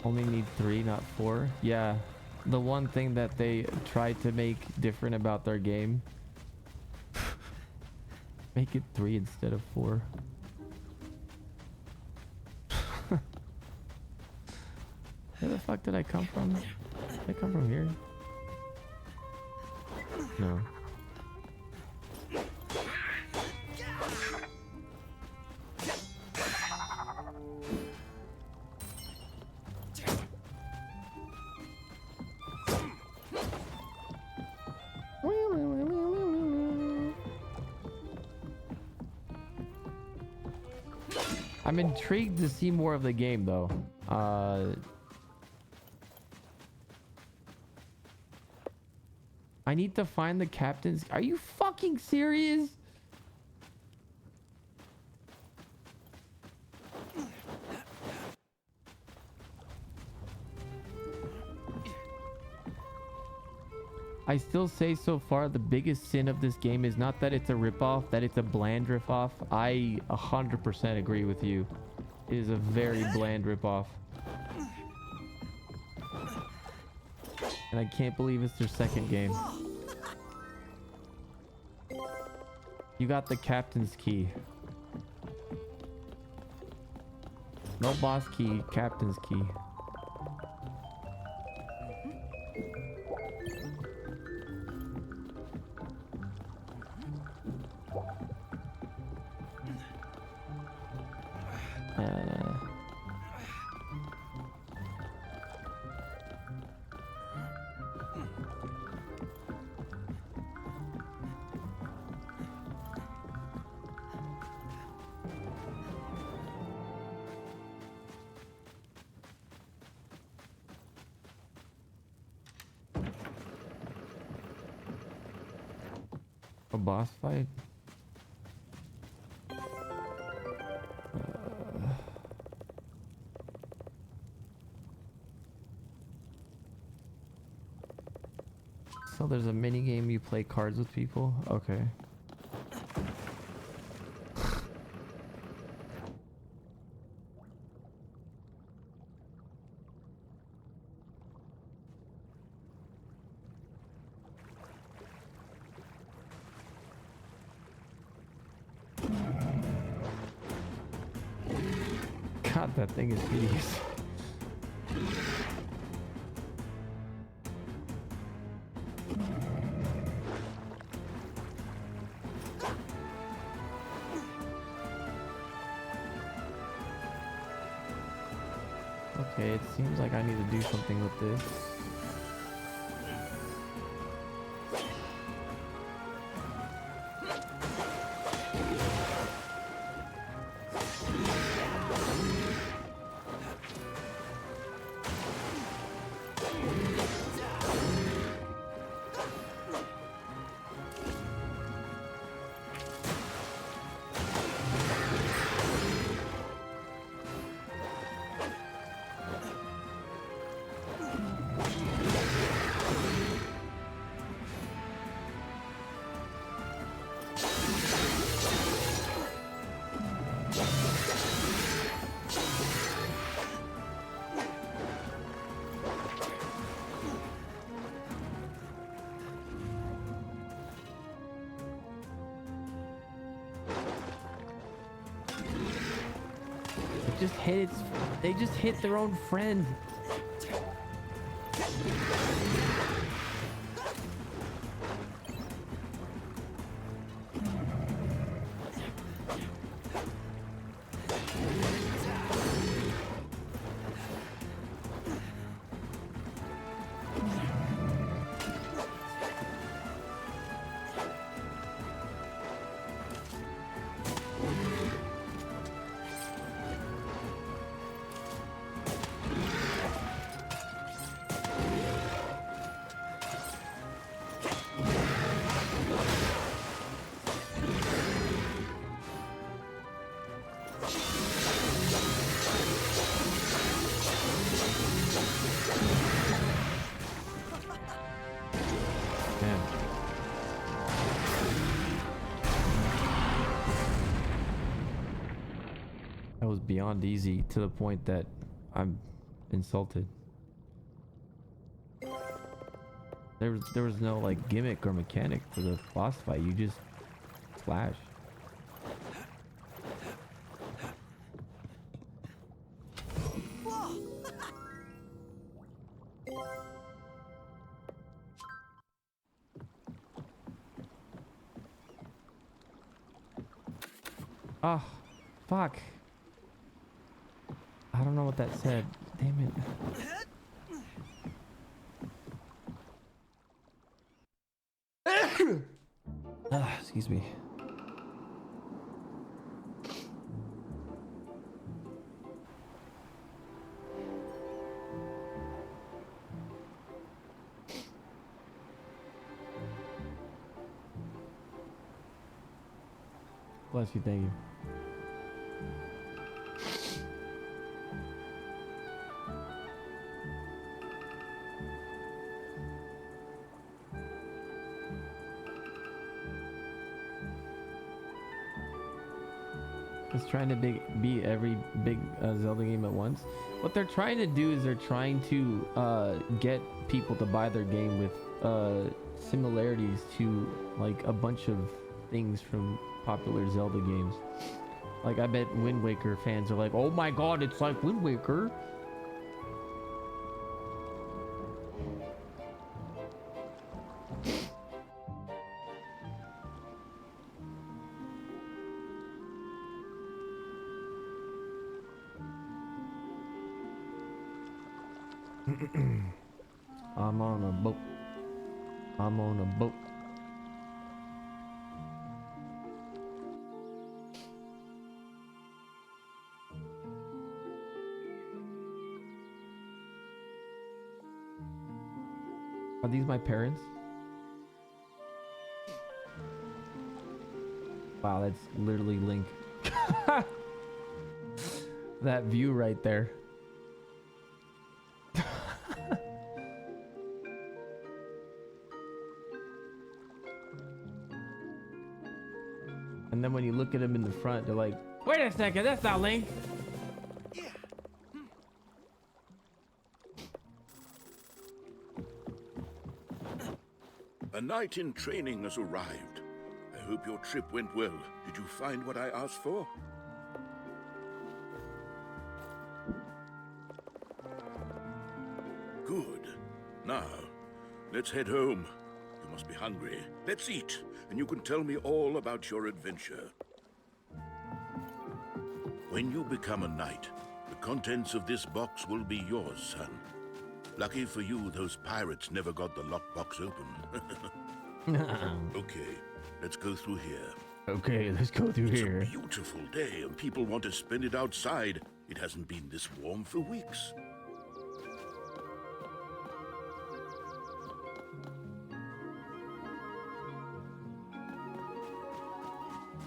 Only need 3, not 4. Yeah, the one thing that they tried to make different about their game. Make it 3 instead of 4. Where the fuck did I come from? Did I come from here? No. I'm intrigued to see more of the game though. I need to find the captain's. Are you fucking serious? I still say so far the biggest sin of this game is not that it's a ripoff, that it's a bland ripoff. I 100% agree with you. It is a very bland ripoff. And I can't believe it's their second game. You got the captain's key. No boss key, captain's key. A boss fight? So there's a mini game you play cards with people? Okay. God, that thing is hideous. Okay, it seems like I need to do something with this. They just hit their own friend. That was beyond easy to the point that I'm insulted. There was no like gimmick or mechanic for the boss fight. You just slash. Oh, fuck. I don't know what that said. Damn it. Excuse me. Bless you, thank you. It's trying to beat every big Zelda game at once. What they're trying to do is they're trying to get people to buy their game with similarities to like a bunch of things from popular Zelda games. Like I bet Wind Waker fans are like, oh my god, it's like Wind Waker. I'm on a boat. I'm on a boat. Are these my parents? Wow, that's literally Link. That view right there. And then when you look at him in the front, they're like, wait a second, that's not Link. A knight in training has arrived. I hope your trip went well. Did you find what I asked for? Good. Now, let's head home. You must be hungry. Let's eat, and you can tell me all about your adventure. When you become a knight, the contents of this box will be yours, son. Lucky for you, those pirates never got the lockbox open. Okay, let's go through here. Okay, let's go through here. It's a beautiful day, and people want to spend it outside. It hasn't been this warm for weeks.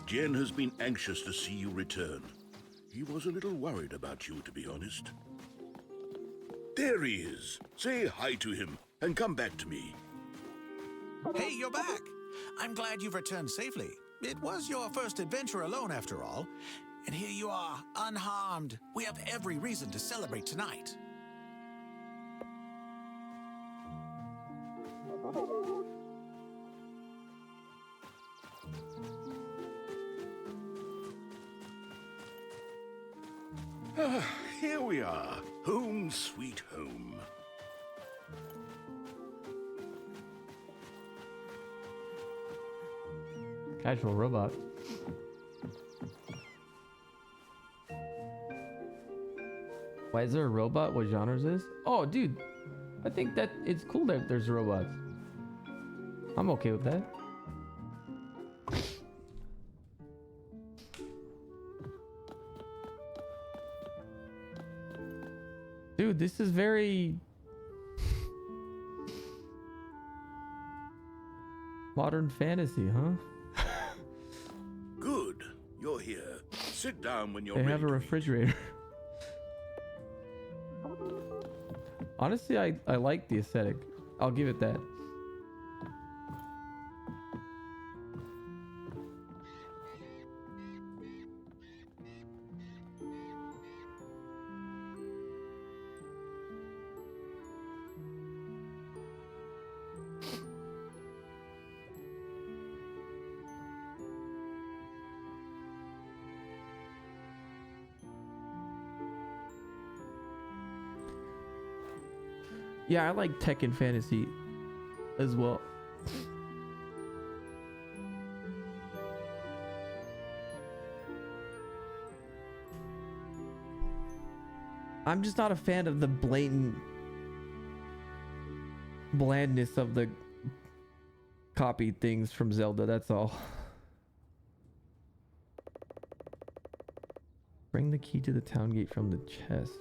Jen has been anxious to see you return. He was a little worried about you, to be honest. There he is. Say hi to him and come back to me. Hey, you're back. I'm glad you've returned safely. It was your first adventure alone, after all. And here you are, unharmed. We have every reason to celebrate tonight. Here we are. Home sweet home. Casual robot. Why is there a robot? What genres is? Oh, dude. I think that it's cool that there's robots. I'm okay with that. Dude, this is very modern fantasy, huh? Good. You're here. Sit down when you're They ready. have a refrigerator. Honestly, I like the aesthetic. I'll give it that. Yeah, I like Tekken Fantasy as well. I'm just not a fan of the blatant blandness of the copied things from Zelda, that's all. Bring the key to the town gate from the chest.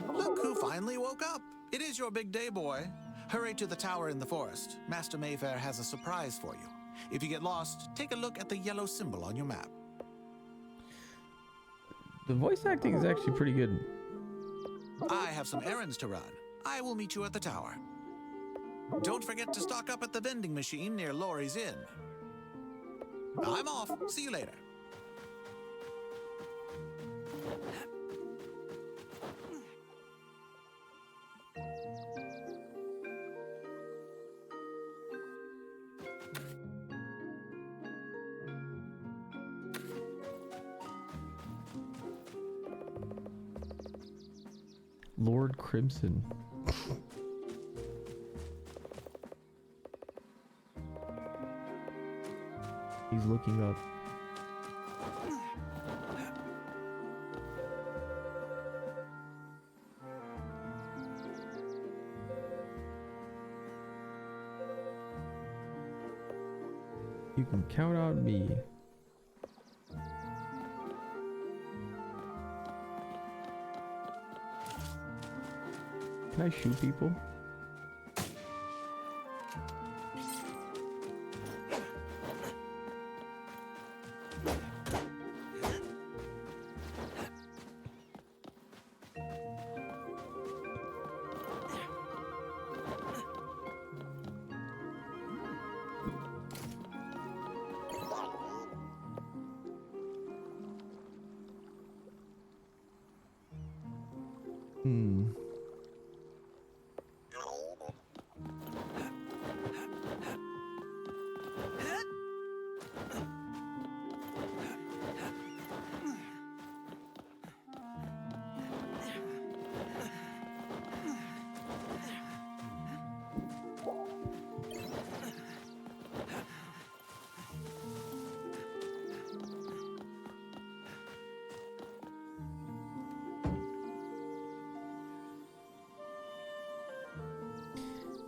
Look who finally woke up. It is your big day, boy. Hurry to the tower in the forest. Master Mayfair has a surprise for you. If you get lost, take a look at the yellow symbol on your map. The voice acting is actually pretty good. I have some errands to run. I will meet you at the tower. Don't forget to stock up at the vending machine near Laurie's Inn. I'm off. See you later. Lord Crimson. He's looking up. You can count on me. Can I shoot people?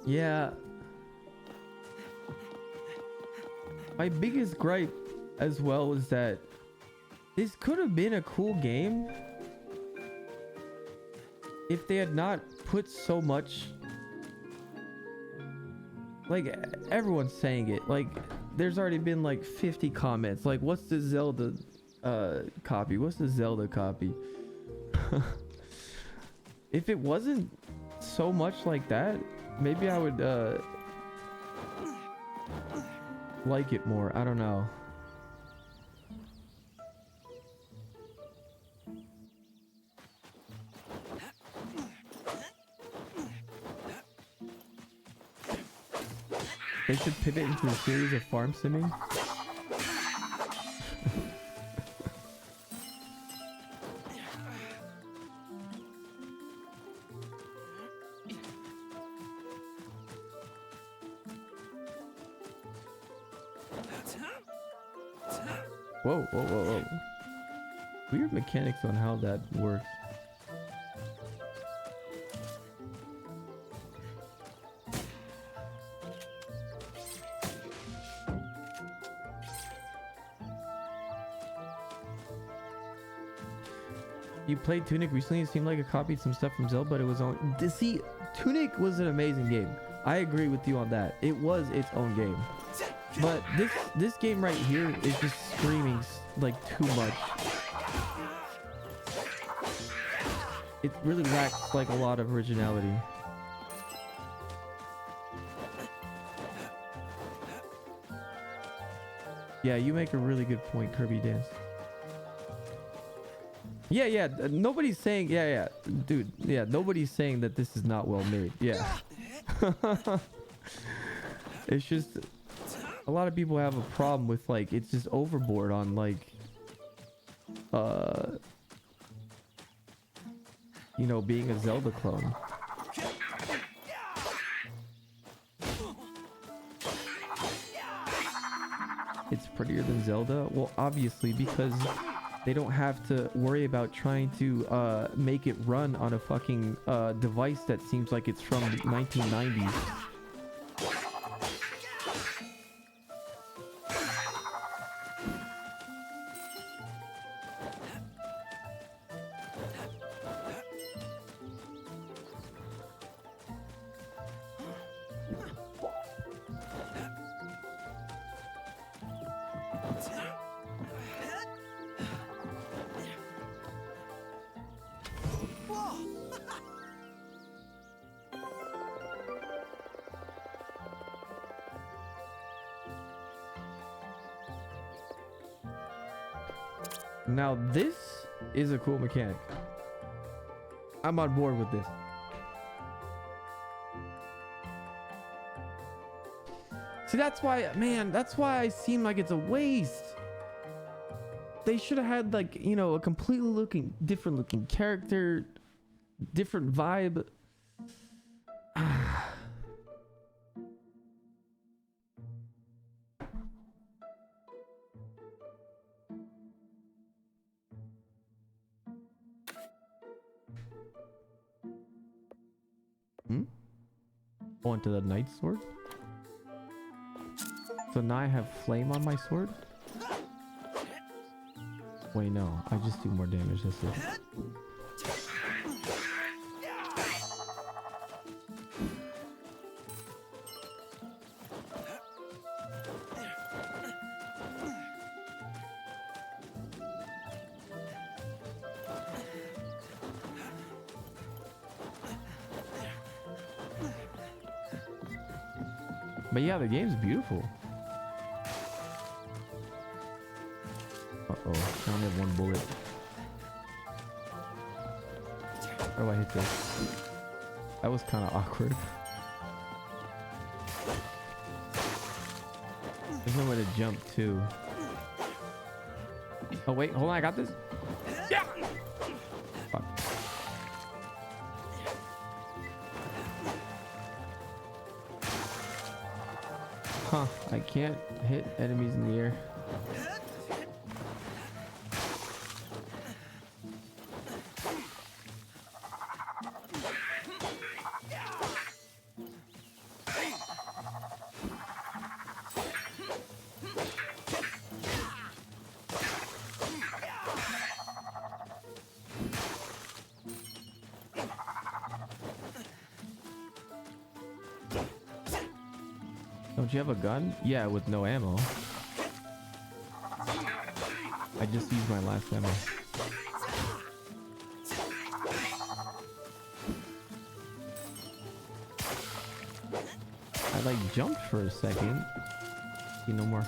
Yeah. My biggest gripe as well is that this could have been a cool game if they had not put so much, like, everyone's saying it, like there's already been like 50 comments like, what's the Zelda copy, what's the Zelda copy? If it wasn't so much like that, maybe I would like it more. I don't know. They should pivot into a series of farm simming. Whoa, whoa, whoa, whoa. Weird mechanics on how that works. You played Tunic recently. It seemed like it copied some stuff from Zelda, but it was on. See, Tunic was an amazing game. I agree with you on that. It was its own game. But this game right here is just screaming like too much. It really lacks like a lot of originality. Yeah, you make a really good point, Kirby Dance. Yeah, yeah. Nobody's saying, yeah, yeah, dude. Yeah, nobody's saying that this is not well made. Yeah. It's just a lot of people have a problem with like it's just overboard on like, you know, being a Zelda clone. It's prettier than Zelda. Well, obviously because they don't have to worry about trying to make it run on a fucking device that seems like it's from the 1990s. Now this is a cool mechanic. I'm on board with this. See, that's why, man, that's why I seem like it's a waste. They should have had like, you know, a completely different looking character, different vibe. Going to the knight's sword. So now I have flame on my sword. Wait, no, I just do more damage. That's it. But yeah, the game's beautiful. Uh-oh, I only have one bullet. How do I hit this? That was kind of awkward. There's no way to jump too. Oh wait, hold on, I got this. Yeah! Fuck. Huh, I can't hit enemies in the air. Don't you have a gun? Yeah, with no ammo. I just used my last ammo. I like jumped for a second. See, no more.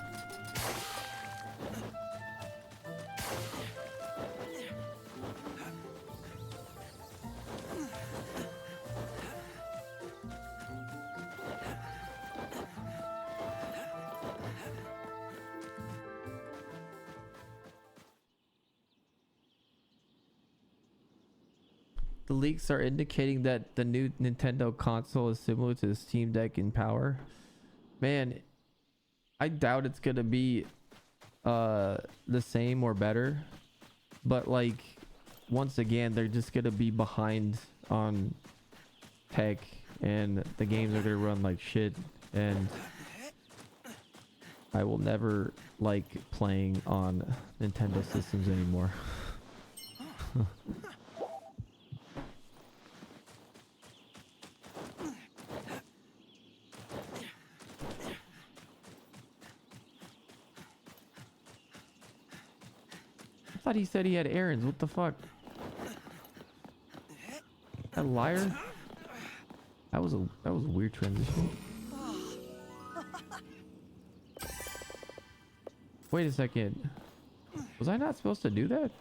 The leaks are indicating that the new Nintendo console is similar to the Steam Deck in power. Man, I doubt it's gonna be the same or better. But like, once again, they're just gonna be behind on tech, and the games are gonna run like shit. And I will never like playing on Nintendo systems anymore. I thought he said he had errands. What the fuck? That liar. That was a weird transition. Wait a second. Was I not supposed to do that?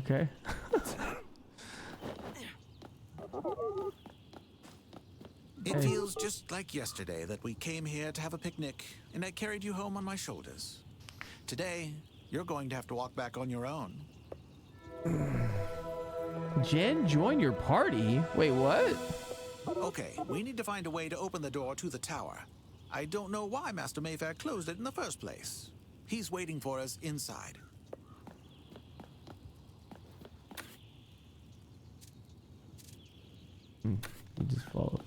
Okay. It Hey. feels just like yesterday that we came here to have a picnic, and I carried you home on my shoulders. Today, you're going to have to walk back on your own. Jen, join your party? Wait, what? Okay, we need to find a way to open the door to the tower. I don't know why Master Mayfair closed it in the first place. He's waiting for us inside. You just follow.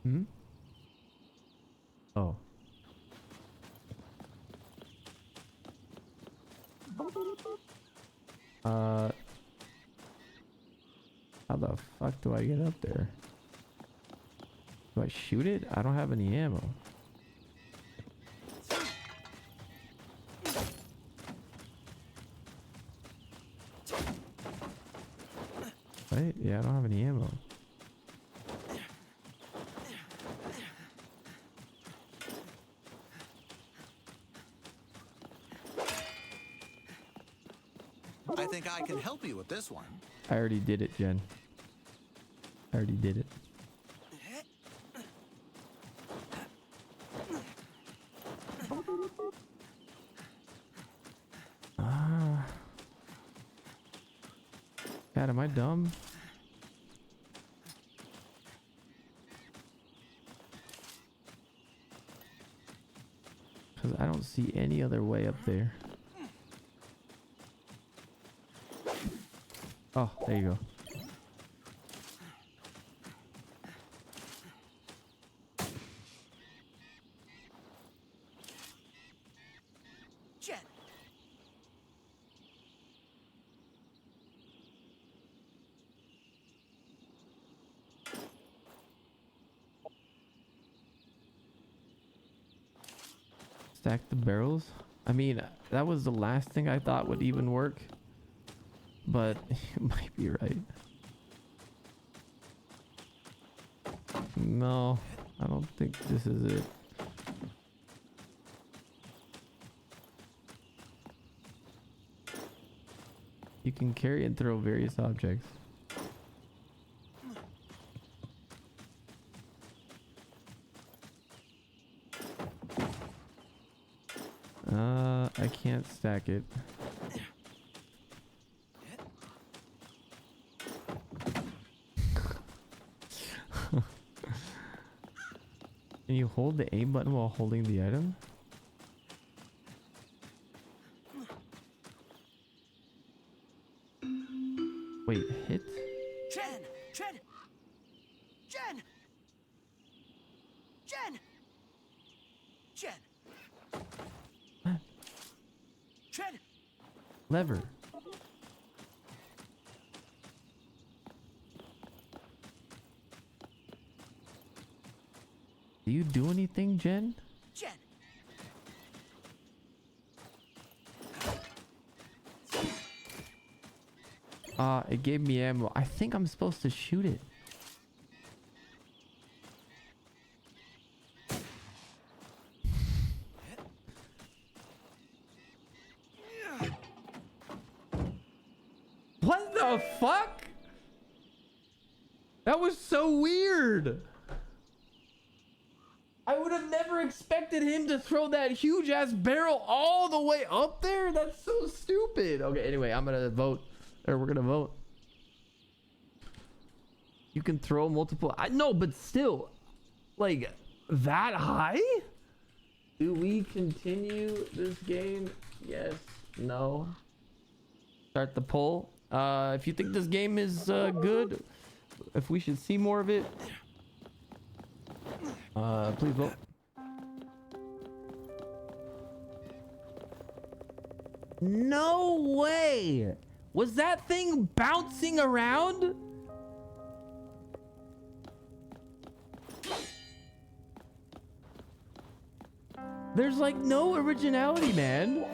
Hmm? Oh. How the fuck do I get up there? Do I shoot it? I don't have any ammo. Right? Yeah, I don't have any ammo. I think I can help you with this one. I already did it, Jen. I already did it. God, am I dumb? Because I don't see any other way up there. Oh, there you go. Jen! Stack the barrels. I mean, that was the last thing I thought would even work. But you might be right. No, I don't think this is it. You can carry and throw various objects. I can't stack it. Can you hold the A button while holding the item? Wait, hit? Jen! Jen! Jen! Jen! Jen! Jen! Lever. Do you do anything, Jen? Jen! It gave me ammo. I think I'm supposed to shoot it. What the fuck? That was so weird. I would have never expected him to throw that huge ass barrel all the way up there. That's so stupid. Okay, anyway, I'm gonna vote. Or we're gonna vote. You can throw multiple. I know, but still, like that high? Do we continue this game? Yes. No. Start the poll. If you think this game is good, if we should see more of it, please vote. No way! Was that thing bouncing around? There's like no originality, man.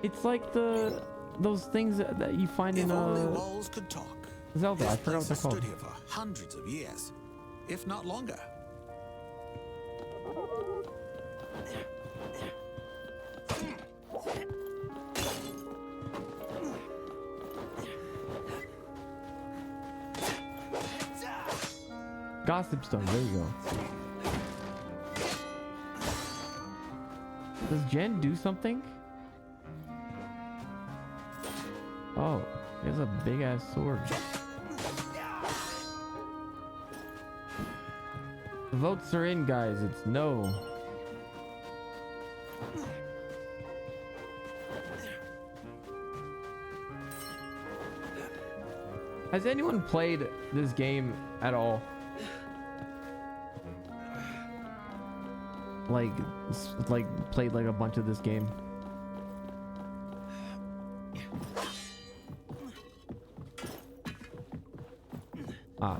It's like those things that you find in walls could talk. Zelda. I This forgot what place they're has called. stood here for hundreds of years, if not longer. Gossip Stone. There you go. Does Jen do something? Oh, he has a big ass sword. The votes are in, guys. It's no. Has anyone played this game at all? Like played like a bunch of this game?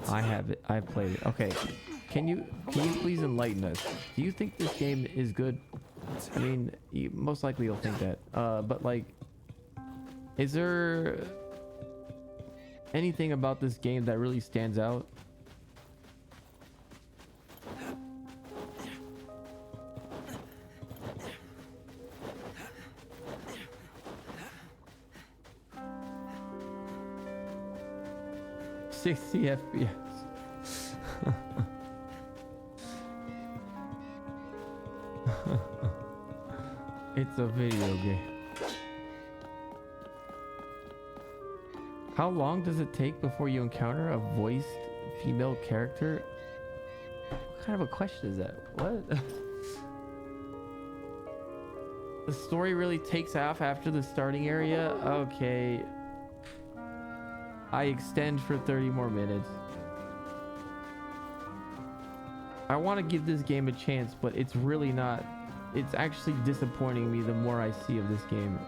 I have it. I've played it. Okay. Can you please enlighten us? Do you think this game is good? I mean, most likely you'll think that. But like, is there anything about this game that really stands out? FPS. It's a video game. How long does it take before you encounter a voiced female character? What kind of a question is that? What? The story really takes off after the starting area? Okay. I extend for 30 more minutes. I want to give this game a chance, but it's really not. It's actually disappointing me the more I see of this game.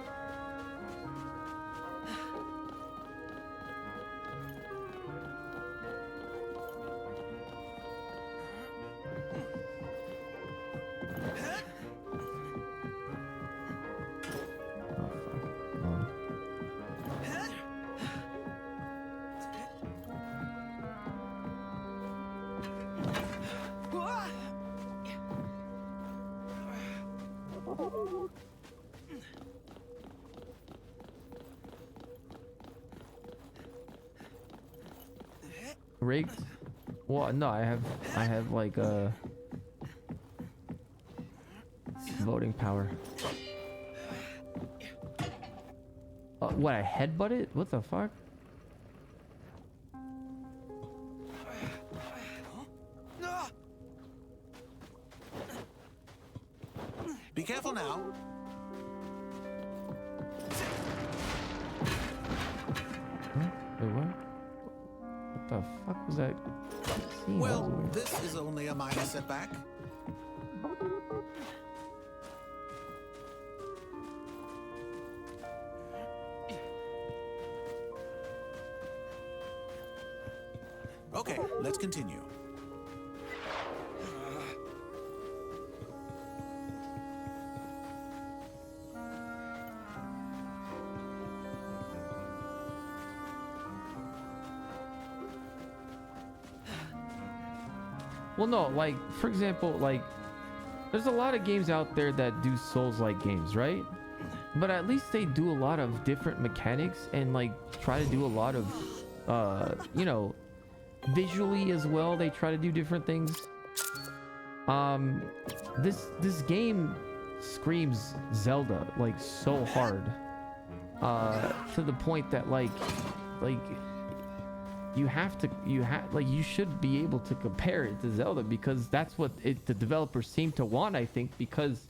Rigged? Well, no, I have like voting power. What, I headbutt it? What the fuck? Be careful now. Wait, what? What the fuck was that? Scene? Well, That was weird. this is only a minor setback. Okay, let's continue. Well, no, like, for example, like, there's a lot of games out there that do Souls-like games, right? But at least they do a lot of different mechanics and, like, try to do a lot of, you know, visually as well. They try to do different things. This game screams Zelda, like, so hard. To the point that, like, you should be able to compare it to Zelda, because that's what the developers seem to want, I think, because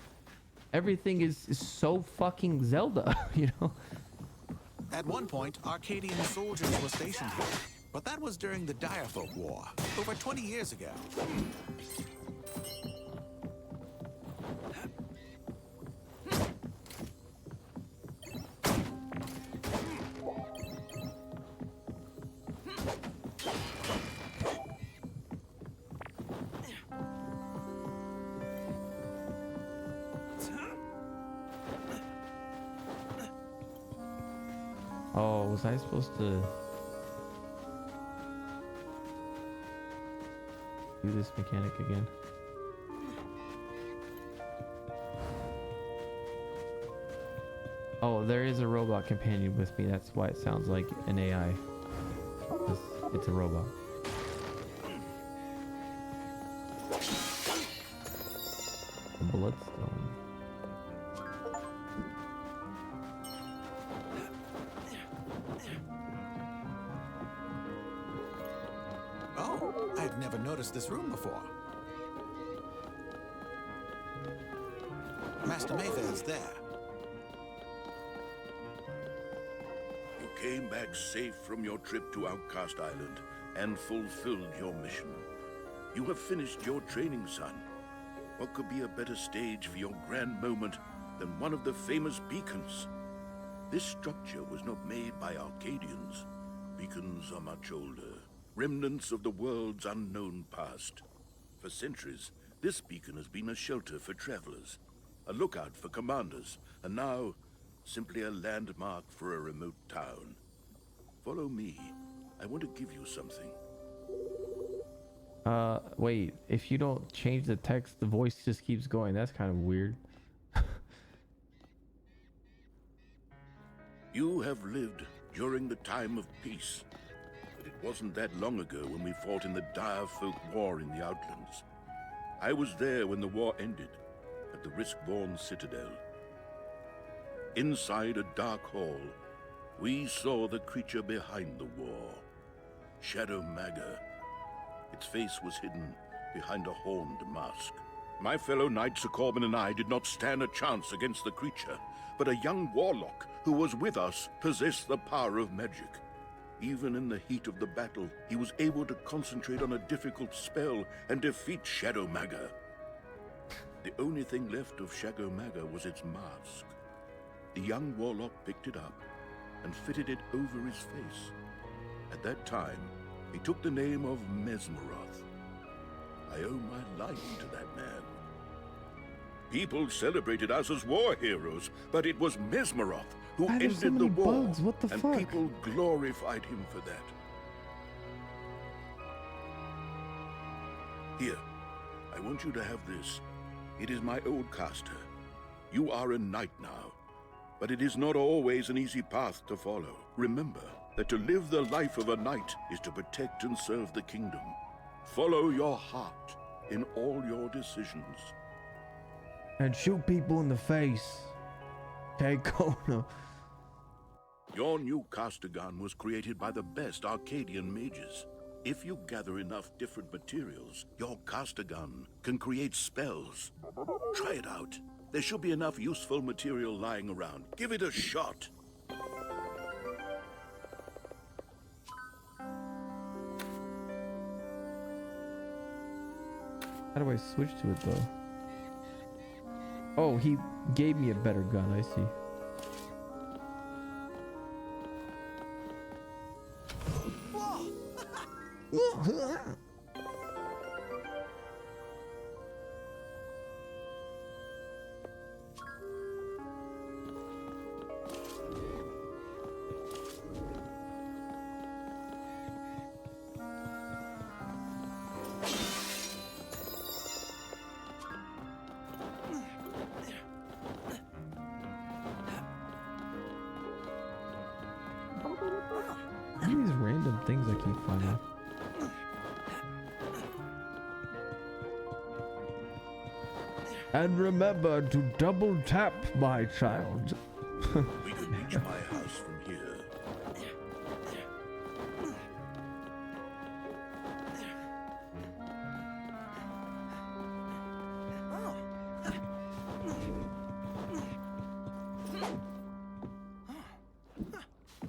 everything is so fucking Zelda, you know? At one point, Arcadian soldiers were stationed here, but that was during the Direfolk War, over 20 years ago. Oh, was I supposed to do this mechanic again? Oh, there is a robot companion with me. That's why it sounds like an AI. It's a robot. The bloodstone. Oh, I've never noticed this room before. Master Mayfair's there. You came back safe from your trip to Outcast Island and fulfilled your mission. You have finished your training, son. What could be a better stage for your grand moment than one of the famous beacons? This structure was not made by Arcadians. Beacons are much older, remnants of the world's unknown past. For centuries, this beacon has been a shelter for travelers, a lookout for commanders, and now simply a landmark for a remote town. Follow me. I want to give you something. Wait, if you don't change the text, the voice just keeps going. That's kind of weird. You have lived during the time of peace, but it wasn't that long ago when we fought in the dire folk war in the Outlands. I was there when the war ended, at the Riskborn Citadel. Inside a dark hall, we saw the creature behind the war, Shadow Maga. Its face was hidden behind a horned mask. My fellow knight Sir Corbin and I did not stand a chance against the creature, but a young warlock who was with us possessed the power of magic. Even in the heat of the battle, he was able to concentrate on a difficult spell and defeat Shadow Maga. The only thing left of Shadow Maga was its mask. The young warlock picked it up and fitted it over his face. At that time, he took the name of Mesmeroth. I owe my life to that man. People celebrated us as war heroes, but it was Mesmeroth who Why there's so ended the many war, bugs? What the and fuck? people glorified him for that. Here, I want you to have this. It is my old caster. You are a knight now, but it is not always an easy path to follow. Remember that to live the life of a knight is to protect and serve the kingdom. Follow your heart in all your decisions. And shoot people in the face. Okay, Kona. Your new caster gun was created by the best Arcadian mages. If you gather enough different materials, your caster gun can create spells. Try it out. There should be enough useful material lying around. Give it a shot. How do I switch to it though? Oh, he gave me a better gun, I see. What are these random things I keep finding? And remember to double tap, my child. We can reach my house from here.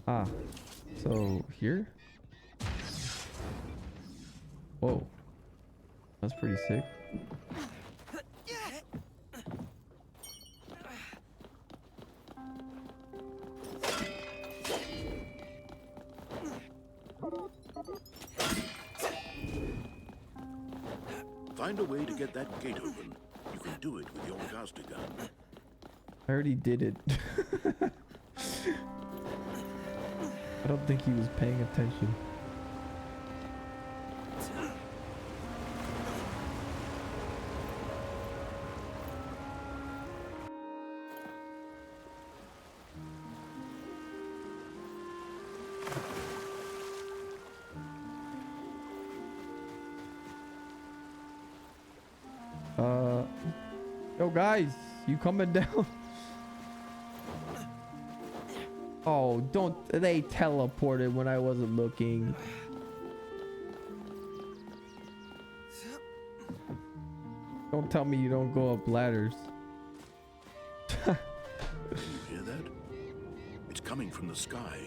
Ah, so here? Whoa, that's pretty sick. Find a way to get that gate open. You can do it with your caster gun. I already did it. I don't think he was paying attention. Yo guys, you coming down? Oh, don't, they teleported when I wasn't looking. Don't tell me you don't go up ladders. You hear that? It's coming from the sky.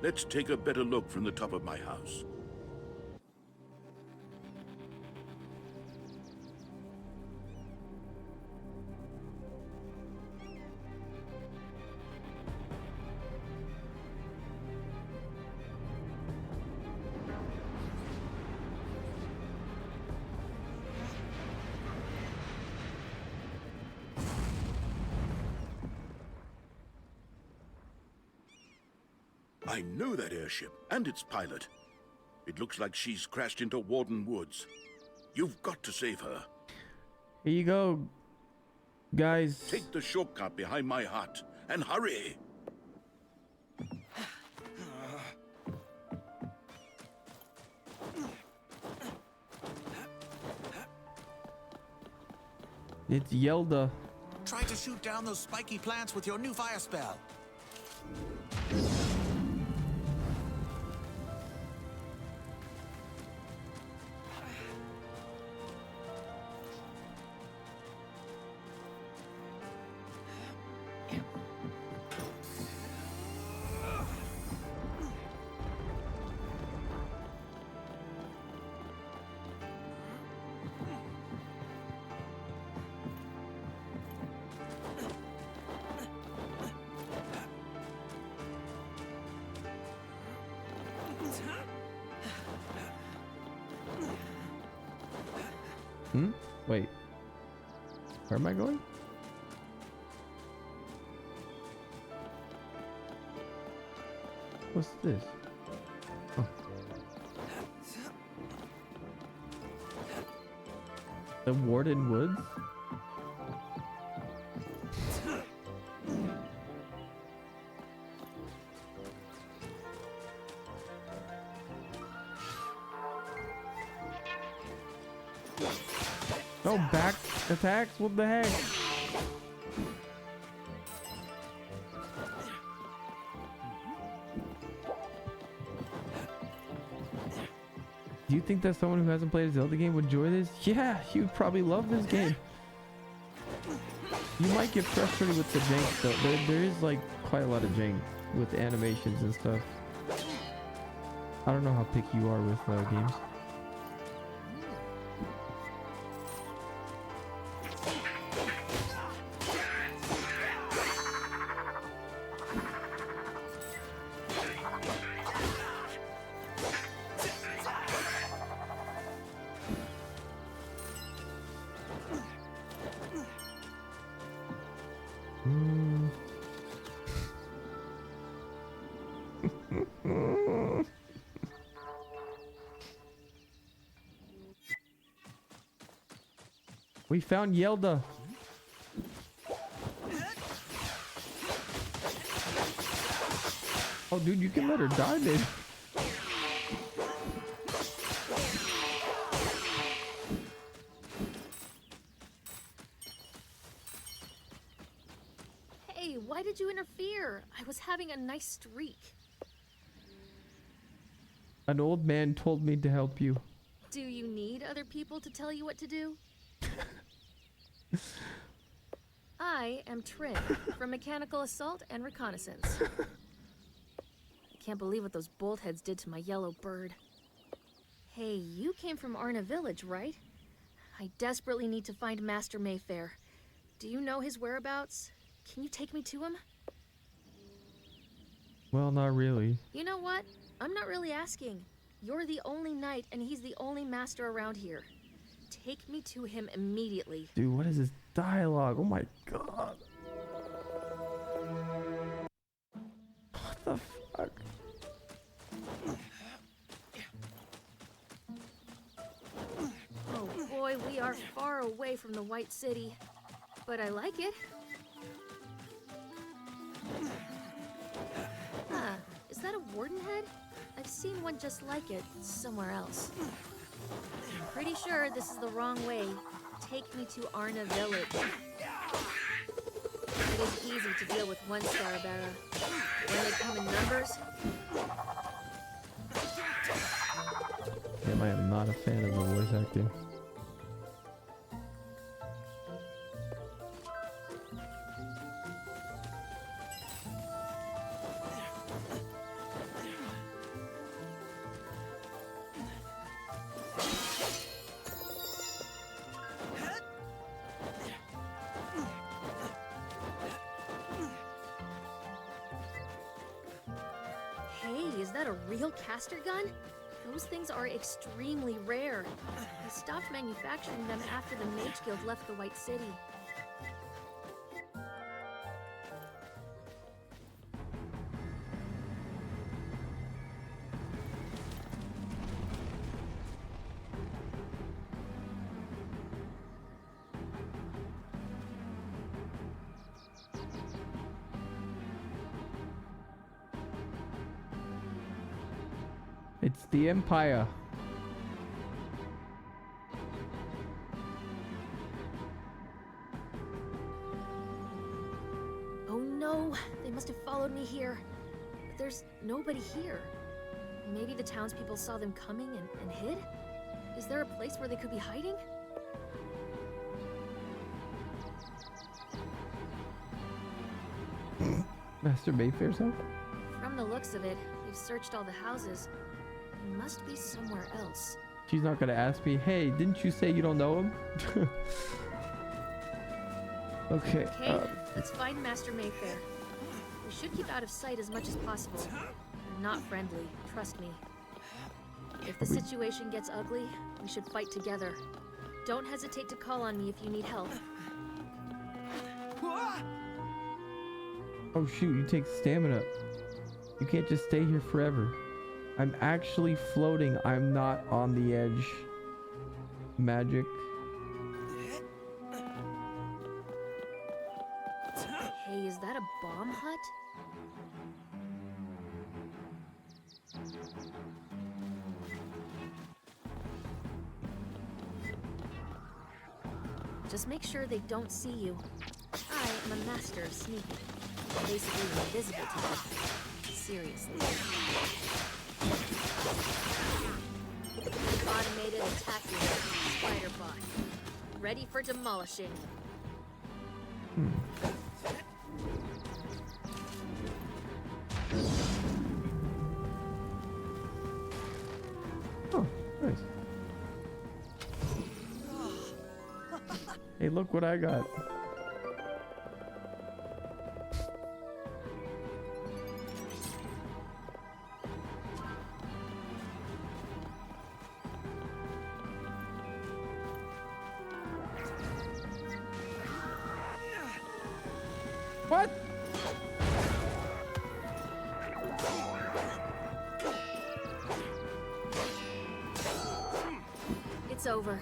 Let's take a better look from the top of my house. I know that airship and its pilot. It looks like she's crashed into Warden Woods. You've got to save her. Here you go, guys. Take the shortcut behind my hut and hurry. It's Yelda. Try to shoot down those spiky plants with your new fire spell. Wait. Where am I going? What's this? Oh. The Warden Woods? No back attacks? What the heck? Do you think that someone who hasn't played a Zelda game would enjoy this? Yeah, he would probably love this game. You might get frustrated with the jank though. There is like quite a lot of jank with animations and stuff. I don't know how picky you are with games. We found Yelda. Oh, dude, you can let her die, dude. Hey, why did you interfere? I was having a nice streak. An old man told me to help you. Do you need other people to tell you what to do? I am Trin from Mechanical Assault and Reconnaissance. I can't believe what those bolt heads did to my yellow bird. Hey, you came from Arna Village, right? I desperately need to find Master Mayfair. Do you know his whereabouts? Can you take me to him? Well, not really. You know what? I'm not really asking. You're the only knight and he's the only master around here. Take me to him immediately. Dude, what is this dialogue? Oh my god. What the fuck? far, far away from the White City. But I like it. Huh, is that a warden head? I've seen one just like it somewhere else. I'm pretty sure this is the wrong way. Take me to Arna Village. It is easy to deal with one Starbearer. When they come in numbers... Damn, I am not a fan of the voice acting. Caster gun? Those things are extremely rare. I stopped manufacturing them after the Mage Guild left the White City. It's the Empire. Oh no, they must have followed me here. But there's nobody here. Maybe the townspeople saw them coming and hid? Is there a place where they could be hiding? Master Mayfair's house? From the looks of it, they've searched all the houses. He must be somewhere else. She's not gonna ask me, hey, didn't you say you don't know him? Okay. Let's find Master Mayfair. We should keep out of sight as much as possible. They're not friendly, trust me. If the situation gets ugly, we should fight together. Don't hesitate to call on me if you need help. Oh shoot, you take stamina. You can't just stay here forever. I'm actually floating. I'm not on the edge. Magic. Hey, is that a bomb hut? Just make sure they don't see you. I am a master of sneaking. Basically invisible to them. Seriously. Automated attack unit, spider bot. Ready for demolishing. Oh, nice. Hey, look what I got. What? It's over.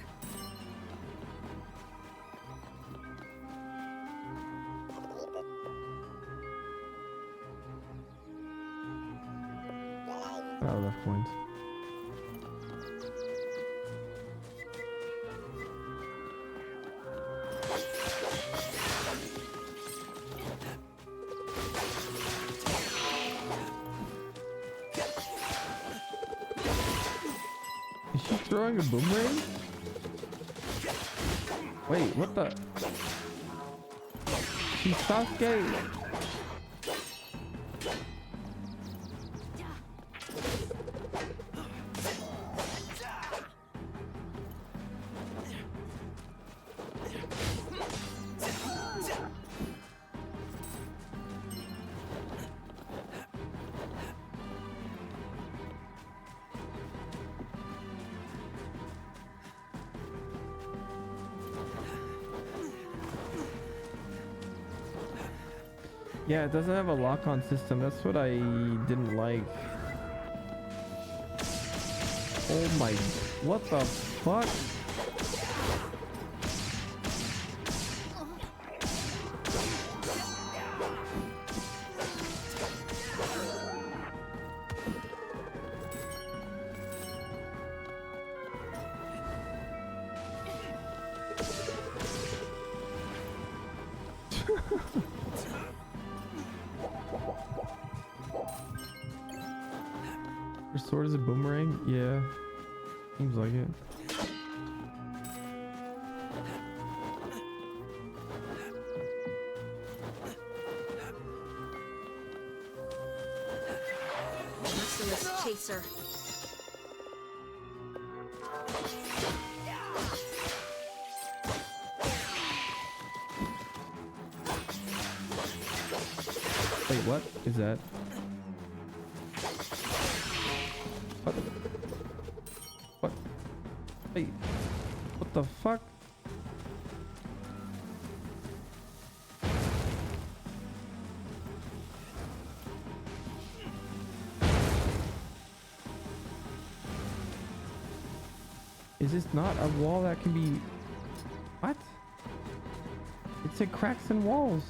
Not enough points. Is she throwing a boomerang? Wait, what the? She's Sasuke. Yeah, it doesn't have a lock-on system. That's what I didn't like. Oh my... What the fuck? Her sword is a boomerang? Yeah. Seems like it. Merciless chaser. Wait, what is that? What? What? Wait. What the fuck? Is this not a wall that can be... What? It said cracks in walls.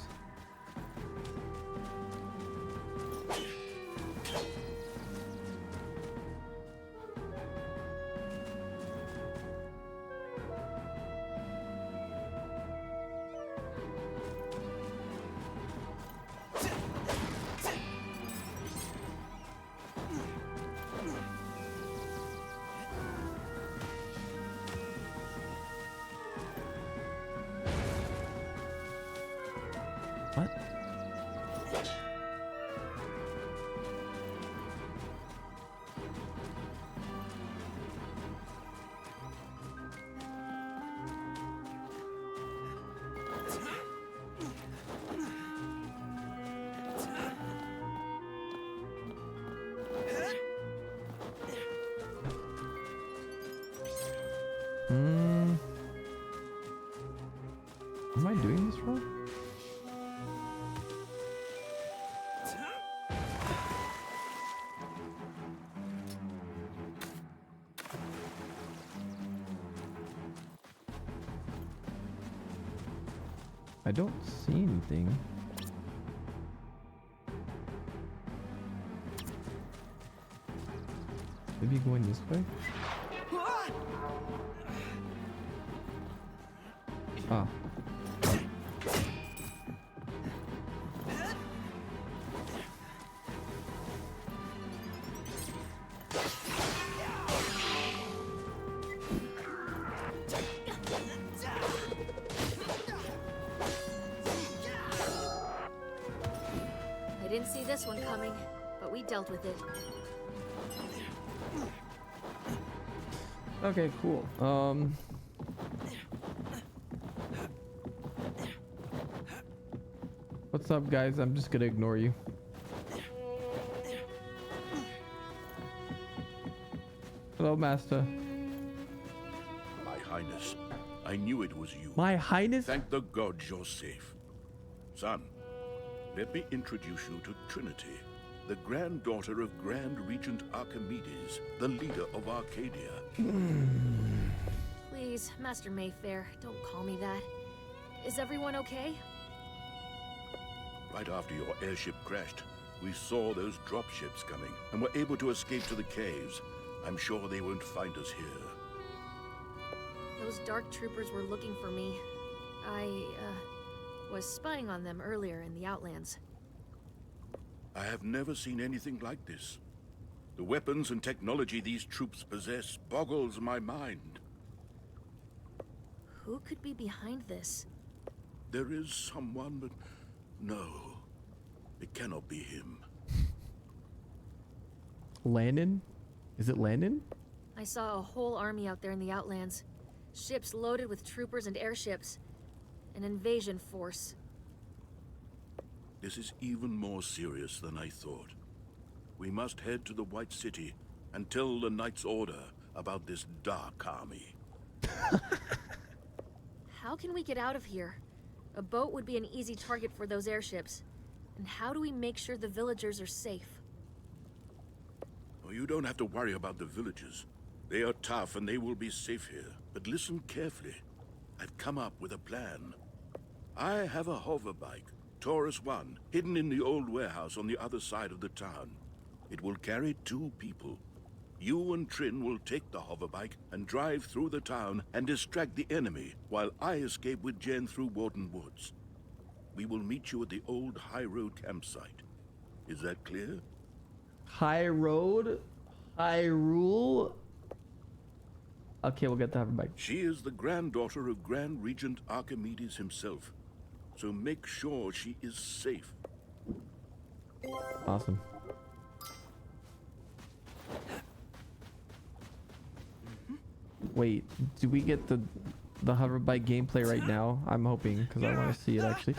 What? Am I doing this wrong? I don't see anything. Maybe going this way? Ah. I didn't see this one coming, but we dealt with it. Okay, cool. What's up, guys? I'm just gonna ignore you. Hello, Master. My Highness, I knew it was you. My Highness? Thank the gods you're safe. Son, let me introduce you to Trinity, the granddaughter of Grand Regent Archimedes, the leader of Arcadia. Please, Master Mayfair, don't call me that. Is everyone okay? Right after your airship crashed, we saw those dropships coming and were able to escape to the caves. I'm sure they won't find us here. Those dark troopers were looking for me. I, was spying on them earlier in the Outlands. I have never seen anything like this. The weapons and technology these troops possess boggles my mind. Who could be behind this? There is someone, but no, it cannot be him. Landon? Is it Landon? I saw a whole army out there in the Outlands. Ships loaded with troopers and airships. An invasion force. This is even more serious than I thought. We must head to the White City and tell the Knight's Order about this dark army. How can we get out of here? A boat would be an easy target for those airships. And how do we make sure the villagers are safe? Oh, you don't have to worry about the villagers. They are tough and they will be safe here. But listen carefully. I've come up with a plan. I have a hoverbike, Taurus 1, hidden in the old warehouse on the other side of the town. It will carry 2 people. You and Trin will take the hoverbike and drive through the town and distract the enemy while I escape with Jen through Warden Woods. We will meet you at the old High Road campsite. Is that clear? High Road? Hyrule? Okay, we'll get the hoverbike. She is the granddaughter of Grand Regent Archimedes himself. So make sure she is safe. Awesome. Wait, do we get the hoverbike gameplay right now? I'm hoping, because I want to see it actually.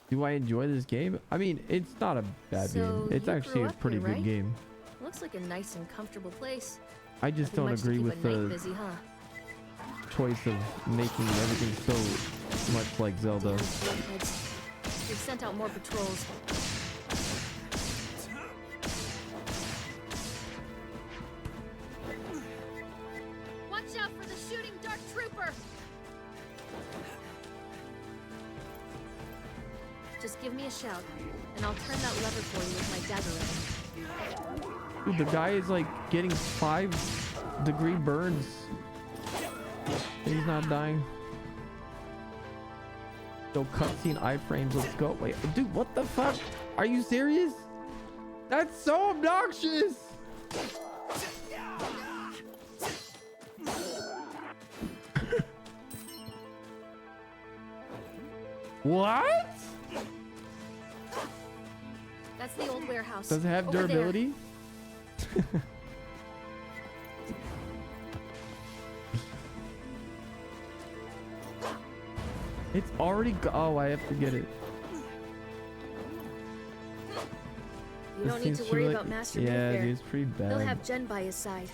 Do I enjoy this game? I mean, it's not a bad game. It's actually a pretty good game. Looks like a nice and comfortable place. I just don't agree with the busy, huh? choice of making everything so much like Zelda. We've sent out more patrols. Watch out for the shooting dark trooper! Just give me a shout, and I'll turn that lever for you with my dagger ring. Dude, the guy is like getting 5-degree burns. And he's not dying. No cutscene iframes, let's go. Wait, dude, what the fuck? Are you serious? That's so obnoxious! What? That's the old warehouse. Does it have over durability? It's already oh, I have to get it. You don't need to worry about Master Yeah, Mayfair. dude, it's pretty bad. He'll have Jen by his side.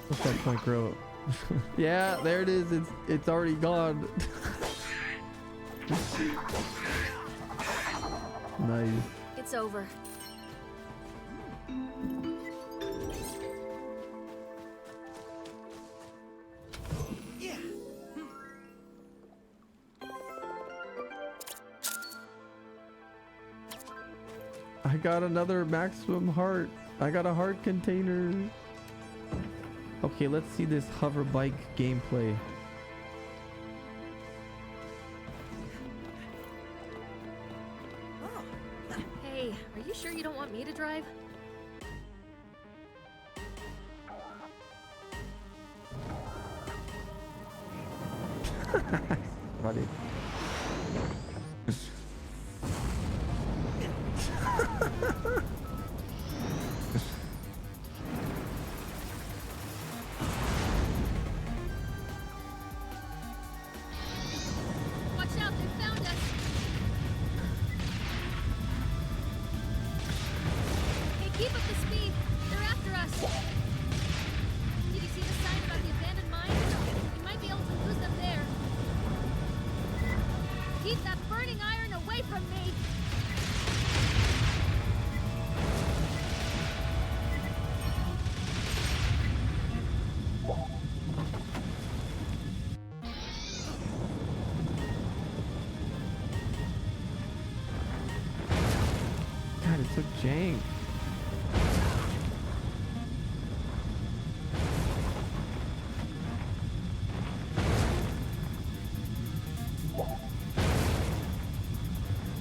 What's that point grow? Yeah, there it is. It's already gone. Nice. It's over. I got another maximum heart. I got a heart container. Okay, let's see this hover bike gameplay. Hey, are you sure you don't want me to drive? Buddy. Watch out, they found us! Hey, keep up the speed! They're after us! Did you see the sign about the abandoned mine? You might be able to lose them there. Keep that burning iron away from me! God, it's so jank.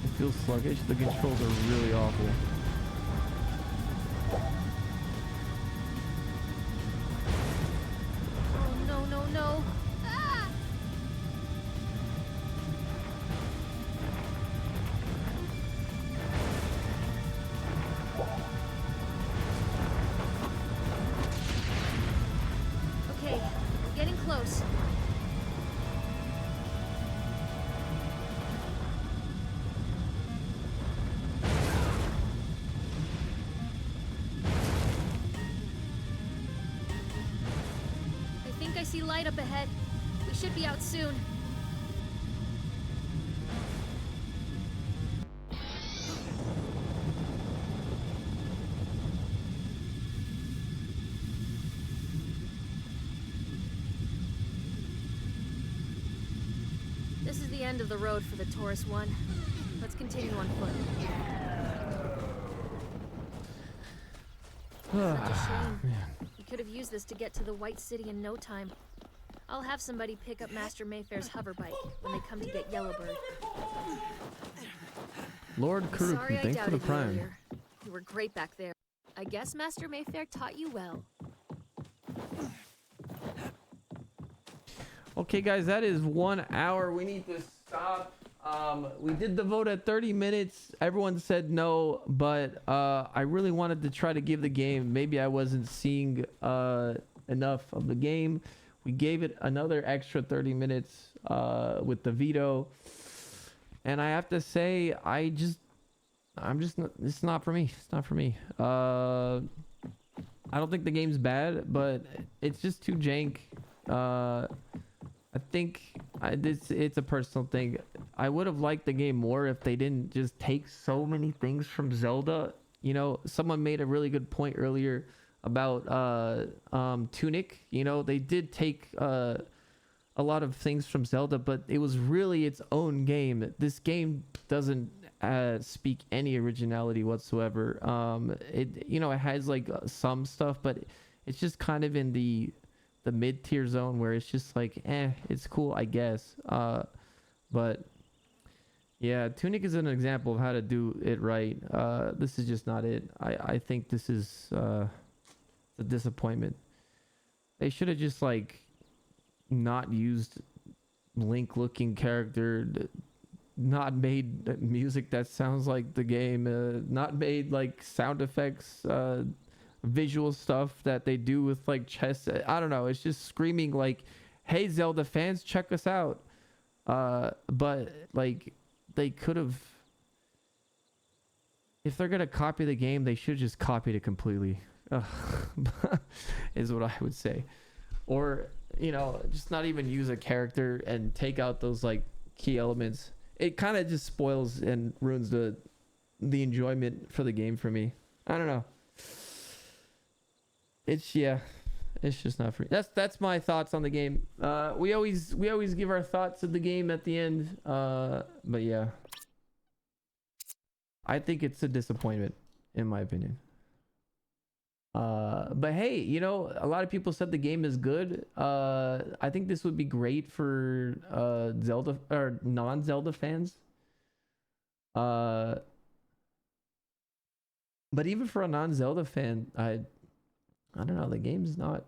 It feels sluggish. The controls are really awful. Oh, no, no, no! Ah! Okay, we're getting close. see light up ahead. We should be out soon. This is the end of the road for the Taurus One. Let's continue on foot. Such a shame. We could have used this to get to the White City in no time. I'll have somebody pick up Master Mayfair's hoverbike when they come to get Yellowbird. Lord Sorry Kuruku, I thanks for the doubted you prime. earlier. You were great back there. I guess Master Mayfair taught you well. Okay, guys, that is 1 hour. We need to stop. We did the vote at 30 minutes. Everyone said no, but I really wanted to try to give the game. Maybe I wasn't seeing enough of the game. We gave it another extra 30 minutes with the veto. And I have to say, I'm just not, it's not for me. It's not for me. I don't think the game's bad, but it's just too jank. I think it's a personal thing. I would have liked the game more if they didn't just take so many things from Zelda. You know, someone made a really good point earlier about Tunic. You know, they did take a lot of things from Zelda, but it was really its own game. This game doesn't speak any originality whatsoever. It, you know, it has like some stuff, but it's just kind of in the mid-tier zone where it's just like, it's cool, I guess. But yeah, Tunic is an example of how to do it right. This is just not it. I think this is a disappointment. They should have just like not used Link looking character, not made music that sounds like the game, not made like sound effects, visual stuff that they do with like chess. I don't know, it's just screaming like, hey Zelda fans, check us out. But like they could have, if they're gonna copy the game, they should just copy it completely. Is what I would say. Or, you know, just not even use a character and take out those like key elements. It kind of just spoils and ruins the enjoyment for the game for me. I don't know. It's just not for me. That's my thoughts on the game. We always give our thoughts of the game at the end. But yeah, I think it's a disappointment in my opinion. But hey, you know, a lot of people said the game is good. I think this would be great for Zelda or non-Zelda fans. But even for a non-Zelda fan, I don't know, the game's not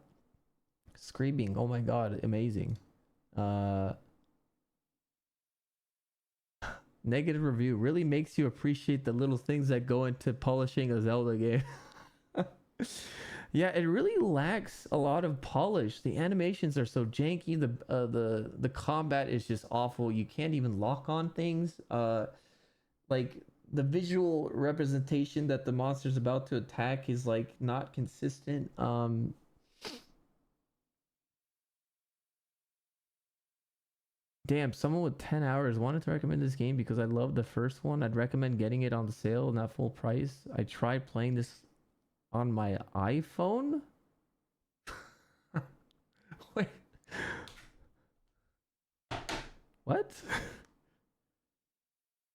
screaming, oh my god, amazing. Negative review really makes you appreciate the little things that go into polishing a Zelda game. Yeah, it really lacks a lot of polish. The animations are so janky. The combat is just awful. You can't even lock on things. Like the visual representation that the monster's about to attack is like not consistent. Damn, someone with 10 hours wanted to recommend this game because I love the first one. I'd recommend getting it on the sale, not full price. I tried playing this on my iPhone. Wait. What?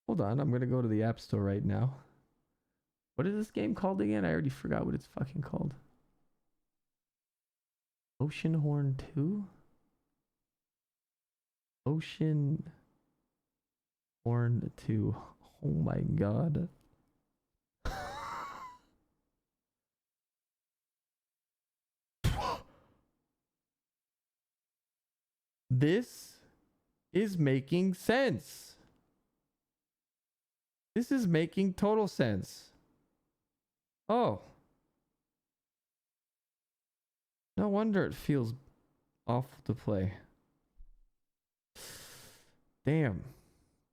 Hold on, I'm gonna go to the App Store right now. What is this game called again? I already forgot what it's fucking called. Oceanhorn 2? Oceanhorn 2. Oh my god. This is making sense. This is making total sense. Oh. No wonder it feels awful to play. Damn.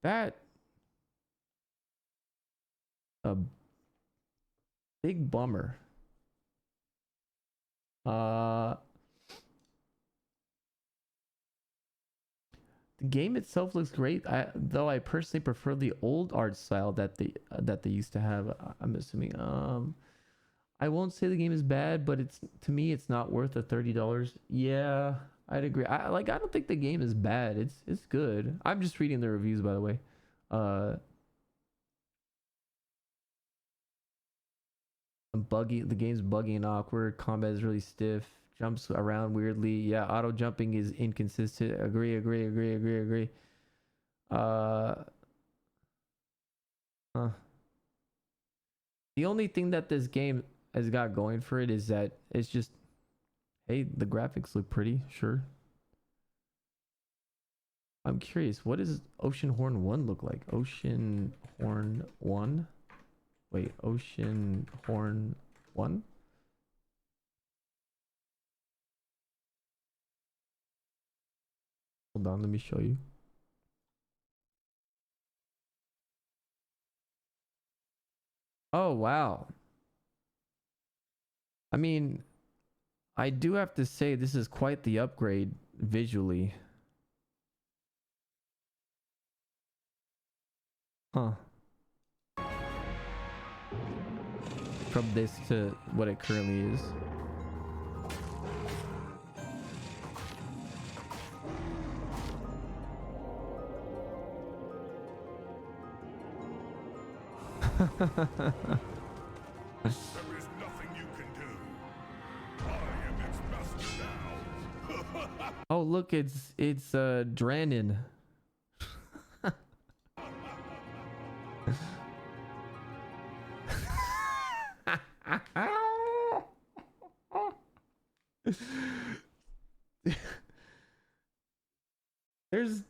That a big bummer. game itself looks great. Though I personally prefer the old art style that they used to have. I'm assuming. I won't say the game is bad, but it's, to me, it's not worth the $30. Yeah, I'd agree. I don't think the game is bad. It's good. I'm just reading the reviews, by the way. Buggy. The game's buggy and awkward. Combat is really stiff. Jumps around weirdly. Yeah, auto jumping is inconsistent. Agree. The only thing that this game has got going for it is that it's just, hey, the graphics look pretty, sure. I'm curious, what does Ocean Horn 1 look like? Ocean Horn 1? Wait, Ocean Horn 1? Hold on, let me show you. Oh, wow. I mean, I do have to say this is quite the upgrade visually. Huh. From this to what it currently is. There is nothing you can do. I am its master now. Oh, look, it's Dranin. There's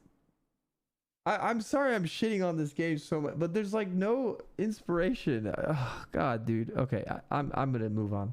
I'm sorry I'm shitting on this game so much, but there's like no inspiration. Oh, God, dude. Okay, I'm gonna move on.